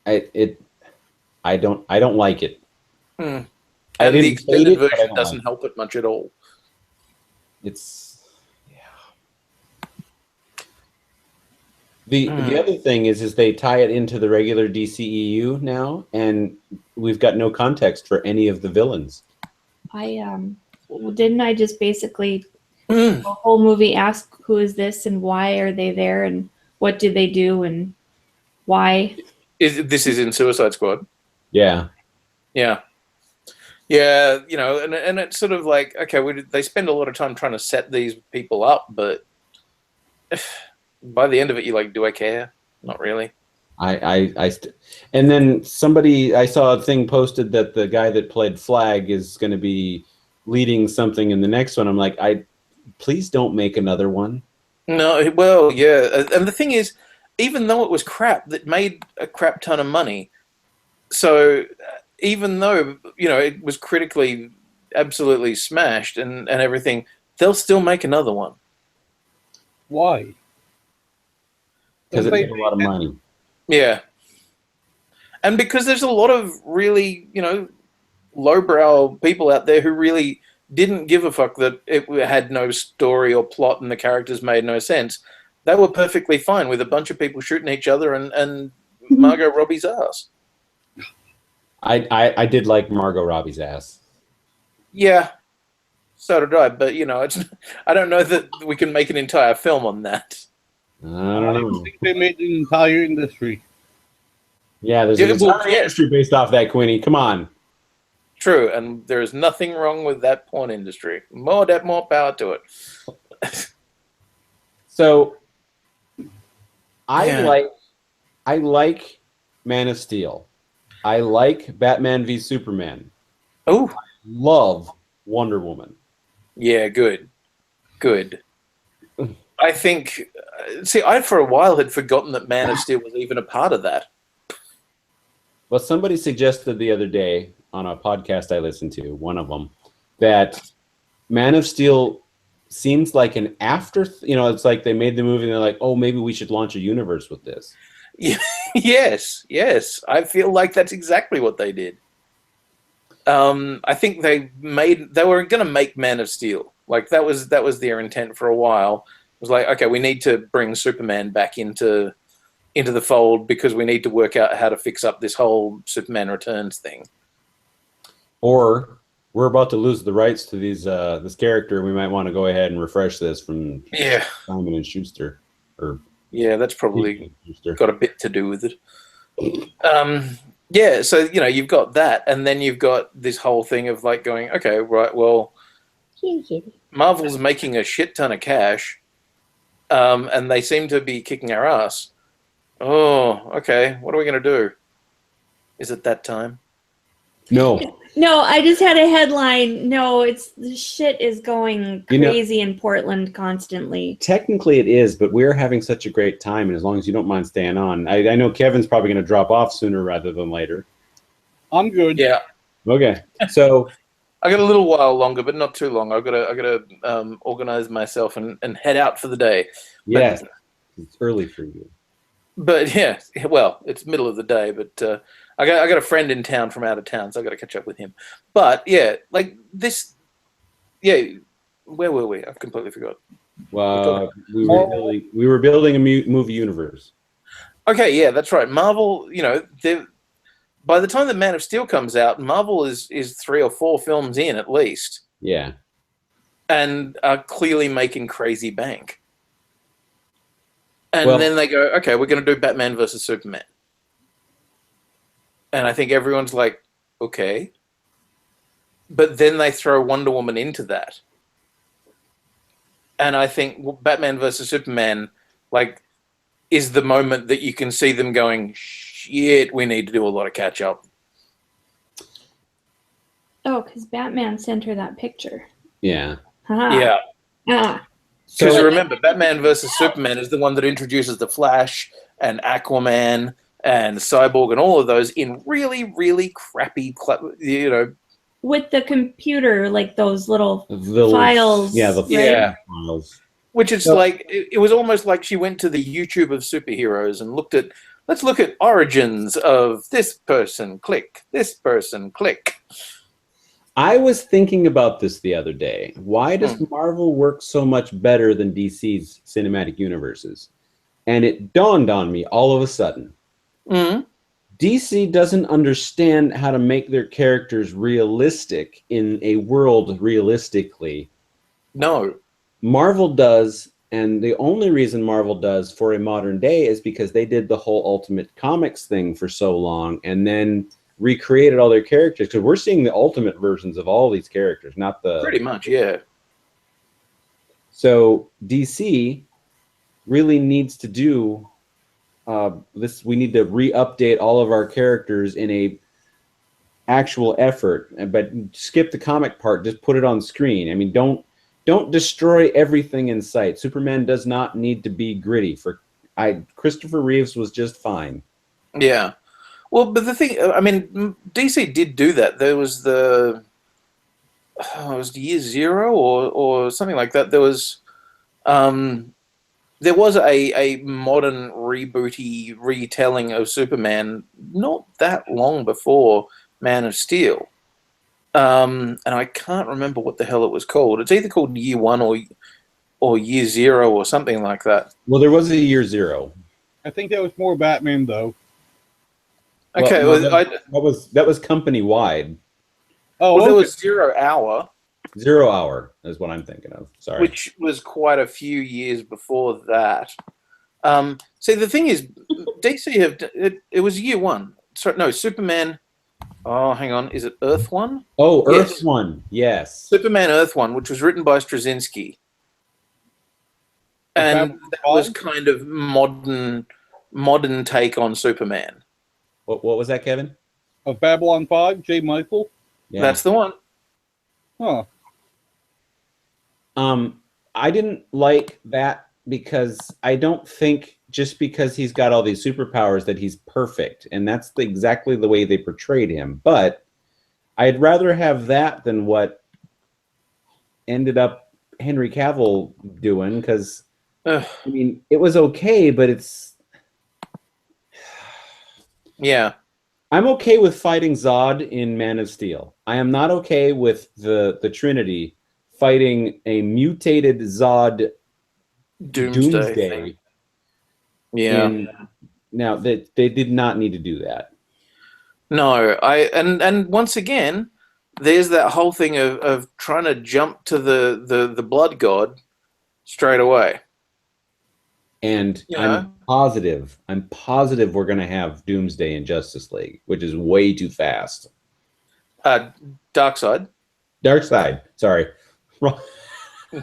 I don't like it. And the extended version doesn't help it much at all. The other thing is they tie it into the regular DCEU now, and we've got no context for any of the villains. Didn't I just basically the whole movie ask who is this and why are they there and what do they do and why? This is in Suicide Squad. Yeah. Yeah. Yeah, you know, and it's sort of like, okay, they spend a lot of time trying to set these people up, but by the end of it, you're like, do I care? Not really. And then I saw a thing posted that the guy that played Flag is going to be leading something in the next one. I'm like, please don't make another one. No, well, yeah, and the thing is, even though it was crap, that made a crap ton of money. So even though, you know, it was critically absolutely smashed and everything, they'll still make another one. Why? Because it made a lot of money. Yeah. And because there's a lot of really, you know, lowbrow people out there who really didn't give a fuck that it had no story or plot and the characters made no sense. They were perfectly fine with a bunch of people shooting each other and Margot Robbie's ass. I did like Margot Robbie's ass. Yeah, so did I. But, you know, I don't know that we can make an entire film on that. I don't know. I think they made an entire industry. Yeah, there's an entire industry based off that, Quinny. Come on. True, and there is nothing wrong with that porn industry. More power to it. So, I like Man of Steel. I like Batman v Superman. Oh, love Wonder Woman. Yeah, good. I think. See, I for a while had forgotten that Man of Steel was even a part of that. Well, somebody suggested the other day on a podcast I listened to, one of them, that Man of Steel seems like an after. It's like they made the movie and they're like, oh, maybe we should launch a universe with this. Yes. I feel like that's exactly what they did. I think they were going to make Man of Steel. Like that was their intent for a while. It was like, okay, we need to bring Superman back into the fold because we need to work out how to fix up this whole Superman Returns thing. Or we're about to lose the rights to this character. We might want to go ahead and refresh this from Simon and Schuster. Yeah, that's probably got a bit to do with it. Yeah, so, you've got that, and then you've got this whole thing of like going, okay, right, well, Marvel's making a shit ton of cash, and they seem to be kicking our ass. Oh, okay, what are we going to do? Is it that time? No, I just had a headline. No, the shit is going crazy in Portland constantly. Technically it is, but we're having such a great time, and as long as you don't mind staying on. I know Kevin's probably going to drop off sooner rather than later. I'm good. Yeah. Okay, so I got a little while longer, but not too long. I got to organize myself and head out for the day. Yes, it's early for you. But yeah, well, it's middle of the day, but I got a friend in town from out of town, so I got to catch up with him. But yeah, like this, yeah. Where were we? I've completely forgot. Well, we were building a movie universe. Okay, yeah, that's right. Marvel, by the time that Man of Steel comes out, Marvel is 3 or 4 films in at least. Yeah, and are clearly making crazy bank. And then they go, okay, we're going to do Batman versus Superman. And I think everyone's like, okay. But then they throw Wonder Woman into that. And I think Batman versus Superman, like, is the moment that you can see them going, shit, we need to do a lot of catch up. Oh, because Batman sent her that picture. Yeah. Yeah. Because So remember, Batman versus Superman is the one that introduces the Flash and Aquaman and Cyborg and all of those in really, really crappy, with the computer, like those little files. Yeah, files. Which is like, it was almost like she went to the YouTube of superheroes and let's look at origins of this person, click, this person, click. I was thinking about this the other day. Why does Marvel work so much better than DC's cinematic universes? And it dawned on me all of a sudden. DC doesn't understand how to make their characters realistic in a world realistically. No. Marvel does, and the only reason Marvel does for a modern day is because they did the whole Ultimate Comics thing for so long and then recreated all their characters. Because we're seeing the ultimate versions of all these characters, not the... Pretty much, yeah. So DC really needs to do this. We need to re-update all of our characters in a actual effort, but skip the comic part. Just put it on screen. I mean, don't destroy everything in sight. Superman does not need to be gritty. Christopher Reeves was just fine. Yeah. Well, but the thing, I mean, DC did do that. There was it was Year Zero or something like that. There was a modern rebooty retelling of Superman not that long before Man of Steel. And I can't remember what the hell it was called. It's either called Year One or Year Zero or something like that. Well, there was a Year Zero. I think that was more Batman, though. Okay, that was company wide. Oh, well, okay. there was 0 Hour. 0 Hour is what I'm thinking of. Sorry. Which was quite a few years before that. See, the thing is, DC it was Year One. Sorry, no, Superman. Oh, hang on. Is it Earth One? Oh, Earth Yes. One. Yes. Superman Earth One, which was written by Straczynski. And that was kind of modern take on Superman. What was that, Kevin? Of Babylon 5, J. Michael? Yeah. That's the one. Huh. I didn't like that because I don't think just because he's got all these superpowers that he's perfect, and that's exactly the way they portrayed him. But I'd rather have that than what ended up Henry Cavill doing, because I mean, it was okay, but it's... Yeah. I'm okay with fighting Zod in Man of Steel. I am not okay with the Trinity fighting a mutated Zod Doomsday thing. Yeah. Now, they did not need to do that. No, and once again, there's that whole thing of trying to jump to the blood god straight away. And Yeah. I'm positive we're going to have Doomsday in Justice League, which is way too fast. Darkseid. Darkseid, sorry.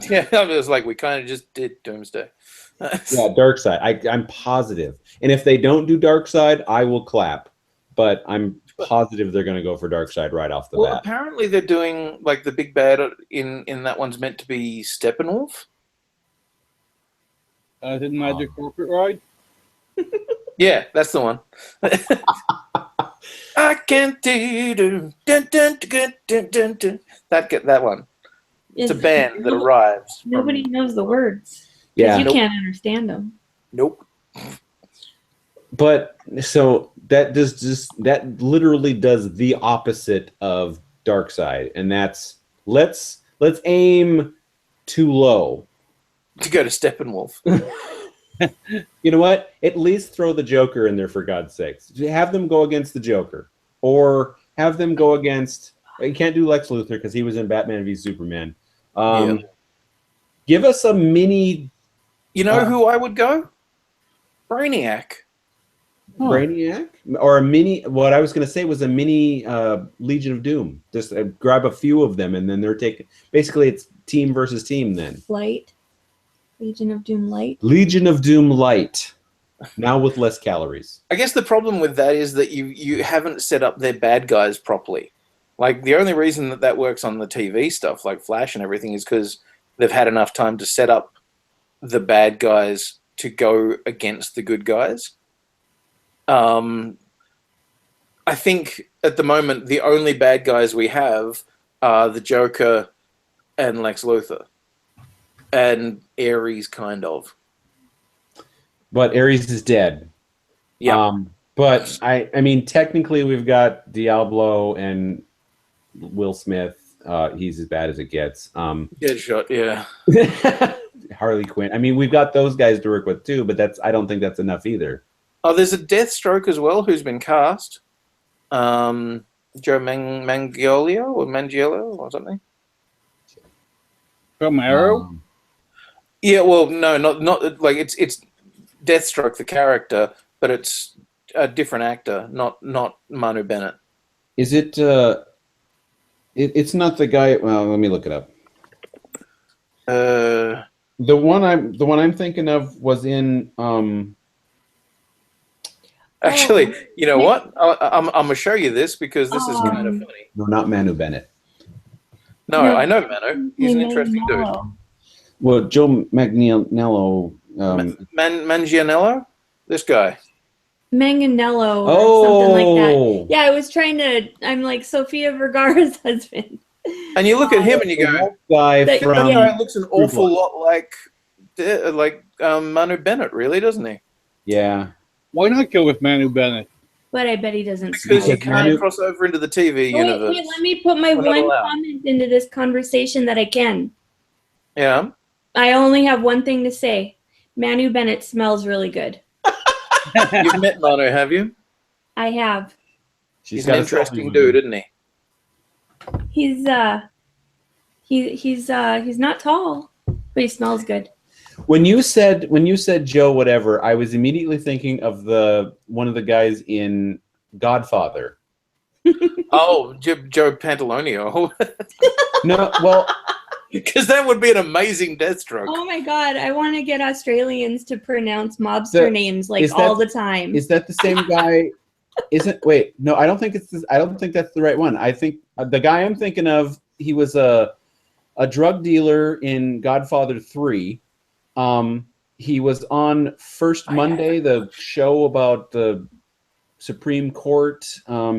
Yeah, I was like, we kind of just did Doomsday. Yeah, Darkseid. I'm positive. And if they don't do Darkseid, I will clap. But I'm positive they're going to go for Darkseid right off the bat. Apparently they're doing, like, the big bad in that one's meant to be Steppenwolf. Did Magic Carpet Ride? Yeah, that's the one. I can't do that one. It's a band that arrives. Nobody knows the words. Yeah. You can't understand them. Nope. But so that literally does the opposite of Darkseid, and that's let's aim too low. To go to Steppenwolf. You know what? At least throw the Joker in there, for God's sakes. Have them go against the Joker, or have them go against. You can't do Lex Luthor because he was in Batman v Superman. Give us a mini. You know who I would go? Brainiac. Brainiac, or a mini. What I was going to say was a mini Legion of Doom. Just grab a few of them, and then they're taking. Basically, it's team versus team. Then Light. Legion of Doom Light. Legion of Doom Light. Now with less calories. I guess the problem with that is that you haven't set up their bad guys properly. Like, the only reason that works on the TV stuff, like Flash and everything, is because they've had enough time to set up the bad guys to go against the good guys. I think at the moment the only bad guys we have are the Joker and Lex Luthor. And Ares, kind of. But Ares is dead. Yeah. But I mean, technically, we've got Diablo and Will Smith. He's as bad as it gets. Deadshot, yeah. Harley Quinn. I mean, we've got those guys to work with too, but I don't think that's enough either. Oh, there's a Deathstroke as well who's been cast. Joe Mangiello or something. From Arrow? Yeah, well, no, not like it's Deathstroke the character, but it's a different actor, not Manu Bennett. Is it? It's not the guy. Well, let me look it up. The one I'm thinking of was in. Actually, you know what? I'm gonna show you this because this is kind of funny. No, not Manu Bennett. No, I know Manu. He's an interesting dude. Well, Joe Manganiello. Manganiello? This guy. Manganiello or something like that. Yeah, I was trying to. I'm like Sofia Vergara's husband. And you look at him and you go, guy from that guy looks an awful lot like Manu Bennett, really, doesn't he? Yeah. Why not go with Manu Bennett? But I bet he doesn't. Because you can't cross over into the TV universe. Wait, let me put my one comment into this conversation that I can. Yeah. I only have one thing to say. Manu Bennett smells really good. You've met Manu, have you? I have. He's an interesting dude, isn't he? He's not tall, but he smells good. When you said Joe whatever, I was immediately thinking of one of the guys in Godfather. Oh, Joe Pantalonio. No, well, because that would be an amazing Deathstroke. Oh my God, I want to get Australians to pronounce mobster names all the time. Is that the same guy? Wait, no, I don't think I don't think that's the right one. I think the guy I'm thinking of, he was a drug dealer in Godfather 3. He was on First Monday, the show about the Supreme Court.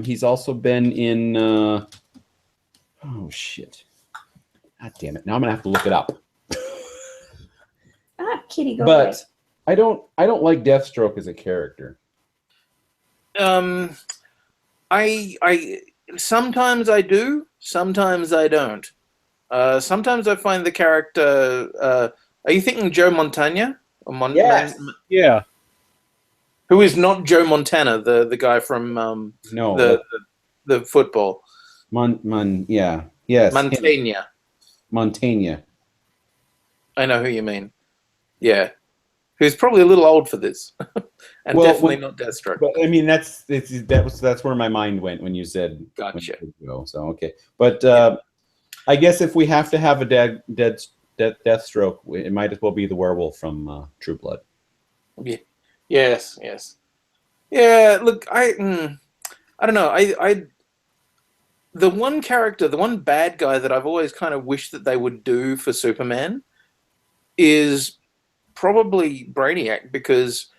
He's also been in oh shit. God damn it. Now I'm gonna have to look it up. Kitty, go But away. I don't like Deathstroke as a character. I sometimes I do, sometimes I don't. Sometimes I find the character. Are you thinking Joe Montana? Yes. Yeah. Who is not Joe Montana, the guy from No, the football. Yeah. Yes. Montana. Montana. I know who you mean. Yeah. Who's probably a little old for this. And definitely not Deathstroke. But I mean that's where my mind went when you said gotcha. So okay. But I guess if we have to have a Deathstroke, it might as well be the werewolf from True Blood. Yeah. Yes. Yeah, look, I don't know. I the one character, the one bad guy that I've always kind of wished that they would do for Superman is probably Brainiac, because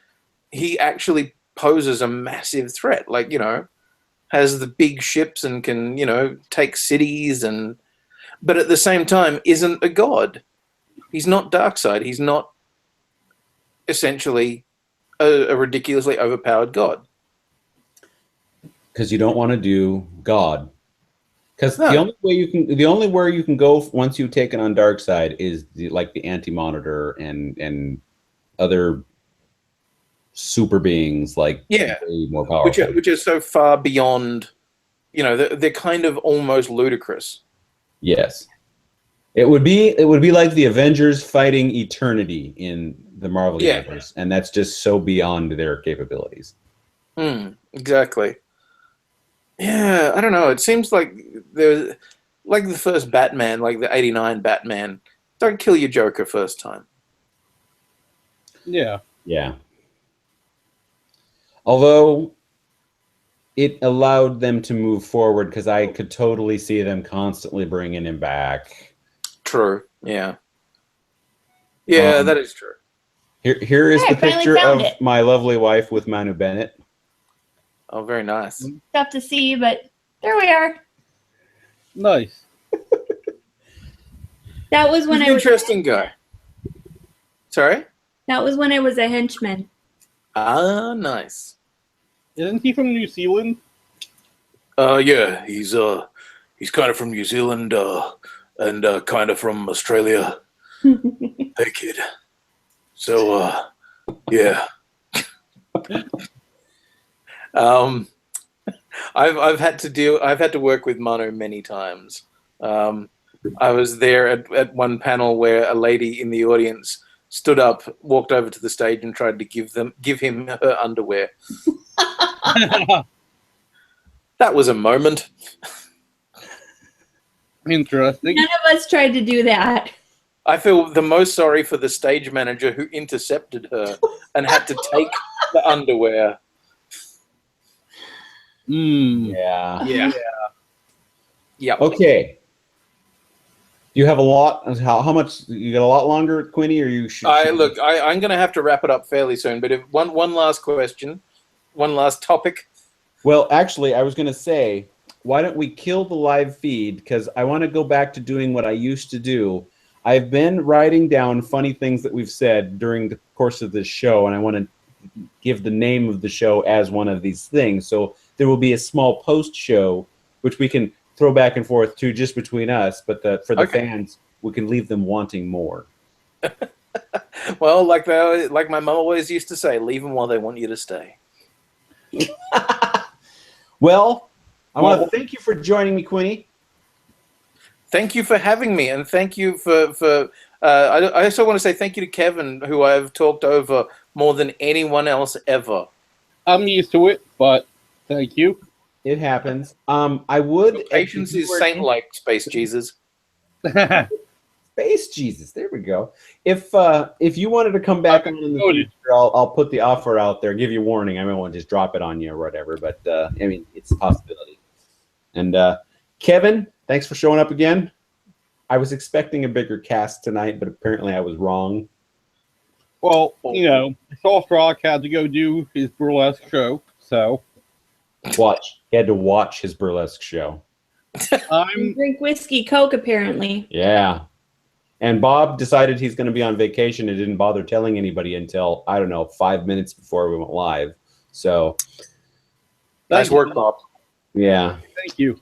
he actually poses a massive threat. Like, has the big ships and can, take cities but at the same time isn't a god. He's not Darkseid. He's not essentially a ridiculously overpowered god. Because you don't want to do God. Because the only way you can go once you've taken on Darkseid is the Anti-Monitor and other super beings way more powerful, which is so far beyond. They're kind of almost ludicrous. Yes, it would be like the Avengers fighting Eternity in the Marvel universe, and that's just so beyond their capabilities. Exactly. Yeah, I don't know. It seems like there's like the first Batman, like the '89 Batman. Don't kill your Joker first time. Yeah. Yeah. Although it allowed them to move forward, because I could totally see them constantly bringing him back. True. Yeah. Yeah, that is true. Here is the picture of my lovely wife with Manu Bennett. Oh, very nice. Tough to see, but there we are. Nice. That was when He's an interesting guy. Sorry? That was when I was a henchman. Ah, nice. Isn't he from New Zealand? Yeah, he's kind of from New Zealand, and kind of from Australia. Hey, kid. So, yeah. I've had to work with mono many times. I was there at one panel where a lady in the audience stood up, walked over to the stage, and tried to give him her underwear. That was a moment. Interesting. None of us tried to do that. I feel the most sorry for the stage manager who intercepted her and had to take the underwear. Yeah. Yep. Okay. You have a lot. How much? You got a lot longer, Quinny, or you should? I'm going to have to wrap it up fairly soon. But one last question, one last topic. Well, actually, I was going to say, why don't we kill the live feed? Because I want to go back to doing what I used to do. I've been writing down funny things that we've said during the course of this show, and I want to give the name of the show as one of these things. So there will be a small post show, which we can throw back and forth to just between us, but for the fans, we can leave them wanting more. Well, like my mom always used to say, leave them while they want you to stay. Well, I want to thank you for joining me, Quinny. Thank you for having me, and thank you for I also want to say thank you to Kevin, who I've talked over more than anyone else ever. I'm used to it, but thank you. It happens. I would. Patience is saint-like, Space Jesus. Space Jesus. There we go. If you wanted to come back on in the future, I'll put the offer out there. Give you warning. I might want to just drop it on you or whatever. But I mean, it's a possibility. And Kevin, thanks for showing up again. I was expecting a bigger cast tonight, but apparently I was wrong. Well, Soft Rock had to go do his burlesque show, so He had to watch his burlesque show. Drink whiskey, Coke, apparently. Yeah. And Bob decided he's going to be on vacation and didn't bother telling anybody until, I don't know, 5 minutes before we went live. So. Nice work, Bob. Yeah. Thank you.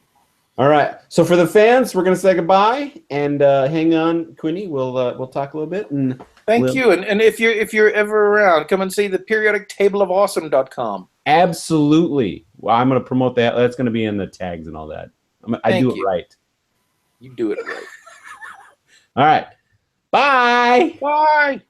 All right. So for the fans, we're going to say goodbye and hang on, Quinny. We'll talk a little bit. And Thank you. And if you're ever around, come and see the periodictableofawesome.com. Absolutely. Well, I'm going to promote that. That's going to be in the tags and all that. I do it right. You do it right. All right. Bye. Bye.